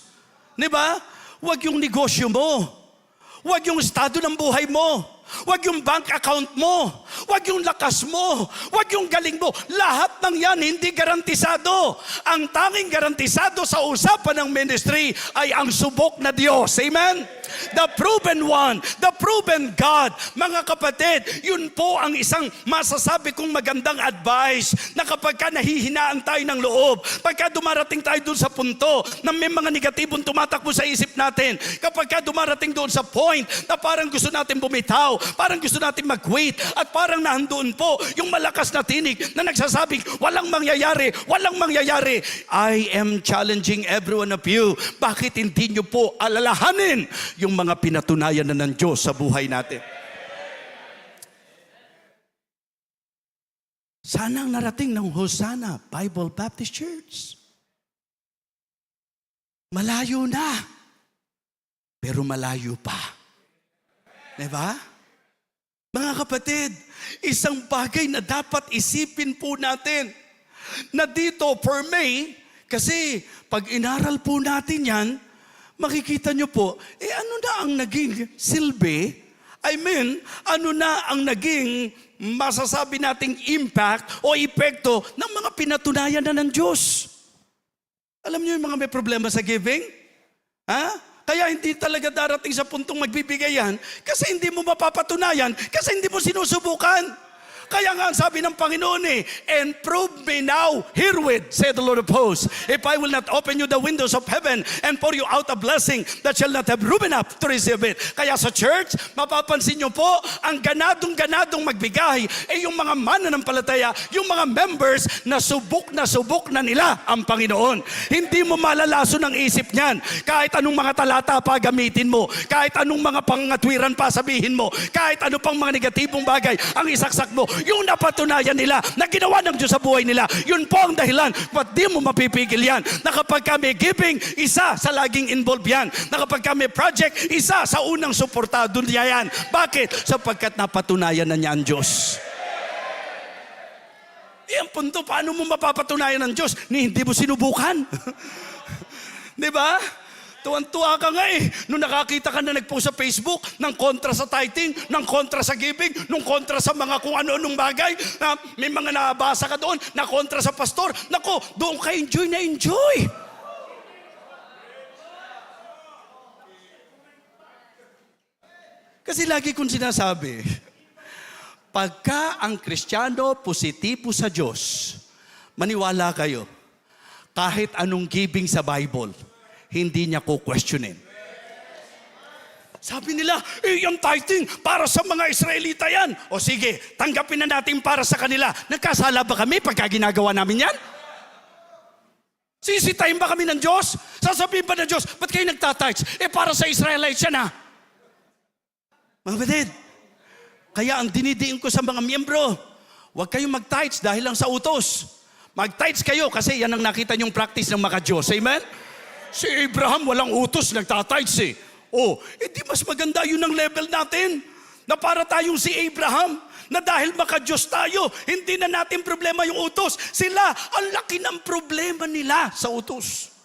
Di ba? Huwag yung negosyo mo. Huwag yung estado ng buhay mo. Huwag yung bank account mo. Huwag yung lakas mo. Huwag yung galing mo. Lahat ng yan hindi garantisado. Ang tanging garantisado sa usapan ng ministry ay ang subok na Diyos. Amen? The proven one, the proven God. Mga kapatid, yun po ang isang masasabi kong magandang advice na kapag ka nahihinaan tayo ng loob, pagka dumarating tayo doon sa punto na may mga negatibong tumatakbo sa isip natin, kapag ka dumarating doon sa point na parang gusto natin bumitaw, parang gusto natin mag-quit, at parang nahandoon po yung malakas na tinig na nagsasabing, walang mangyayari, walang mangyayari. I am challenging every one of you. Bakit hindi nyo po alalahanin yung mga pinatunayan na ng Diyos sa buhay natin? Sana ang narating ng Hosanna Bible Baptist Church. Malayo na, pero malayo pa. Diba? Mga kapatid, isang bagay na dapat isipin po natin, na dito for May, kasi pag inaral po natin yan, makikita nyo po, ano na ang naging silbi? I mean, ano na ang naging masasabi nating impact o epekto ng mga pinatunayan na ng Diyos? Alam nyo yung mga may problema sa giving? Ha? Kaya hindi talaga darating sa puntong magbibigay yan kasi hindi mo mapapatunayan, kasi hindi mo sinusubukan. Kaya nga ang sabi ng Panginoon and prove me now herewith, said the Lord of hosts, if I will not open you the windows of heaven and pour you out a blessing that shall not have room enough to receive it. Kaya sa church, mapapansin nyo po, ang ganadong magbigay ay yung mga mananampalataya, yung mga members na subok na nila ang Panginoon. Hindi mo malalaso ng isip niyan. Kahit anong mga talata pa gamitin mo, kahit anong mga pangatwiran pa sabihin mo, kahit ano pang mga negatibong bagay ang isaksak mo, yung napatunayan nila na ginawa ng Diyos sa buhay nila, yun po ang dahilan ba't di mo mapipigil yan. Na kapag kami giving, isa sa laging involved yan. Na kapag kami project, isa sa unang suportado niya yan. Bakit? Sapagkat napatunayan na niya ang Diyos. Ang punto, paano mo mapapatunayan ng Diyos ni hindi mo sinubukan? Di ba? Tuwan-tuwa ka nga nung nakakita ka na nagpost sa Facebook ng kontra sa tithing, ng kontra sa giving, ng kontra sa mga kung ano-anong bagay, na may mga nabasa ka doon, na kontra sa pastor. Nako, doon ka enjoy na enjoy. Kasi lagi kong sinasabi, pagka ang Kristiyano positibo sa Diyos, maniwala kayo, kahit anong giving sa Bible, hindi niya ko questionin. Sabi nila, yung tithing para sa mga Israelita yan. O sige, tanggapin na natin para sa kanila. Nagkasala ba kami pagka ginagawa namin yan? Sisitahin ba kami ng Diyos? Sasabihin ba ng Diyos, ba't kayo nagtatites? Para sa Israelites yan ha. Mga kapatid, kaya ang dinidiin ko sa mga miyembro, huwag kayong mag-tithes dahil lang sa utos. Mag-tithes kayo kasi yan ang nakita niyong practice ng mga Diyos. Amen? Si Abraham walang utos, nagtatides di mas maganda yun ang level natin. Na para tayong si Abraham, na dahil maka-Diyos tayo, hindi na natin problema yung utos. Sila, ang laki ng problema nila sa utos.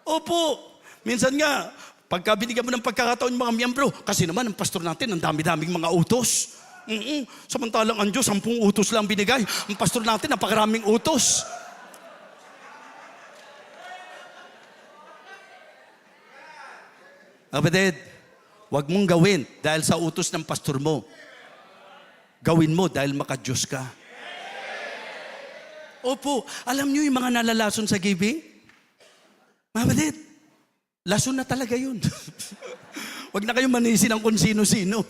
Opo, minsan nga, pagka binigyan mo ng pagkakataon yung mga miyembro, kasi naman ang pastor natin, ang dami-daming mga utos. Samantalang ang Diyos, 10 utos lang binigay. Ang pastor natin, napakaraming utos. Kapatid, huwag mong gawin dahil sa utos ng pastor mo. Gawin mo dahil maka-Diyos ka. Opo, alam niyo yung mga nalalason sa giving? Mga kapatid, lason na talaga yun. Huwag na kayong manisi ng kung sino-sino.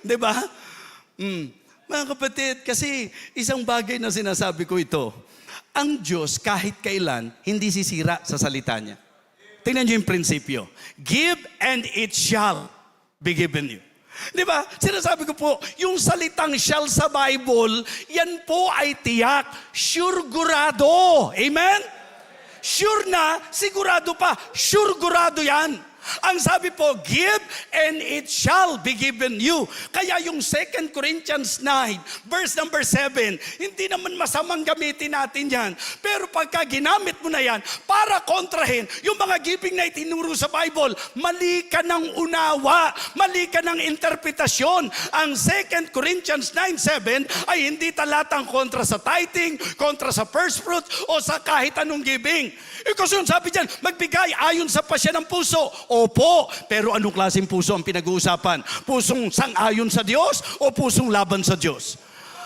Diba? Mga kapatid, kasi isang bagay na sinasabi ko ito, ang Diyos kahit kailan hindi sisira sa salita niya. Tingnan niyo yung prinsipyo. Give and it shall be given you. Di ba? Sinasabi ko po, yung salitang shall sa Bible, yan po ay tiyak, sure gurado. Amen? Sure na, sigurado pa, sure gurado yan. Ang sabi po, give and it shall be given you. Kaya yung 2 Corinthians 9, verse number 7, hindi naman masamang gamitin natin yan. Pero pagka ginamit mo na yan, para kontrahin yung mga giving na itinuro sa Bible, mali ka ng unawa, mali ka ng interpretasyon. Ang 2 Corinthians 9:7 ay hindi talatang kontra sa tithing, kontra sa first fruit, o sa kahit anong giving. Kasi yung sabi dyan, magbigay ayon sa pasya ng puso. Opo, pero anong klaseng puso ang pinag-uusapan? Pusong sang-ayon sa Diyos o pusong laban sa Diyos?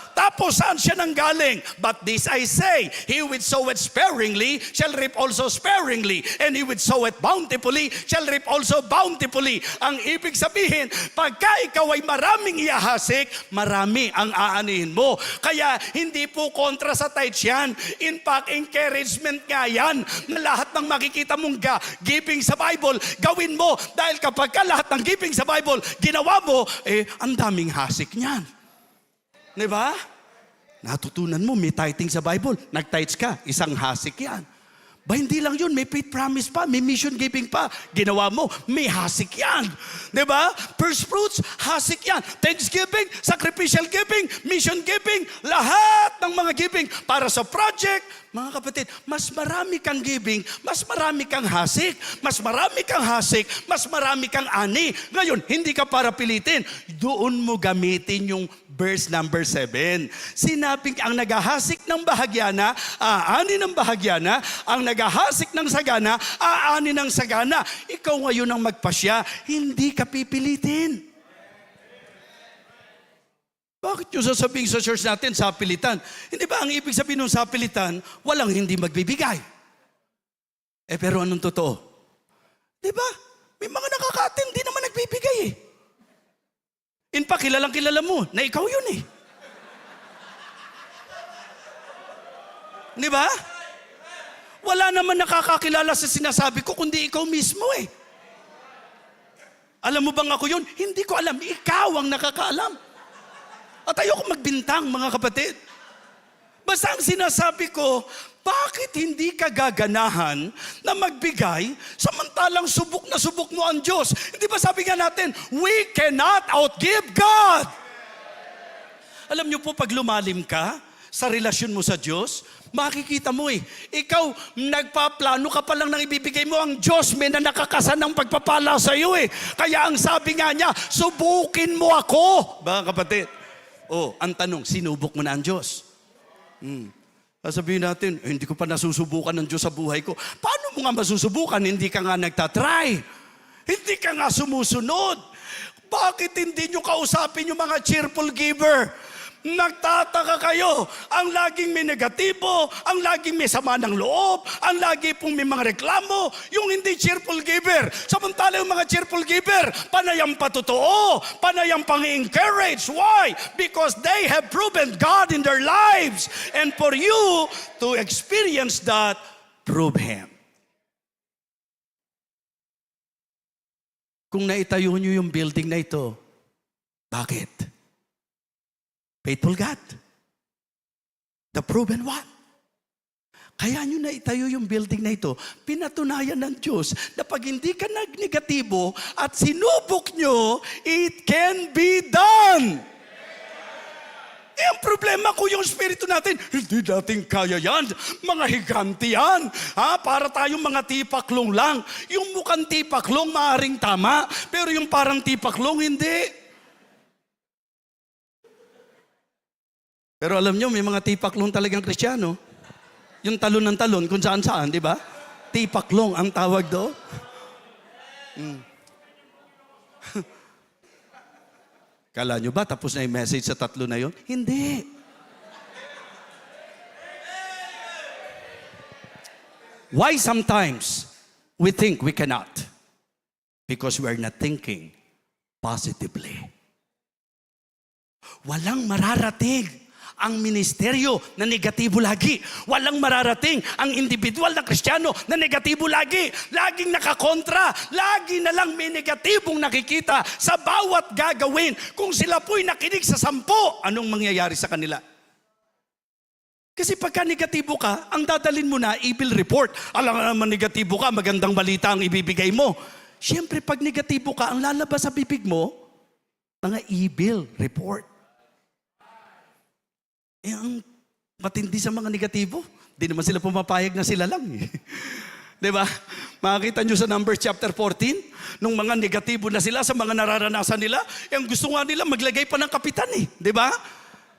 Tapos saan siya nanggaling? But this I say, he which soweth sparingly shall reap also sparingly, and he which soweth bountifully shall reap also bountifully. Ang ibig sabihin, pagka ikaw ay maraming iahasik, marami ang aanihin mo. Kaya hindi po kontra sa tithes yan. In fact, encouragement nga yan na lahat ng makikita mong giving sa Bible, gawin mo. Dahil kapag ka lahat ng giving sa Bible, ginawa mo, ang daming hasik niyan. Diba? Natutunan mo, may tithing sa Bible. Nag-tithes ka, isang hasik yan. Ba, hindi lang yun, may faith promise pa, may mission giving pa. Ginawa mo, may hasik yan. Diba? First fruits, hasik yan. Thanksgiving, sacrificial giving, mission giving, lahat ng mga giving para sa project. Mga kapatid, mas marami kang giving, mas marami kang hasik. Mas marami kang hasik, mas marami kang ani. Ngayon, hindi ka para pilitin. Doon mo gamitin yung verse number 7. Sinabing ang naghahasik ng bahagyana, aani ng bahagyana. Ang naghahasik ng sagana, aani ng sagana. Ikaw ngayon ang magpasya, hindi ka pipilitin. Bakit yung sasabihin sa church natin, sapilitan? Hindi ba ang ibig sabihin ng sapilitan, walang hindi magbibigay? Pero anong totoo? Di ba? May mga nakaka-attend, di naman nagbibigay eh. In fact, kilalang kilala mo na ikaw yun eh. Di ba? Wala naman nakakakilala sa sinasabi ko, kundi ikaw mismo eh. Alam mo bang ako yun? Hindi ko alam. Ikaw ang nakakaalam. At ayoko magbintang, mga kapatid. Basta ang sinasabi ko, bakit hindi ka gaganahan na magbigay samantalang subok na subok mo ang Diyos? Hindi ba sabi nga natin, we cannot outgive God. Alam niyo po, pag lumalim ka sa relasyon mo sa Diyos, makikita mo ikaw nagpaplano ka pa lang nang ibibigay mo, ang Diyos may na nakakasan ng pagpapala sa iyo Kaya ang sabi nga niya, subukin mo ako. Mga kapatid, ang tanong, sinubok mo na ang Diyos? Sabihin natin, hindi ko pa nasusubukan ng Diyos sa buhay ko. Paano mo nga masusubukan? Hindi ka nga nagtatry. Hindi ka nga sumusunod. Bakit hindi nyo kausapin yung mga cheerful giver? Nagtataka kayo, ang laging may negatibo, ang laging may sama ng loob, ang lagi pong may mga reklamo, yung hindi cheerful giver. Samantala yung mga cheerful giver, panayang patotoo, panayang pang-encourage. Why? Because they have proven God in their lives. And for you to experience that, prove Him. Kung naitayo nyo yung building na ito, bakit? Faithful God. The proven one. Kaya nyo na itayo yung building na ito. Pinatunayan ng Diyos na pag hindi ka nag-negatibo at sinubok nyo, it can be done. Ang problema ko yung spirito natin, hindi natin kaya yan. Mga higante yan. Para tayong mga tipaklong lang. Yung mukhang tipaklong, maaaring tama. Pero yung parang tipaklong, hindi. Pero alam nyo, may mga tipaklong talagang Kristiyano. Yung talon ng talon, kung saan-saan, di ba? Tipaklong ang tawag doon. Kala nyo ba, tapos na yung message sa tatlo na yon? Hindi. Why sometimes we think we cannot? Because we are not thinking positively. Walang mararating ang ministeryo na negatibo lagi. Walang mararating ang individual na Kristiyano na negatibo lagi. Laging nakakontra. Lagi na lang may negatibong nakikita sa bawat gagawin. Kung sila po'y nakinig sa 10, anong mangyayari sa kanila? Kasi pagka negatibo ka, ang dadalin mo na, evil report. Alam nga naman negatibo ka, magandang balita ang ibibigay mo. Siyempre, pag negatibo ka, ang lalabas sa bibig mo, mga evil report. Ang matindi sa mga negatibo, di naman sila pumapayag na sila lang. Diba? Makikita nyo sa Numbers chapter 14, nung mga negatibo na sila sa mga nararanasan nila, ang gusto nga nila maglagay pa ng kapitan Diba?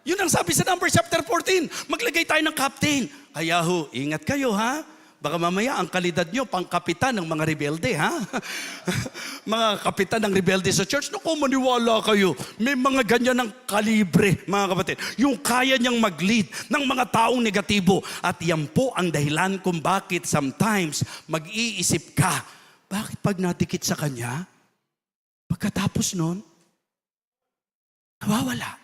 Yun ang sabi sa Numbers chapter 14, maglagay tayo ng captain. Kaya ingat kayo Baka mamaya ang kalidad nyo pang kapitan ng mga rebelde mga kapitan ng rebelde sa church, naku, maniwala kayo. May mga ganyan ng kalibre, mga kapatid. Yung kaya niyang mag-lead ng mga taong negatibo. At yan po ang dahilan kung bakit sometimes mag-iisip ka, bakit pag nadikit sa kanya, pagkatapos nun, nawawala.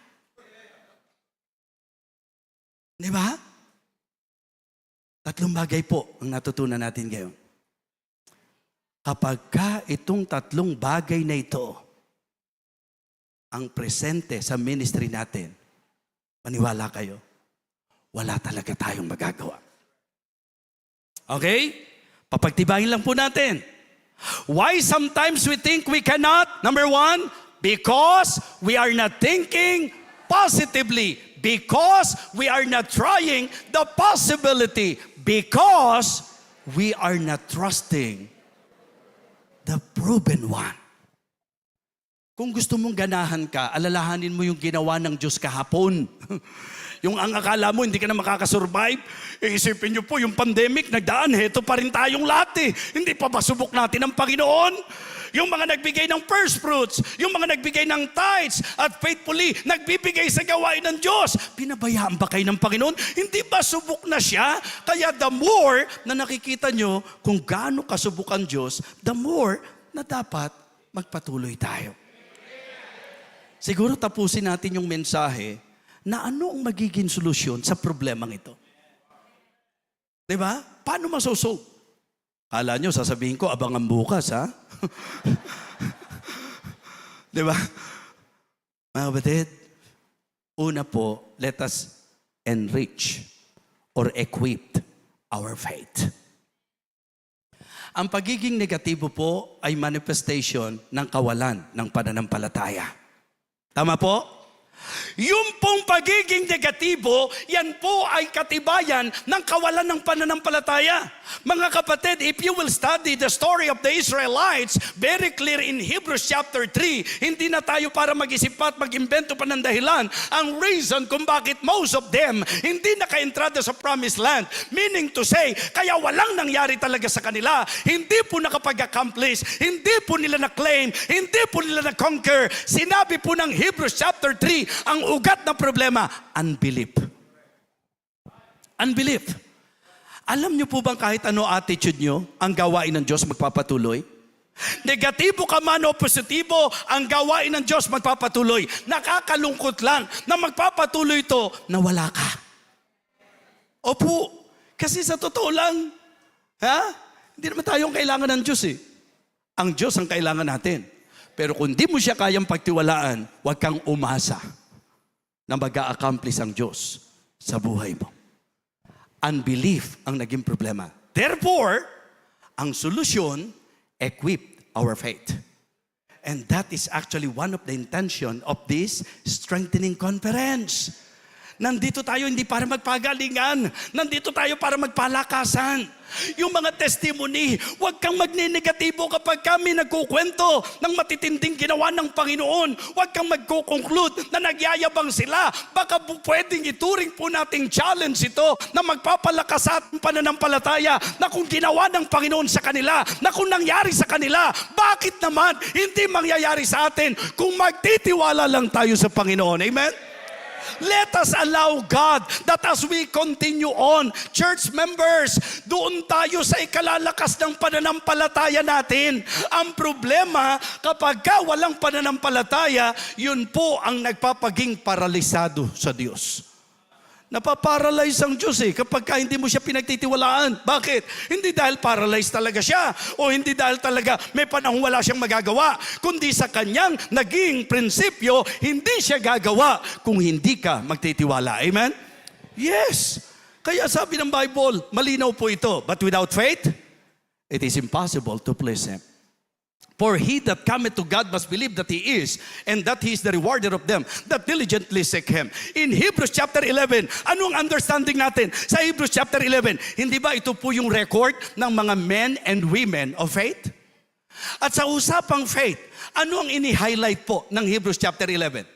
Di ba? 3 bagay po ang natutunan natin ngayon. Kapag itong 3 bagay na ito ang presente sa ministry natin, maniwala kayo, wala talaga tayong magagawa. Okay? Papagtibayin lang po natin. Why sometimes we think we cannot? Number 1, because we are not thinking positively. Because we are not trying the possibility. Because we are not trusting the proven one. Kung gusto mong ganahan ka, alalahanin mo yung ginawa ng Diyos kahapon. Yung ang akala mo, hindi ka na makakasurvive. Isipin niyo po, yung pandemic, nagdaan, heto pa rin tayong lahat Hindi pa ba subok natin ang Panginoon? Yung mga nagbigay ng first fruits, yung mga nagbigay ng tithes, at faithfully nagbibigay sa gawain ng Diyos. Pinabayaan ba kayo ng Panginoon? Hindi ba subok na siya? Kaya the more na nakikita nyo kung gaano kasubok ang Diyos, the more na dapat magpatuloy tayo. Siguro tapusin natin yung mensahe na ano ang magiging solusyon sa problemang ito. Diba? Paano masosolve? Kala nyo, sasabihin ko, abangan bukas, Diba? Mga kapatid, una po, let us enrich or equip our faith. Ang pagiging negatibo po ay manifestation ng kawalan ng pananampalataya. Tama po? Yung pong pagiging negatibo, yan po ay katibayan ng kawalan ng pananampalataya. Mga kapatid, if you will study the story of the Israelites, very clear in Hebrews chapter 3, hindi na tayo para mag-isip pa at mag-imbento pa ng dahilan. Ang reason kung bakit most of them hindi naka-entrada sa promised land. Meaning to say, kaya walang nangyari talaga sa kanila. Hindi po nakapag-accomplish, hindi po nila na-claim, hindi po nila na-conquer. Sinabi po ng Hebrews chapter 3, ang ugat na problema, unbelief. Unbelief. Alam niyo po bang kahit ano attitude niyo, ang gawain ng Diyos magpapatuloy? Negatibo ka man o positibo, ang gawain ng Diyos magpapatuloy. Nakakalungkot lang na magpapatuloy ito na wala ka. Opo, kasi sa totoo lang, hindi naman tayong kailangan ng Diyos Ang Diyos ang kailangan natin. Pero kung di mo siya kayang pagtiwalaan, huwag kang umasa na mag-a-accomplish ang Diyos sa buhay mo. Unbelief ang naging problema. Therefore, ang solusyon, equip our faith. And that is actually one of the intention of this strengthening conference. Nandito tayo hindi para magpagalingan. Nandito tayo para magpalakasan. Yung mga testimony, huwag kang magne-negatibo kapag kami nagkukwento ng matitinding ginawa ng Panginoon. Huwag kang magkukonclude na nagyayabang sila. Baka pwedeng ituring po nating challenge ito na magpapalakas sa ating pananampalataya na kung ginawa ng Panginoon sa kanila, na kung nangyari sa kanila, bakit naman hindi mangyayari sa atin kung magtitiwala lang tayo sa Panginoon? Amen? Let us allow God that as we continue on, church members, doon tayo sa ikalalakas ng pananampalataya natin. Ang problema, kapag walang pananampalataya, yun po ang nagpapaging paralisado sa Diyos. Napaparalyze ang Diyos kapag hindi mo siya pinagtitiwalaan. Bakit? Hindi dahil paralyzed talaga siya o hindi dahil talaga may panahon wala siyang magagawa, kundi sa kanyang naging prinsipyo, hindi siya gagawa kung hindi ka magtitiwala. Amen? Yes. Kaya sabi ng Bible, malinaw po ito. But without faith, it is impossible to please Him. For he that cometh to God must believe that He is, and that He is the rewarder of them that diligently seek Him. In Hebrews chapter 11, anong understanding natin? Sa Hebrews chapter 11, hindi ba ito po yung record ng mga men and women of faith? At sa usapang faith, ano ang ini-highlight po ng Hebrews chapter 11?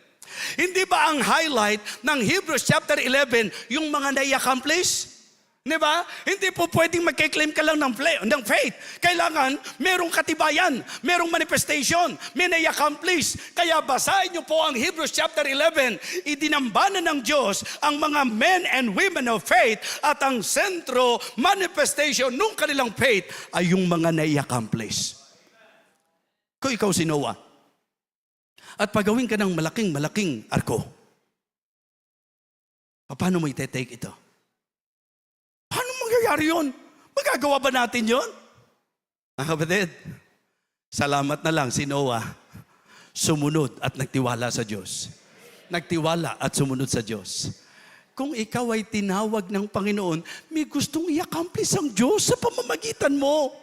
Hindi ba ang highlight ng Hebrews chapter 11 yung mga nai-accomplish? Di ba? Hindi po pwedeng magkiklaim ka lang ng faith. Kailangan merong katibayan, merong manifestation, may nai-accomplish. Kaya basahin niyo po ang Hebrews chapter 11. Idinambanan ng Diyos ang mga men and women of faith at ang sentro, manifestation nung kanilang faith ay yung mga nai-accomplish. Kung ikaw si Noah, at pagawin ka ng malaking arko, paano mo ite-take ito? Paano mangyayari yun? Magagawa ba natin yun? Mga kapatid, salamat na lang si Noah, sumunod at nagtiwala sa Diyos. Nagtiwala at sumunod sa Diyos. Kung ikaw ay tinawag ng Panginoon, may gustong i-accomplish ang Diyos sa pamamagitan mo.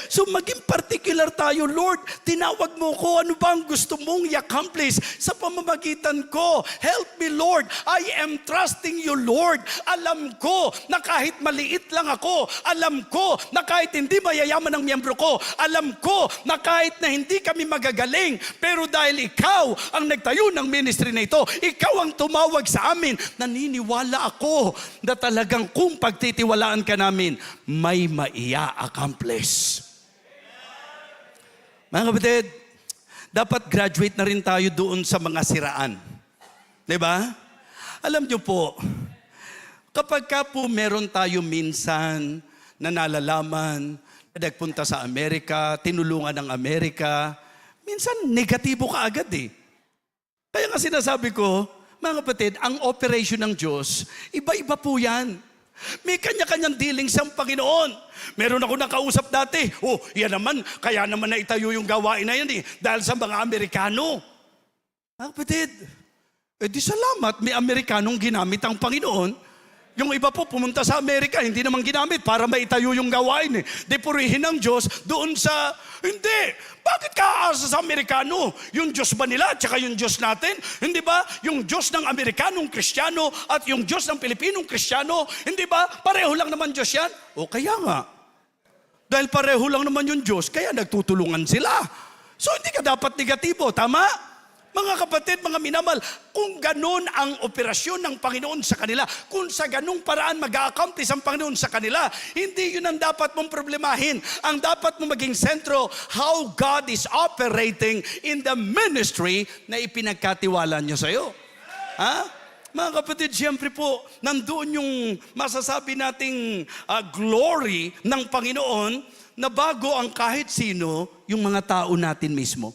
So maging particular tayo, Lord, tinawag mo ko, ano ba ang gusto mong i-accomplish sa pamamagitan ko? Help me, Lord. I am trusting you, Lord. Alam ko na kahit maliit lang ako, alam ko na kahit hindi mayayaman ang miyembro ko, alam ko na kahit na hindi kami magagaling, pero dahil ikaw ang nagtayo ng ministry na ito, ikaw ang tumawag sa amin, naniniwala ako na talagang kung pagtitiwalaan ka namin, may maia-accomplish. Mga kapatid, dapat graduate na rin tayo doon sa mga siraan. Diba? Alam niyo po, kapag ka po meron tayo minsan na nalalaman, nagpunta sa Amerika, tinulungan ng Amerika, minsan negatibo ka agad Kaya nga sinasabi ko, mga kapatid, ang operation ng Diyos, iba-iba po yan. May kanya-kanyang dealings ang Panginoon. Meron ako nakausap dati, yan naman, kaya naman naitayo yung gawain na yan dahil sa mga Amerikano. Kapatid, di salamat, may Amerikanong ginamit ang Panginoon. Yung iba po pumunta sa Amerika, hindi naman ginamit para maitayo yung gawain Depurihin ng Diyos doon sa, hindi. Bakit ka aasa sa Amerikano? Yung Diyos ba nila at saka yung Diyos natin? Hindi ba? Yung Diyos ng Amerikanong Kristiyano at yung Diyos ng Pilipinong Kristiyano, hindi ba? Pareho lang naman Diyos yan? O kaya nga. Dahil pareho lang naman yung Diyos, kaya nagtutulungan sila. So hindi ka dapat negatibo, tama? Mga kapatid, mga minamahal, kung ganun ang operasyon ng Panginoon sa kanila, kung sa ganung paraan mag-a-accomplish ang Panginoon sa kanila, hindi yun ang dapat mong problemahin. Ang dapat mong maging sentro, how God is operating in the ministry na ipinagkatiwala niya sa'yo. Mga kapatid, siyempre po, nandoon yung masasabi nating glory ng Panginoon na bago ang kahit sino, yung mga tao natin mismo.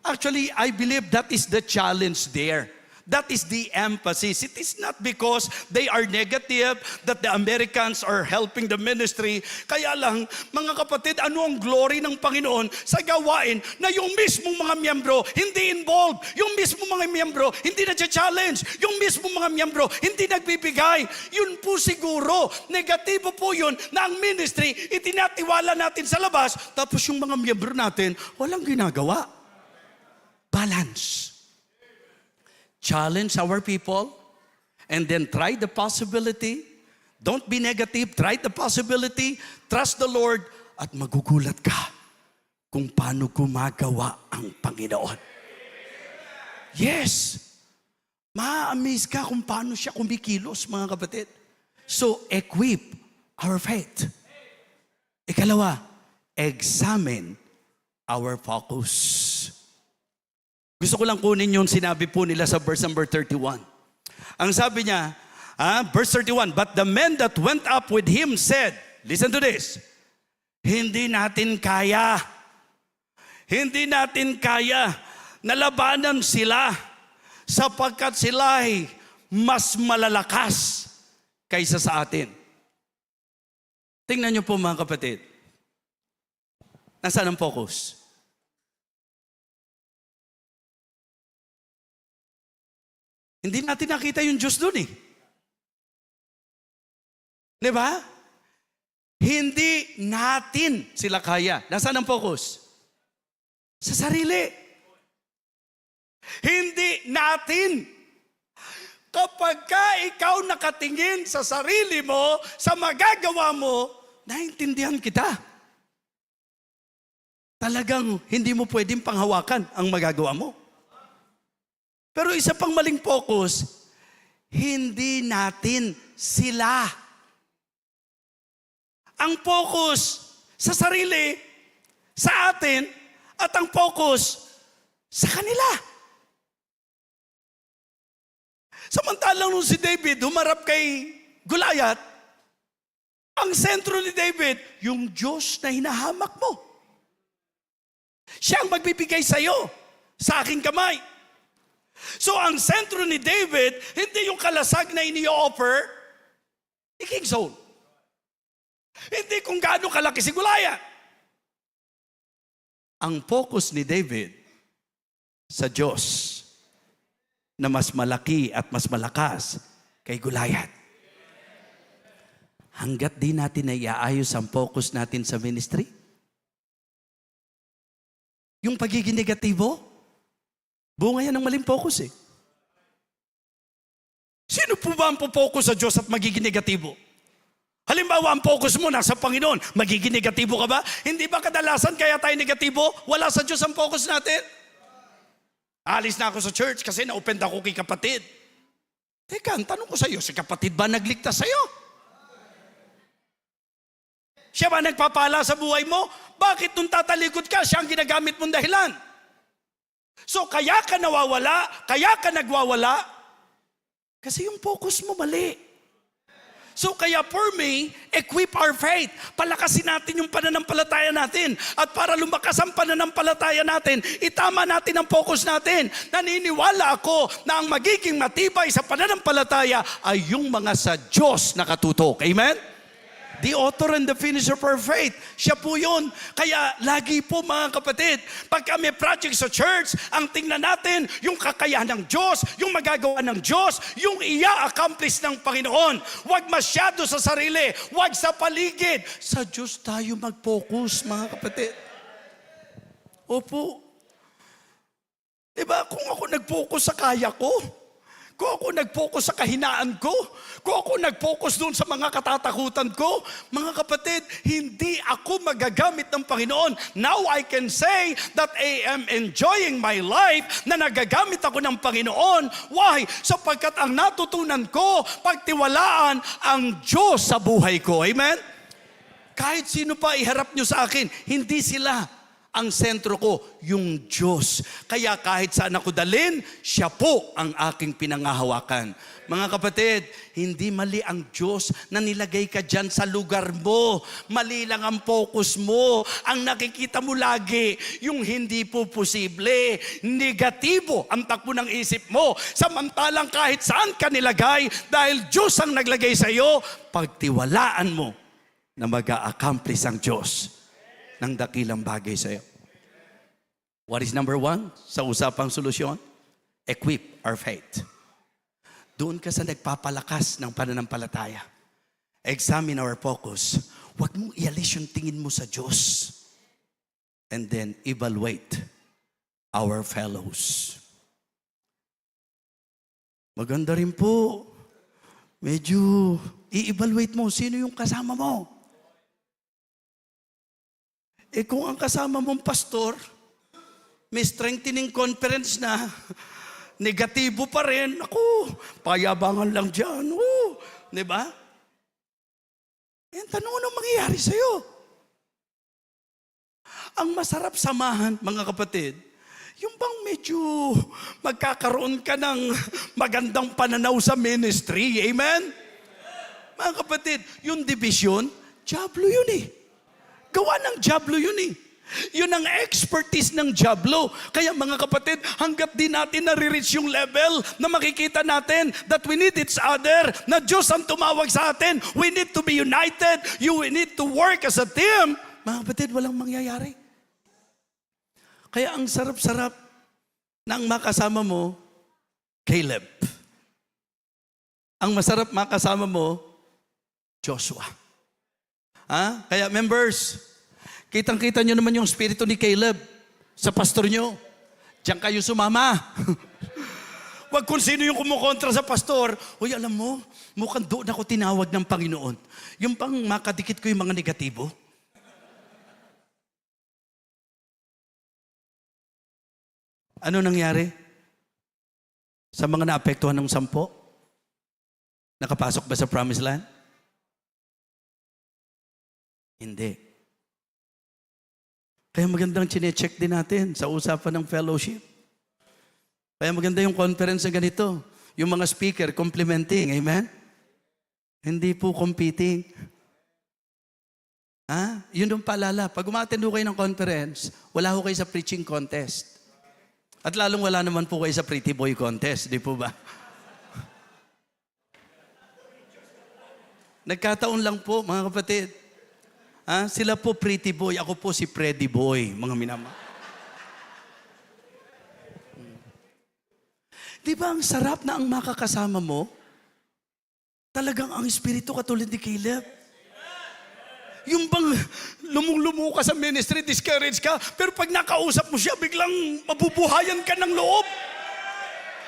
Actually, I believe that is the challenge there. That is the emphasis. It is not because they are negative that the Americans are helping the ministry. Kaya lang, mga kapatid, ano ang glory ng Panginoon sa gawain na yung mismong mga miyembro hindi involved. Yung mismong mga miyembro hindi na-challenge. Yung mismong mga miyembro hindi nagbibigay. Yun po siguro, negatibo po yun na ang ministry itinatiwala natin sa labas, tapos yung mga miyembro natin walang ginagawa. Balance. Challenge our people and then try the possibility. Don't be negative. Try the possibility. Trust the Lord at magugulat ka kung paano gumagawa ang Panginoon. Yes. Ma-amaze ka kung paano siya kumikilos, mga kapatid. So, equip our faith. Ikalawa, examine our focus. Gusto ko lang kunin yung sinabi po nila sa verse number 31. Ang sabi niya, verse 31, but the men that went up with him said, listen to this, hindi natin kaya. Hindi natin kaya. Nalabanan sila sapagkat sila ay mas malalakas kaysa sa atin. Tingnan niyo po mga kapatid. Nasaan ang focus? Hindi natin nakita yung Diyos dun eh. Di ba? Hindi natin sila kaya. Nasaan ang focus? Sa sarili. Hindi natin. Kapag ka ikaw nakatingin sa sarili mo, sa magagawa mo, naintindihan kita. Talagang hindi mo pwedeng panghawakan ang magagawa mo. Pero isa pang maling focus, hindi natin sila. Ang focus sa sarili, sa atin, at ang focus sa kanila. Samantalang nung si David humarap kay Goliath, ang sentro ni David, yung Diyos na hinahamak mo. Siya ang magbibigay sa iyo, sa aking kamay. So ang sentro ni David, hindi yung kalasag na ini-offer ni King Saul. Hindi kung gaano kalaki si Goliath. Ang focus ni David sa Diyos na mas malaki at mas malakas kay Goliath. Hanggat di natin na iaayos ang focus natin sa ministry, yung pagiging negatibo, bunga yan ng maling focus eh. Sino po ba ang focus sa Diyos at magiging negatibo? Halimbawa, ang focus mo nasa Panginoon, magiging negatibo ka ba? Hindi ba kadalasan kaya tayo negatibo? Wala sa Diyos ang focus natin? Alis na ako sa church kasi na-offend ako kay kapatid. Teka, ang tanong ko sa iyo, si kapatid ba nagligtas sa iyo? Siya ba nagpapala sa buhay mo? Bakit nung tatalikod ka, siya ang ginagamit mong dahilan? So kaya ka nawawala, kaya ka nagwawala, kasi yung focus mo mali. So kaya for me, equip our faith. Palakasin natin yung pananampalataya natin. At para lumakas ang pananampalataya natin, itama natin ang focus natin. Naniniwala ako na ang magiging matibay sa pananampalataya ay yung mga sa Diyos nakatutok. Amen? The author and the finisher of our faith. Siya po yun. Kaya lagi po mga kapatid, pag kami project sa church, ang tingnan natin yung kakayahan ng Diyos, yung magagawa ng Diyos, yung ia-accomplish ng Panginoon. Huwag masyado sa sarili, huwag sa paligid. Sa Diyos tayo mag-focus mga kapatid. Opo. Diba kung ako nag-focus sa kaya ko, kung ako nag-focus sa kahinaan ko, kung ako nag-focus doon sa mga katatakutan ko, mga kapatid, hindi ako magagamit ng Panginoon. Now I can say that I am enjoying my life na nagagamit ako ng Panginoon. Why? Sapagkat ang natutunan ko, pagtiwalaan ang Diyos sa buhay ko. Amen? Kahit sino pa iharap nyo sa akin, hindi sila. Ang sentro ko, yung Diyos. Kaya kahit saan ako dalhin, siya po ang aking pinangahawakan. Mga kapatid, hindi mali ang Diyos na nilagay ka dyan sa lugar mo. Mali lang ang focus mo. Ang nakikita mo lagi, yung hindi po posible. Negatibo ang takbo ng isip mo. Samantalang kahit saan ka nilagay, dahil Diyos ang naglagay sa iyo, pagtiwalaan mo na mag-a-accomplish ang Diyos ng dakilang bagay sa iyo. What is number 1 sa usapang solusyon? Equip our faith. Doon ka sa nagpapalakas ng pananampalataya. Examine our focus. Huwag mong ialis yung tingin mo sa Diyos. And then evaluate our fellows. Maganda rin po, medyo i-evaluate mo sino yung kasama mo. Kung ang kasama mong pastor, may strengthening conference na, negatibo pa rin, ako, payabangan lang dyan, di ba? Tanong anong mangyayari sa'yo? Ang masarap samahan, mga kapatid, yung bang medyo magkakaroon ka ng magandang pananaw sa ministry, amen? Mga kapatid, yung division, diablo yun eh. Gawa ng diablo yun eh. Yun ang expertise ng Diablo. Kaya mga kapatid, hanggat di natin nare-reach yung level na makikita natin that we need each other, na Diyos ang tumawag sa atin, we need to be united, we need to work as a team, mga kapatid, walang mangyayari. Kaya ang sarap-sarap na ang makasama mo, Caleb. Ang masarap makasama mo, Joshua. Kaya members, kitang-kita nyo naman yung spirito ni Caleb sa pastor nyo. Diyan kayo sumama. Wag kung sino yung kumukontra sa pastor. Uy, alam mo, mukhang doon ako tinawag ng Panginoon. Yung pang makadikit ko yung mga negatibo. Ano nangyari? Sa mga naapektuhan ng 10? Nakapasok ba sa promised land? Hindi. Kaya magandang chine-check din natin sa usapan ng fellowship. Kaya maganda yung conference na ganito. Yung mga speaker, complimenting. Amen? Hindi po competing. Yun yung paalala. Pag umattend kayo ng conference, wala ho kayo sa preaching contest. At lalong wala naman po kayo sa pretty boy contest. Di po ba? Nagkataon lang po, mga kapatid. Sila po pretty boy, ako po si Freddy boy, mga minama. Di ba ang sarap na ang makakasama mo? Talagang ang espiritu katulad ni Caleb. Yung bang lumulumo ka sa ministry, discourage ka, pero pag nakausap mo siya, biglang mabubuhayan ka ng loob.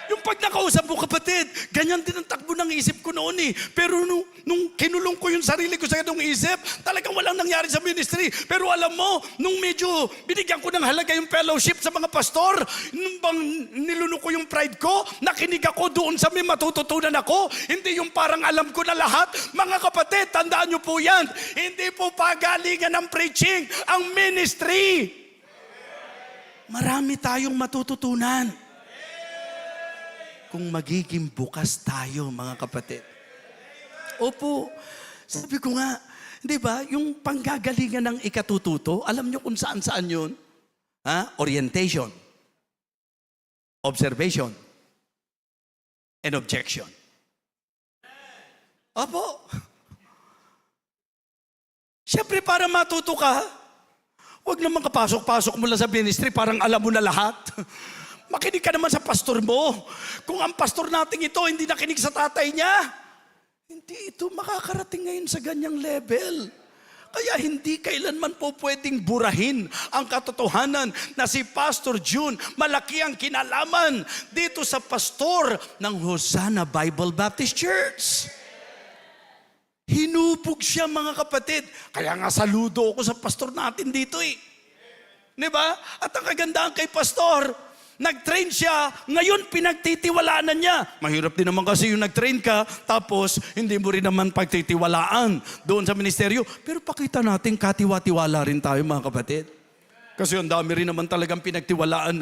Yung pag nakausap mo, kapatid, ganyan din ang takbo ng isip ko noon eh. Pero nung kinulong ko yung sarili ko sa ganung isip, talagang walang nangyari sa ministry. Pero alam mo, nung medyo binigyan ko ng halaga yung fellowship sa mga pastor, nung bang nilunok ko yung pride ko, nakinig ako doon sa may matututunan ako, hindi yung parang alam ko na lahat. Mga kapatid, tandaan nyo po yan, hindi po pagalingan ng preaching ang ministry. Marami tayong matututunan. Kung magiging bukas tayo, mga kapatid. Opo, sabi ko nga, di ba, yung panggagalingan ng ikatututo, alam nyo kung saan-saan yun? Orientation, observation, and objection. Opo. Siyempre, para matuto ka, huwag naman kapasok-pasok mo lang sa ministry, parang alam mo na lahat. Makinig ka naman sa pastor mo. Kung ang pastor natin ito hindi nakinig sa tatay niya, hindi ito makakarating ngayon sa ganyang level. Kaya hindi kailanman po pwedeng burahin ang katotohanan na si Pastor June, malaki ang kinalaman dito sa pastor ng Hosanna Bible Baptist Church. Hinubog siya, mga kapatid. Kaya nga saludo ako sa pastor natin dito eh. Diba? At ang kagandahan kay pastor, nag-train siya, ngayon pinagtitiwalaan na niya. Mahirap din naman kasi yung nag-train ka, tapos hindi mo rin naman pagtitiwalaan doon sa ministeryo. Pero pakita natin, katiwa-tiwala rin tayo, mga kapatid. Kasi ang dami rin naman talagang pinagtiwalaan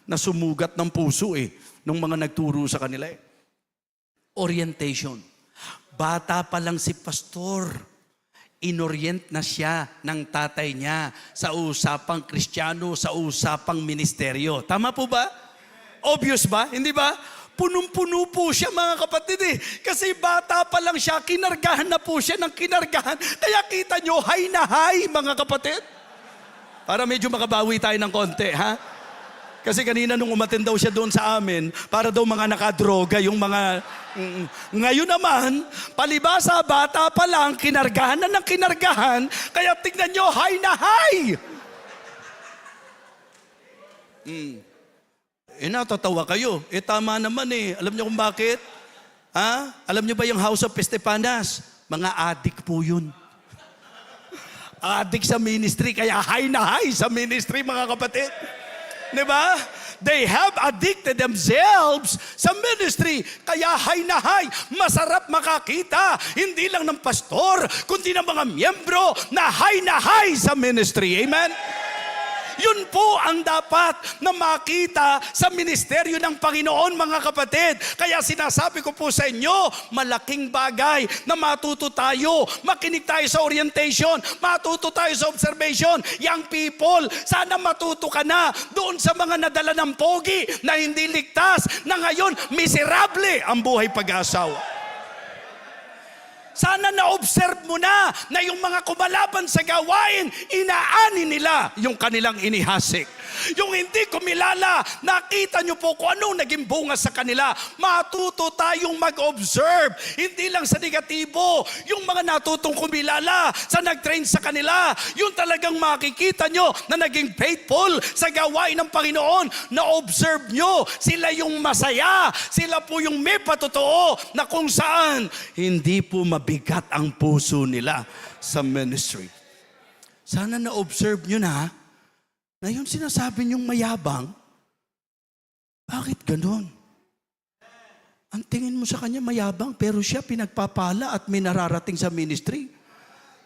na sumugat ng puso nung mga nagturo sa kanila Orientation. Bata pa lang si pastor, inorient na siya ng tatay niya sa usapang Kristiyano, sa usapang ministeryo. Tama po ba? Obvious ba? Hindi ba? Punong-puno po siya, mga kapatid Kasi bata pa lang siya, kinargahan na po siya ng kinargahan. Kaya kita nyo, high na high, mga kapatid. Para medyo makabawi tayo ng konti, Kasi kanina nung umattend daw siya doon sa amin, para daw mga nakadroga, yung mga... Ngayon naman, palibasa, bata pa lang, kinargahan na ng kinargahan, kaya tignan nyo, high na high! Natatawa kayo. Tama naman Alam nyo kung bakit? Alam nyo ba yung House of Estepanas? Mga adik po yun. Adik sa ministry, kaya high na high sa ministry, mga kapatid. Diba? They have addicted themselves sa ministry. Kaya high na high, masarap makakita, hindi lang ng pastor, kundi ng mga miyembro na high sa ministry. Amen? Yun po ang dapat na makita sa ministeryo ng Panginoon, mga kapatid. Kaya sinasabi ko po sa inyo, malaking bagay na matuto tayo. Makinig tayo sa orientation, matuto tayo sa observation. Young people, sana matuto ka na doon sa mga nadala ng pogi na hindi ligtas, na ngayon miserable ang buhay pag-asawa. Sana na-observe mo na yung mga kumalaban sa gawain, inaani nila yung kanilang inihasik. Yung hindi kumilala, nakita nyo po kung anong naging bunga sa kanila. Matuto tayong mag-observe, hindi lang sa negatibo. Yung mga natutong kumilala sa nag-train sa kanila, yung talagang makikita nyo na naging faithful sa gawain ng Panginoon. Na-observe nyo, sila yung masaya, sila po yung may patotoo na kung saan hindi po mabigat ang puso nila sa ministry. Sana na-observe nyo na yung sinasabi niyong mayabang, bakit ganun? Ang tingin mo sa kanya mayabang, pero siya pinagpapala at may nararating sa ministry.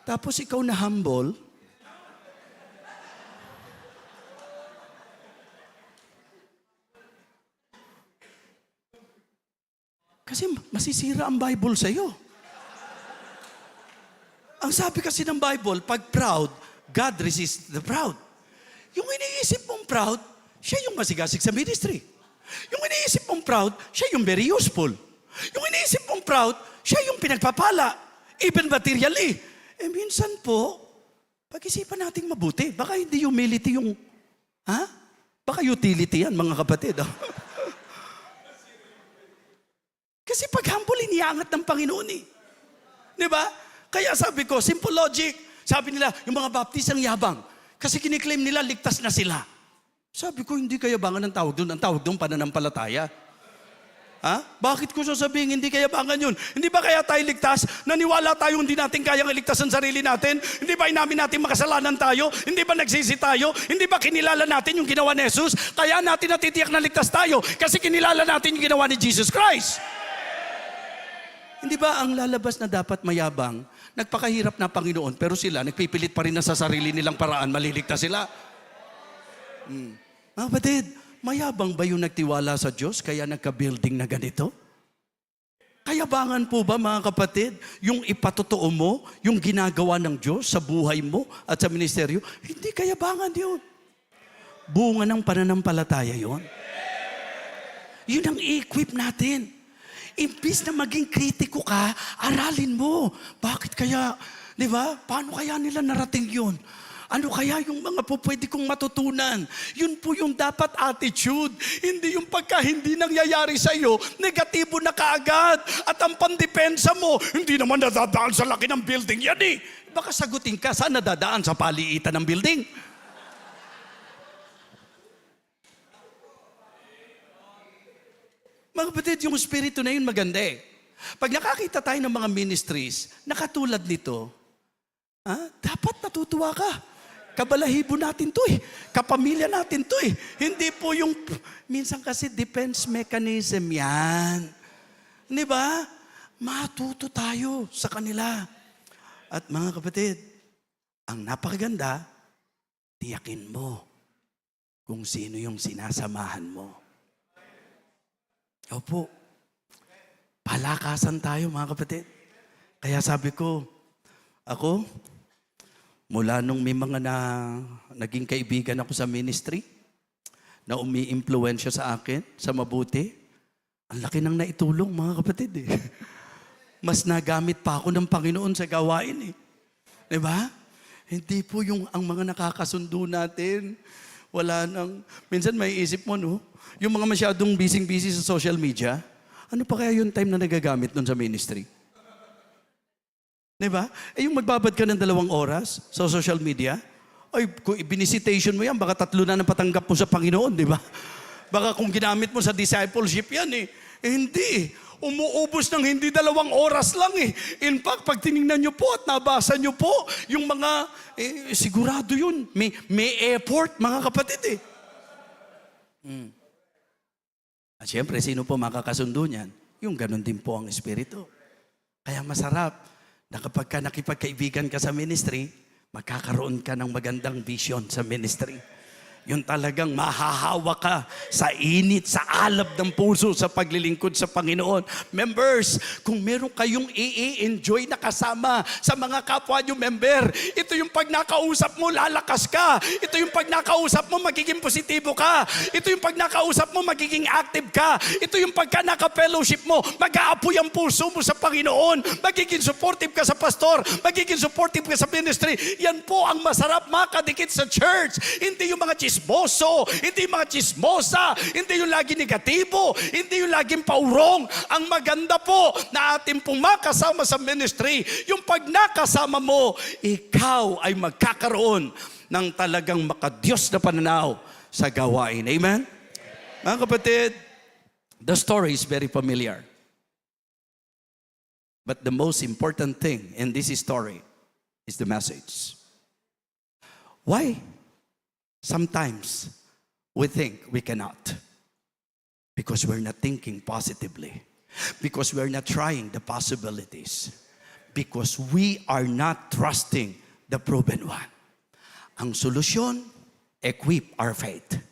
Tapos ikaw na humble, kasi masisira ang Bible sa'yo. Ang sabi kasi ng Bible, pag proud, God resists the proud. Yung iniisip mong proud, siya yung masigasig sa ministry. Yung iniisip mong proud, siya yung very useful. Yung iniisip mong proud, siya yung pinagpapala, even materially. Minsan po, pag-isipan natin mabuti. Baka hindi humility yung, Baka utility yan, mga kapatid. Kasi pag humble, iniangat ng Panginoon eh. Di ba? Kaya sabi ko, simple logic. Sabi nila, yung mga baptist ang yabang. Kasi kiniklaim nila, ligtas na sila. Sabi ko, hindi kayabangan ang tawag doon. Ang tawag doon, pananampalataya. Bakit ko sasabihin, hindi kayabangan yun? Hindi ba kaya tayo ligtas? Naniwala tayo, hindi natin kayang iligtas ang sarili natin? Hindi ba inamin natin makasalanan tayo? Hindi ba nagsisi tayo? Hindi ba kinilala natin yung ginawa ni Jesus? Kaya natin natitiyak na ligtas tayo kasi kinilala natin yung ginawa ni Jesus Christ. Hindi ba ang lalabas na dapat mayabang, nagpakahirap na Panginoon, pero sila nagpipilit pa rin na sa sarili nilang paraan, maliligtas sila? Mga kapatid, mayabang ba yung nagtiwala sa Diyos kaya nagka-building na ganito? Kayabangan po ba, mga kapatid, yung ipatotoo mo, yung ginagawa ng Diyos sa buhay mo at sa ministeryo? Hindi kayabangan yun. Bunga ng pananampalataya yun. Yun ang i-equip natin. Imbis na maging kritiko ka, aralin mo. Bakit kaya, di ba? Paano kaya nila narating yun? Ano kaya yung mga pwede kong matutunan? Yun po yung dapat attitude. Hindi yung pagka hindi nangyayari sa iyo, negatibo na kaagad. At ang pandepensa mo, hindi naman nadadaan sa laki ng building yan eh. Baka sagutin ka, saan nadadaan sa paliitan ng building? Mga kapatid, yung spirito na yun maganda eh. Pag nakakita tayo ng mga ministries na katulad nito, dapat natutuwa ka. Kabalahibo natin to eh. Kapamilya natin to eh. Hindi po yung, minsan kasi defense mechanism yan. Di ba? Matuto tayo sa kanila. At mga kapatid, ang napakaganda, tiyakin mo kung sino yung sinasamahan mo. Opo, palakasan tayo mga kapatid. Kaya sabi ko, ako, mula nung may mga naging kaibigan ako sa ministry, na umi-impluwensya sa akin, sa mabuti, ang laki nang naitulong mga kapatid eh. Mas nagamit pa ako ng Panginoon sa gawain eh. Diba? Hindi po yung ang mga nakakasundo natin, wala nang, minsan may isip mo no, yung mga masyadong busy sa social media, ano pa kaya yung time na nagagamit nun sa ministry? Diba? Yung magbabad ka ng 2 oras sa social media, ay, kung binisitation mo yan, baka 3 na napatanggap mo sa Panginoon, di ba? Baka kung ginamit mo sa discipleship yan eh. Hindi. Umuubos ng hindi 2 oras lang eh. In fact, pag tinignan nyo po at nabasa nyo po, yung mga, sigurado yun. May effort, mga kapatid eh. At syempre, sino po makakasundo niyan? Yung ganun din po ang Espiritu. Kaya masarap na kapag nakipagkaibigan ka sa ministry, magkakaroon ka ng magandang vision sa ministry. Yung talagang mahahawa ka sa init, sa alab ng puso sa paglilingkod sa Panginoon. Members, kung meron kayong i-enjoy na kasama sa mga kapwa nyo member, ito yung pag nakausap mo, lalakas ka. Ito yung pag nakausap mo, magiging positibo ka. Ito yung pag nakausap mo, magiging active ka. Ito yung pagka naka-fellowship mo, mag-aapoy ang puso mo sa Panginoon. Magiging supportive ka sa pastor. Magiging supportive ka sa ministry. Yan po ang masarap makadikit sa church. Hindi yung mga chismoso, hindi yung mga chismosa, hindi yung lagi negatibo, hindi yung laging paurong. Ang maganda po na ating pong makasama sa ministry, yung pag nakasama mo, ikaw ay magkakaroon ng talagang makadiyos na pananaw sa gawain. Amen? Mga kapatid, the story is very familiar. But the most important thing in this story is the message. Why? Sometimes we think we cannot because we're not thinking positively, because we're not trying the possibilities, because we are not trusting the proven one. Ang solusyon, equip our faith,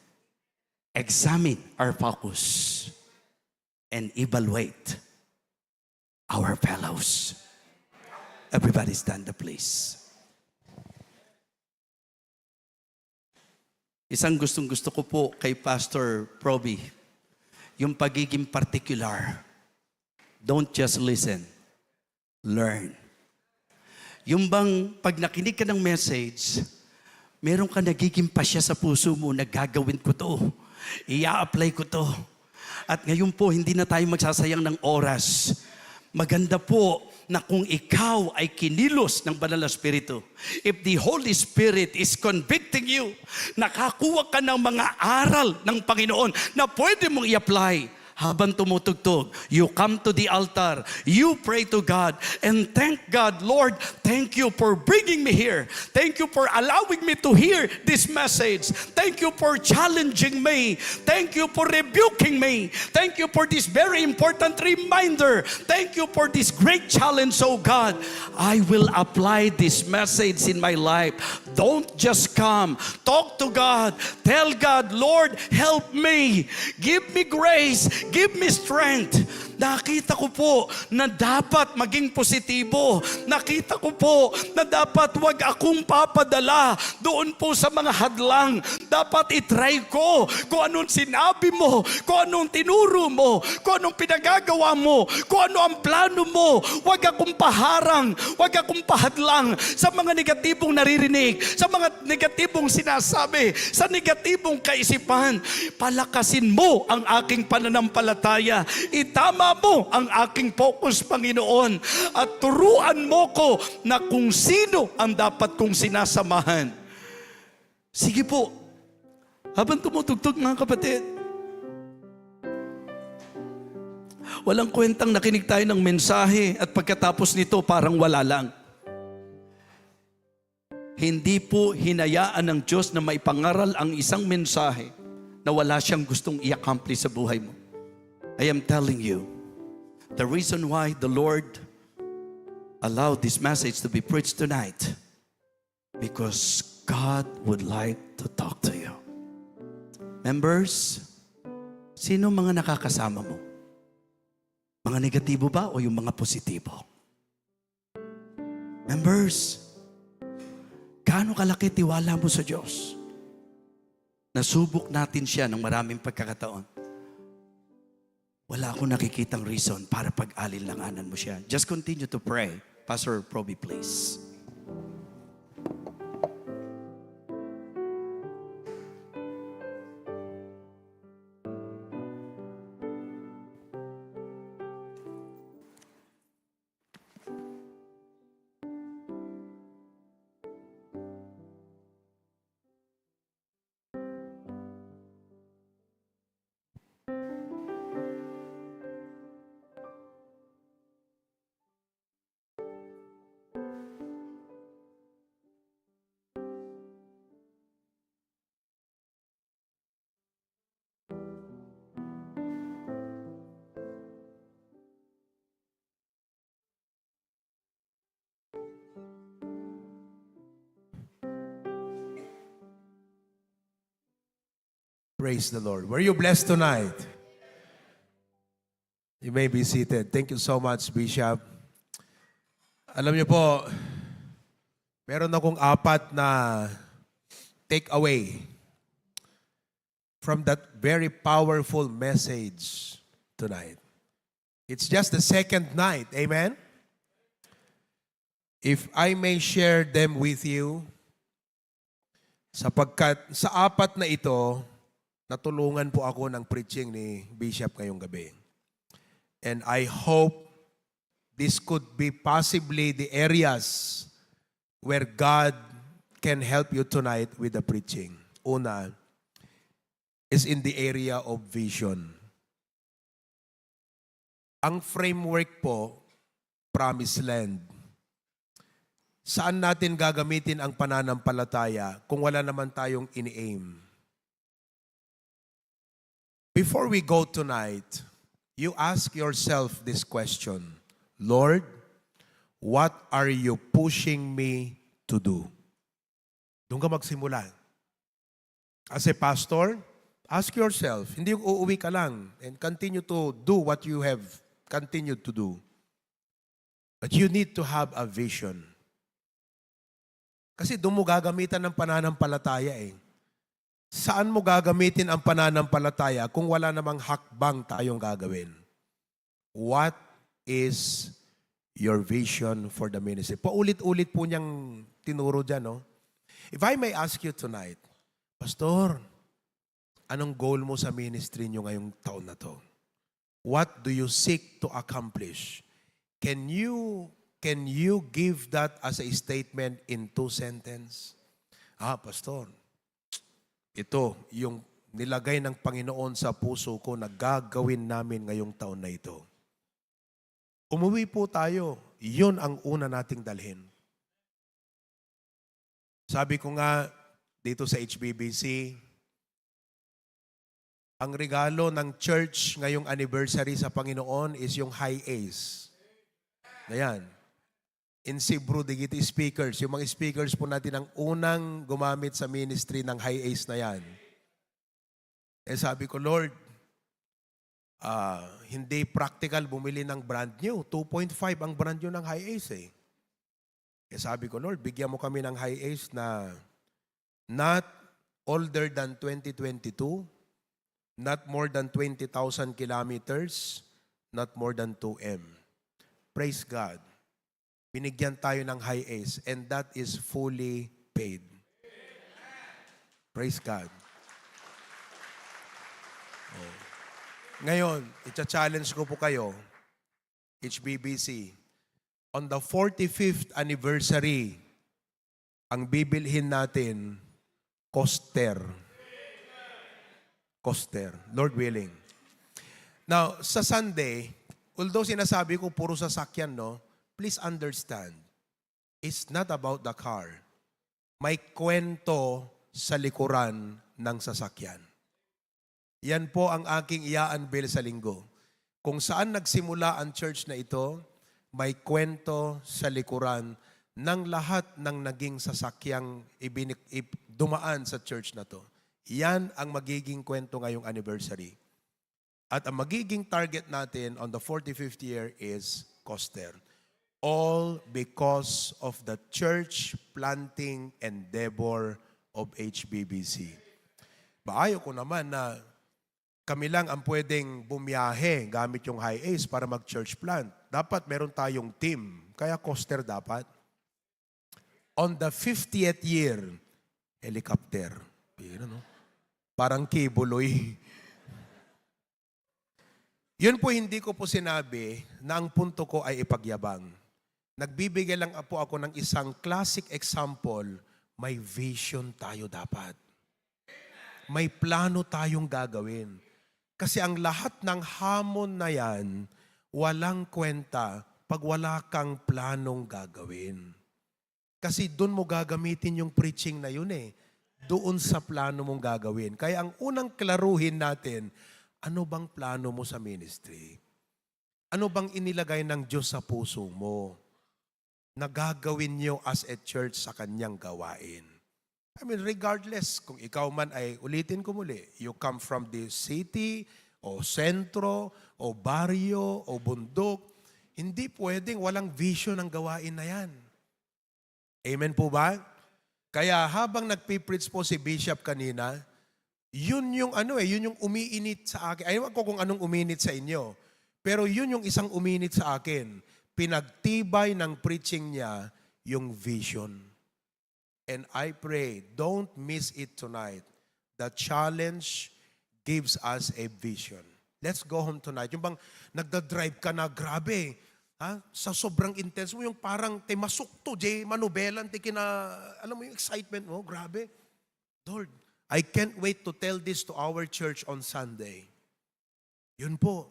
examine our focus, and evaluate our fellows. Everybody stand up, please. Isang gustong-gusto ko po kay Pastor Proby, yung pagiging particular. Don't just listen, learn. Yung bang pag nakinig ka ng message, meron ka nagiging pasya sa puso mo na gagawin ko to, i-apply ko to. At ngayon po, hindi na tayo magsasayang ng oras. Maganda po na kung ikaw ay kinilos ng Banal na Espiritu, if the Holy Spirit is convicting you, nakakuha ka ng mga aral ng Panginoon na pwede mong i-apply. Habang tumutugtog, you come to the altar, you pray to God, and thank God, Lord, thank you for bringing me here. Thank you for allowing me to hear this message. Thank you for challenging me. Thank you for rebuking me. Thank you for this very important reminder. Thank you for this great challenge, oh God. I will apply this message in my life. Don't just come. Talk to God. Tell God, Lord, help me. Give me grace. Give me strength. Nakita ko po na dapat maging positibo. Nakita ko po na dapat wag akong papadala doon po sa mga hadlang. Dapat itry ko kung anong sinabi mo, kung anong tinuro mo, kung anong pinagagawa mo, kung ano ang plano mo. Wag akong paharang, wag akong pahadlang sa mga negatibong naririnig, sa mga negatibong sinasabi, sa negatibong kaisipan. Palakasin mo ang aking pananampalataya. Itama mo ang aking focus, Panginoon, at turuan mo ko na kung sino ang dapat kong sinasamahan. Sige po, habang tumutugtog mga kapatid, walang kwentang nakinig tayo ng mensahe at pagkatapos nito parang wala lang. Hindi po hinayaan ng Diyos na maipangaral ang isang mensahe na wala siyang gustong i-accomplish sa buhay mo. I am telling you, the reason why the Lord allowed this message to be preached tonight, because God would like to talk to you. Members, sino mga nakakasama mo? Mga negatibo ba o yung mga positibo? Members, gaano kalaki tiwala mo sa Diyos? Nasubok natin siya ng maraming pagkakataon. Wala akong nakikitang reason para pag-alinlanganan mo siya. Just continue to pray. Pastor Proby, please. Praise the Lord. Were you blessed tonight? You may be seated. Thank you so much, Bishop. Alam niyo po, meron akong 4 na take away from that very powerful message tonight. It's just the second night. Amen? If I may share them with you, sapagkat sa 4 na ito, natulungan po ako ng preaching ni Bishop ngayong gabi. And I hope this could be possibly the areas where God can help you tonight with the preaching. Una is in the area of vision. Ang framework po, promised land. Saan natin gagamitin ang pananampalataya kung wala naman tayong ini-aim? Before we go tonight, you ask yourself this question, Lord, what are you pushing me to do? Doon ka magsimula. As a pastor, ask yourself, hindi yung uuwi ka lang and continue to do what you have continued to do. But you need to have a vision. Kasi doon mo gagamitan ng pananampalataya eh. Saan mo gagamitin ang pananampalataya kung wala namang hakbang tayong gagawin? What is your vision for the ministry? Paulit-ulit po niyang tinuro dyan, no? If I may ask you tonight, Pastor, anong goal mo sa ministry niyo ngayong taon na to? What do you seek to accomplish? Can you give that as a statement in 2 sentences? Pastor, ito yung nilagay ng Panginoon sa puso ko na gagawin namin ngayong taon na ito. Umuwi po tayo. Yun ang una nating dalhin. Sabi ko nga dito sa HBBC, ang regalo ng church ngayong anniversary sa Panginoon is yung high A's. Ayan. In Cebu, Digiti speakers. Yung mga speakers po natin ang unang gumamit sa ministry ng high A's na yan. Sabi ko, Lord, hindi practical bumili ng brand new. 2.5 ang brand new ng high A's eh. Sabi ko, Lord, bigyan mo kami ng high A's na not older than 2022, not more than 20,000 kilometers, not more than 2M. Praise God. Binigyan tayo ng high A's and that is fully paid. Praise God. Ngayon, i-challenge ko po kayo, HBBC, on the 45th anniversary, ang bibilhin natin, Coaster. Coaster, Lord willing. Now, sa Sunday, although sinasabi ko puro sasakyan, no? Please understand, it's not about the car. May kwento sa likuran ng sasakyan. Yan po ang aking i-unveil sa linggo. Kung saan nagsimula ang church na ito, may kwento sa likuran ng lahat ng naging sasakyang dumaan sa church na to. Yan ang magiging kwento ngayong anniversary. At ang magiging target natin on the 45th year is Coaster. All because of the church planting endeavor of HBBC. Maayo ko naman na kami lang ang pwedeng bumiyahe gamit yung high A's para mag-church plant. Dapat meron tayong team. Kaya Coaster dapat. On the 50th year, helicopter. Parang kibuloy. Yun po hindi ko po sinabi na ang punto ko ay ipagyabang. Nagbibigay lang po ako ng isang classic example, may vision tayo dapat. May plano tayong gagawin. Kasi ang lahat ng hamon na yan, walang kwenta pag wala kang planong gagawin. Kasi doon mo gagamitin yung preaching na yun eh. Doon sa plano mong gagawin. Kaya ang unang klaruhin natin, ano bang plano mo sa ministry? Ano bang inilagay ng Diyos sa puso mo na gagawin nyo as a church sa kanyang gawain? I mean, regardless kung ikaw man ay, ulitin ko muli, you come from the city, o sentro, o baryo, o bundok, hindi pwedeng walang vision ang gawain na yan. Amen po ba? Kaya habang nagpipreach po si Bishop kanina, yun yung yun yung umiinit sa akin. Ayaw ko kung anong uminit sa inyo. Pero yun yung isang uminit sa akin. Pinagtibay ng preaching niya yung vision. And I pray, don't miss it tonight. The challenge gives us a vision. Let's go home tonight. Yung bang nagda-drive ka na, grabe. Ha? Sa sobrang intense mo, yung parang te masukto, manubelan, te alam mo yung excitement mo, grabe. Lord, I can't wait to tell this to our church on Sunday. Yun po.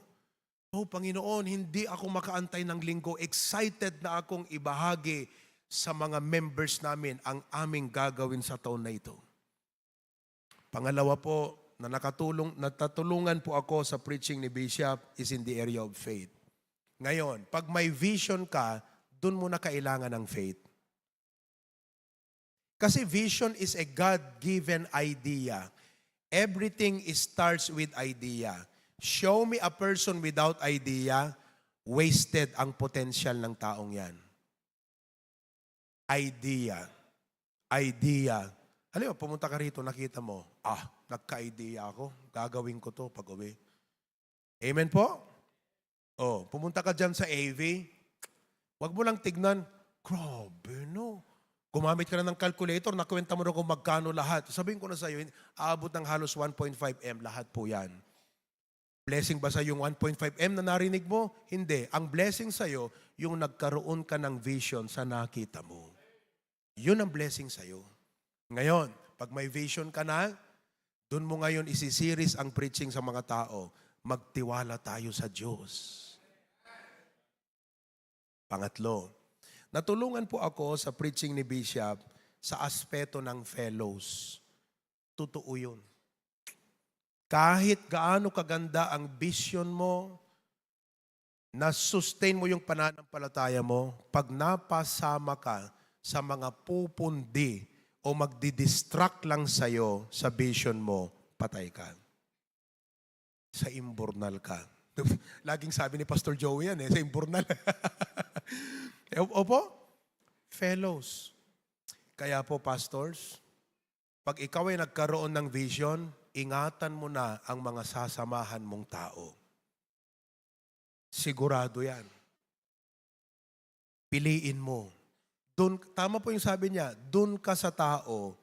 Oh, Panginoon, hindi ako makaantay ng linggo. Excited na akong ibahagi sa mga members namin ang aming gagawin sa taon na ito. Pangalawa po, na natatulungan po ako sa preaching ni Bishop is in the area of faith. Ngayon, pag may vision ka, dun mo na kailangan ng faith. Kasi vision is a God-given idea. Everything starts with idea. Show me a person without idea, wasted ang potential ng taong yan. Idea. Idea. Alam mo, pumunta ka rito, nakita mo, nagka-idea ako, gagawin ko to pag uwi. Amen po? Oh, pumunta ka dyan sa AV, wag mo lang tignan, grabe no. Gumamit ka na ng calculator, nakwenta mo na kung magkano lahat. Sabihin ko na sa iyo, aabot ng halos 1.5M, lahat po yan. Blessing ba sa yung 1.5M na narinig mo? Hindi. Ang blessing sa iyo, yung nagkaroon ka ng vision sa nakita mo. Yun ang blessing sa iyo. Ngayon, pag may vision ka na, doon mo ngayon isisiris ang preaching sa mga tao. Magtiwala tayo sa Diyos. Pangatlo, natulungan po ako sa preaching ni Bishop sa aspeto ng fellows. Totoo yun. Kahit gaano kaganda ang vision mo, na-sustain mo yung pananampalataya mo, pag napasama ka sa mga pupundi o magdidistract lang sa'yo sa vision mo, patay ka. Sa imburnal ka. Laging sabi ni Pastor Joey yan sa imburnal. Opo? Fellows. Kaya po, pastors, pag ikaw ay nagkaroon ng vision, ingatan mo na ang mga sasamahan mong tao. Sigurado yan. Piliin mo. Dun, tama po yung sabi niya, dun ka sa tao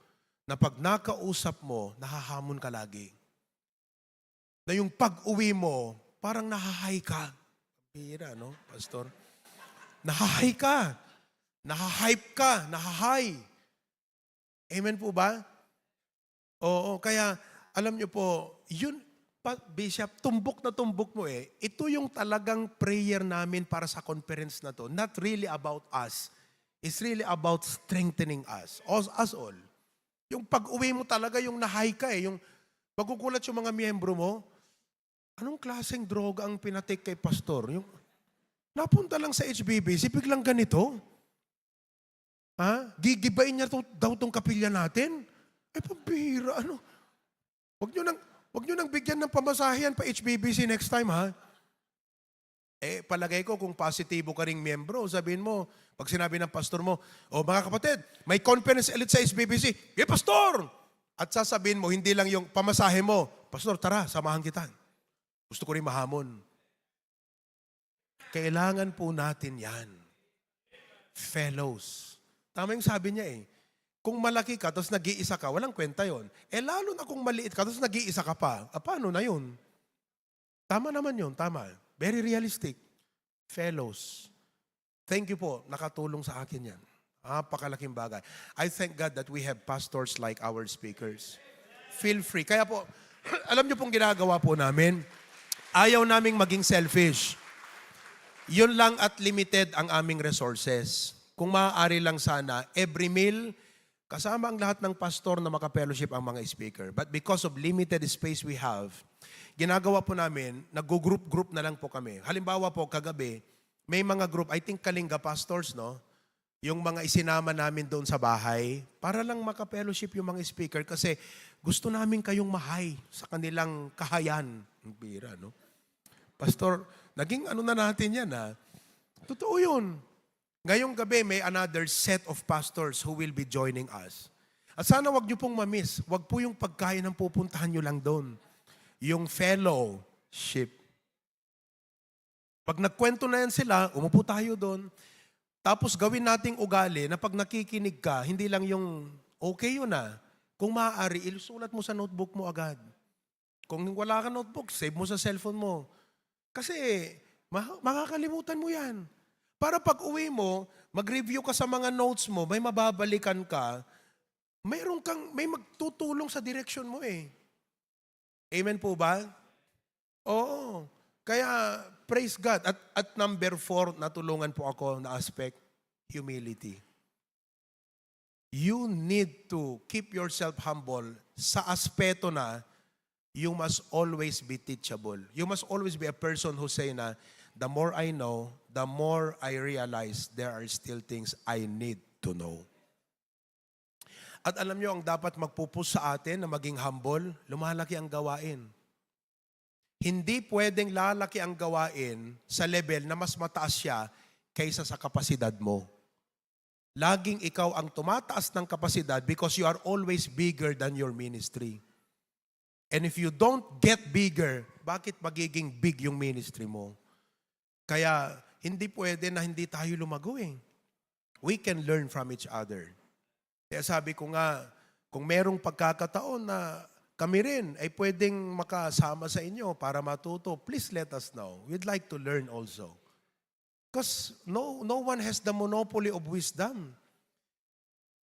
na pag nakausap mo, nahahamon ka lagi. Na yung pag-uwi mo, parang nahahay ka. Pira, no, pastor? Nahahay ka. Nahahype ka. Nahahay. Amen po ba? Oo, kaya alam niyo po, yun, Bishop, tumbok na tumbok mo Ito yung talagang prayer namin para sa conference na to. Not really about us. It's really about strengthening us. Us all. Yung pag-uwi mo talaga, yung nahay ka Yung magugulat yung mga miyembro mo, anong klaseng droga ang pinatik kay pastor? Yung napunta lang sa HBBC, biglang ganito. Gigibain niya daw tong kapilya natin? Pambihira, ano? Huwag nyo nang bigyan ng pamasahian pa HBBC next time, ha? Palagay ko kung positibo ka ring miyembro, sabihin mo, pag sinabi ng pastor mo, mga kapatid, may conference elite sa HBBC. Pastor! At sasabihin mo, hindi lang yung pamasahe mo, pastor, tara, samahan kita. Gusto ko rin mahamon. Kailangan po natin yan. Fellows. Tama yung sabi niya Kung malaki ka, tapos nag-iisa ka, walang kwenta yon. Lalo na kung maliit ka, tapos nag-iisa ka pa, paano na yun? Tama naman yun, tama. Very realistic. Fellows. Thank you po, nakatulong sa akin yan. Napakalaking bagay. I thank God that we have pastors like our speakers. Feel free. Kaya po, alam niyo pong ginagawa po namin, ayaw naming maging selfish. Yun lang at limited ang aming resources. Kung maaari lang sana, every meal, kasama ang lahat ng pastor na makapellowship ang mga speaker. But because of limited space we have, ginagawa po namin, nag-group na lang po kami. Halimbawa po, kagabi, may mga group, I think Kalinga pastors, no? yung mga isinama namin doon sa bahay para lang maka-fellowship yung mga speaker kasi gusto namin kayong mahay sa kanilang kahayan. Ang bira, no? Pastor, naging ano na natin yan, ha? Totoo yun. Ngayong gabi, may another set of pastors who will be joining us. At sana wag niyo pong mamiss. Wag po yung pagkain ang pupuntahan niyo lang doon. Yung fellowship. Pag nagkwento na yan sila, umupo tayo doon. Tapos gawin nating ugali na pag nakikinig ka, hindi lang yung okay yun na. Kung maaari, isulat mo sa notebook mo agad. Kung wala ka notebook, save mo sa cellphone mo. Kasi makakalimutan mo yan. Para pag uwi mo, mag-review ka sa mga notes mo, may mababalikan ka, may magtutulong sa direction mo eh. Amen po ba? Oo. Kaya, praise God. At number 4, natulungan po ako na aspect, humility. You need to keep yourself humble sa aspeto na you must always be teachable. You must always be a person who say na, the more I know, the more I realize there are still things I need to know. At alam nyo, ang dapat magpupus sa atin na maging humble, lumalaki ang gawain. Hindi pwedeng lalaki ang gawain sa level na mas mataas siya kaysa sa kapasidad mo. Laging ikaw ang tumataas ng kapasidad because you are always bigger than your ministry. And if you don't get bigger, bakit magiging big yung ministry mo? Kaya hindi pwede na hindi tayo lumago eh. We can learn from each other. Kaya sabi ko nga, kung merong pagkakataon na kami rin ay pwedeng makasama sa inyo para matuto, please let us know. We'd like to learn also. Because no one has the monopoly of wisdom.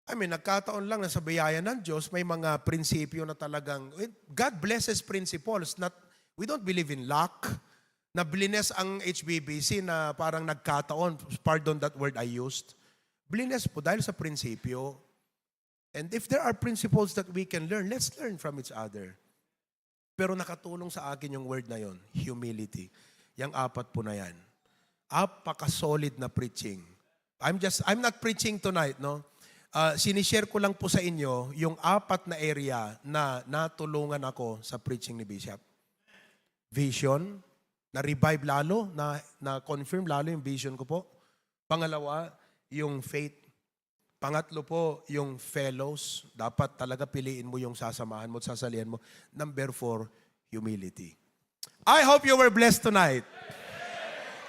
I mean, nagkataon lang na sa biyaya ng Diyos, may mga prinsipyo na talagang, God blesses principles. We don't believe in luck. Na blines ang HBBC na parang nagkataon, pardon that word I used. Blines po dahil sa prinsipyo. And if there are principles that we can learn, let's learn from each other. Pero nakatulong sa akin yung word na yon, humility. Yang 4 po na yan. Apaka-solid na preaching. I'm not preaching tonight, no? Sinishare ko lang po sa inyo yung 4 na area na natulungan ako sa preaching ni Bishop. Vision, na-revive lalo, na-confirm lalo yung vision ko po. Pangalawa, yung faith. Pangatlo po, yung fellows. Dapat talaga piliin mo yung sasamahan mo at sasalihan mo. Number 4, humility. I hope you were blessed tonight.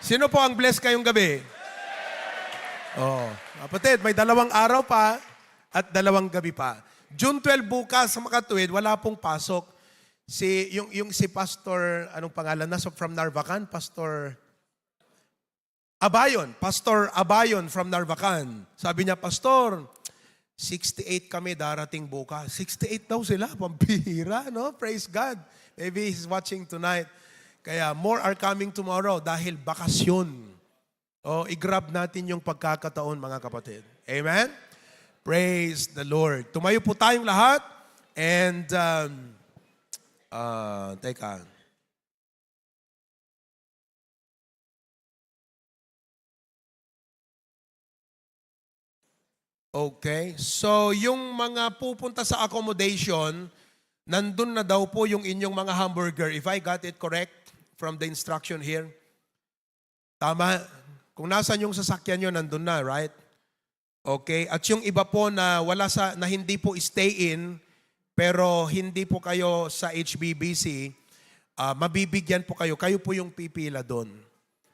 Sino po ang blessed kayong gabi? Oh, kapatid, may 2 araw pa at 2 gabi pa. June 12 bukas sa Makatuwid, wala pong pasok. Si Pastor, anong pangalan na? So from Narvacan, Pastor Abayon from Narvacan. Sabi niya, Pastor, 68 kami darating bukas. 68 daw sila, pambihira, no? Praise God. Maybe he's watching tonight. Kaya more are coming tomorrow dahil bakasyon. I-grab natin yung pagkakataon, mga kapatid. Amen? Praise the Lord. Tumayo po tayong lahat. And, teka. Okay. So, yung mga pupunta sa accommodation, nandun na daw po yung inyong mga hamburger. If I got it correct from the instruction here. Tama. Kung nasan yung sasakyan nyo, nandun na, right? Okay. At yung iba po na na hindi po stay in, pero hindi po kayo sa HBBC, mabibigyan po kayo. Kayo po yung pipila doon.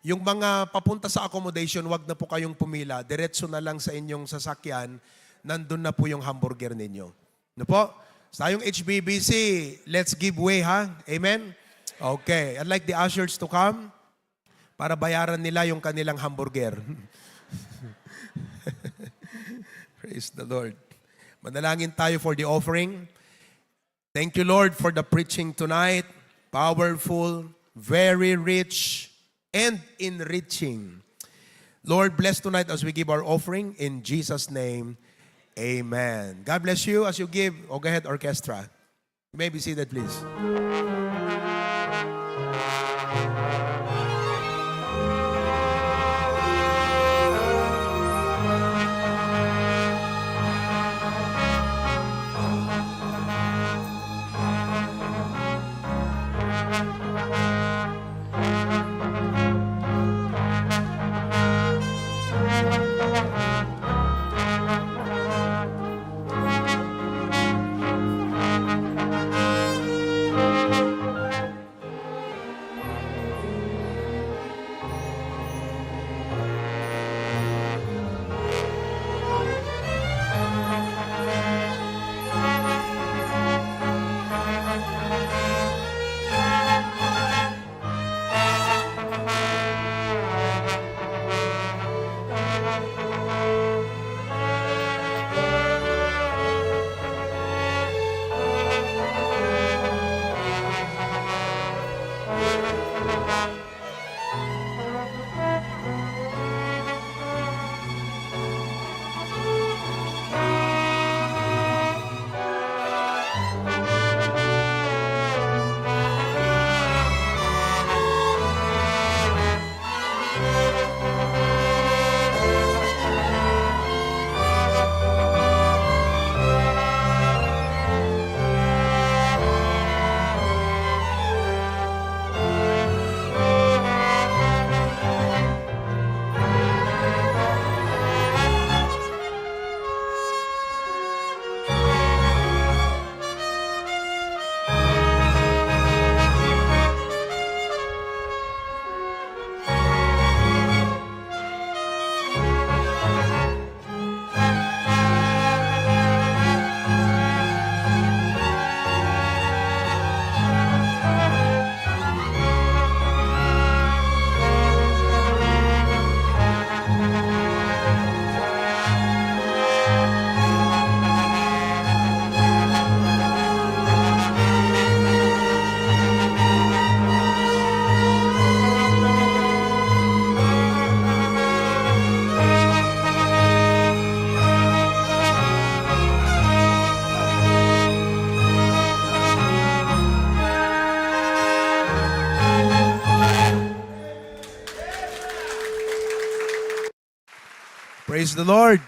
Yung mga papunta sa accommodation, wag na po kayong pumila. Diretso na lang sa inyong sasakyan, nandun na po yung hamburger ninyo. Ano po? Sa yung HBBC, let's give way, ha? Amen? Okay. I'd like the ushers to come para bayaran nila yung kanilang hamburger. Praise the Lord. Manalangin tayo for the offering. Thank you, Lord, for the preaching tonight. Powerful, very rich, and enriching. Lord, bless tonight as we give our offering. In Jesus' name, amen. God bless you as you give. Oh, go ahead, orchestra. You may be seated, please. Praise the Lord.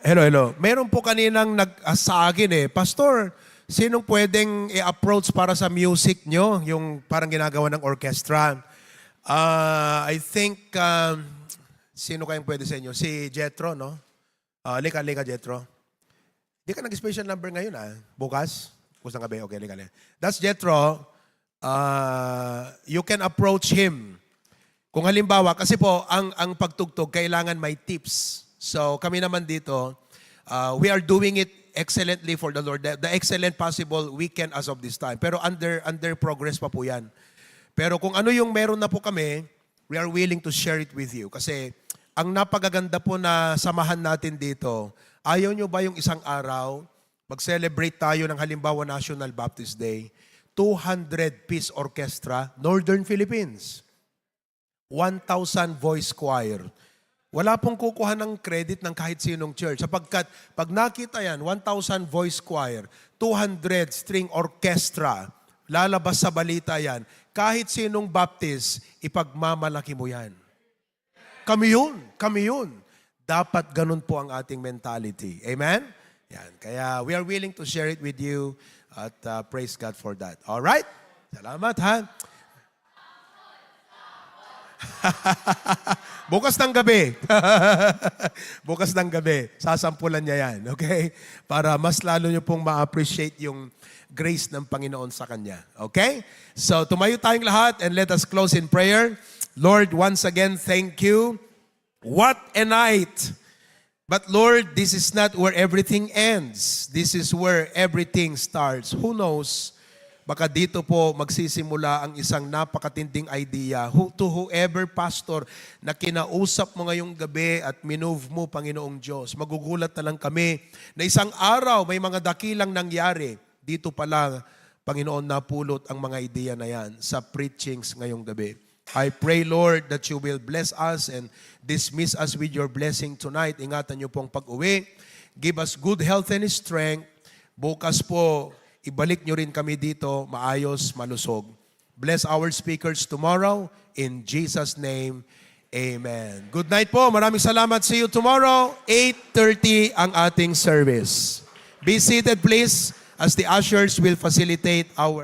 Hello. Meron po kaninang sa akin Pastor, sinong pwedeng i-approach para sa music nyo? Yung parang ginagawa ng orchestra. I think, sino kayong pwede sa inyo? Si Jethro, no? Lika, Jethro. Di ka nag-special number ngayon, Bukas? Bukas ng gabi? Okay, lika. That's Jethro. You can approach him. Kung halimbawa, kasi po, ang pagtugtog, kailangan may tips. So, kami naman dito, we are doing it excellently for the Lord. The excellent possible we can as of this time. Pero under progress pa po yan. Pero kung ano yung meron na po kami, we are willing to share it with you. Kasi ang napagaganda po na samahan natin dito, ayaw nyo ba yung isang araw, mag-celebrate tayo ng halimbawa National Baptist Day, 200-piece orchestra, Northern Philippines. 1,000 voice choir. Wala pong kukuha ng credit ng kahit sinong church. Sapagkat pag nakita yan, 1,000 voice choir, 200 string orchestra, lalabas sa balita yan, kahit sinong Baptist, ipagmamalaki mo yan. Kami yun. Dapat ganun po ang ating mentality. Amen? Yan. Kaya we are willing to share it with you at praise God for that. Alright? Salamat ha. Bukas ng gabi. Bukas ng gabi. Sasampulan niya yan. Okay? Para mas lalo niyo pong ma-appreciate yung grace ng Panginoon sa Kanya. Okay? So, tumayo tayong lahat and let us close in prayer. Lord, once again, thank you. What a night! But Lord, this is not where everything ends. This is where everything starts. Who knows? Baka dito po magsisimula ang isang napakatinding idea to whoever pastor na kinausap mo ngayong gabi at minove mo, Panginoong Diyos. Magugulat na lang kami na isang araw may mga dakilang nangyari. Dito pa lang, Panginoon, napulot ang mga ideya na yan sa preachings ngayong gabi. I pray, Lord, that you will bless us and dismiss us with your blessing tonight. Ingatan niyo pong pag-uwi. Give us good health and strength. Bukas po, ibalik nyo rin kami dito, maayos, malusog. Bless our speakers tomorrow. In Jesus' name, amen. Good night po. Maraming salamat. See you tomorrow, 8:30 ang ating service. Be seated, please, as the ushers will facilitate our...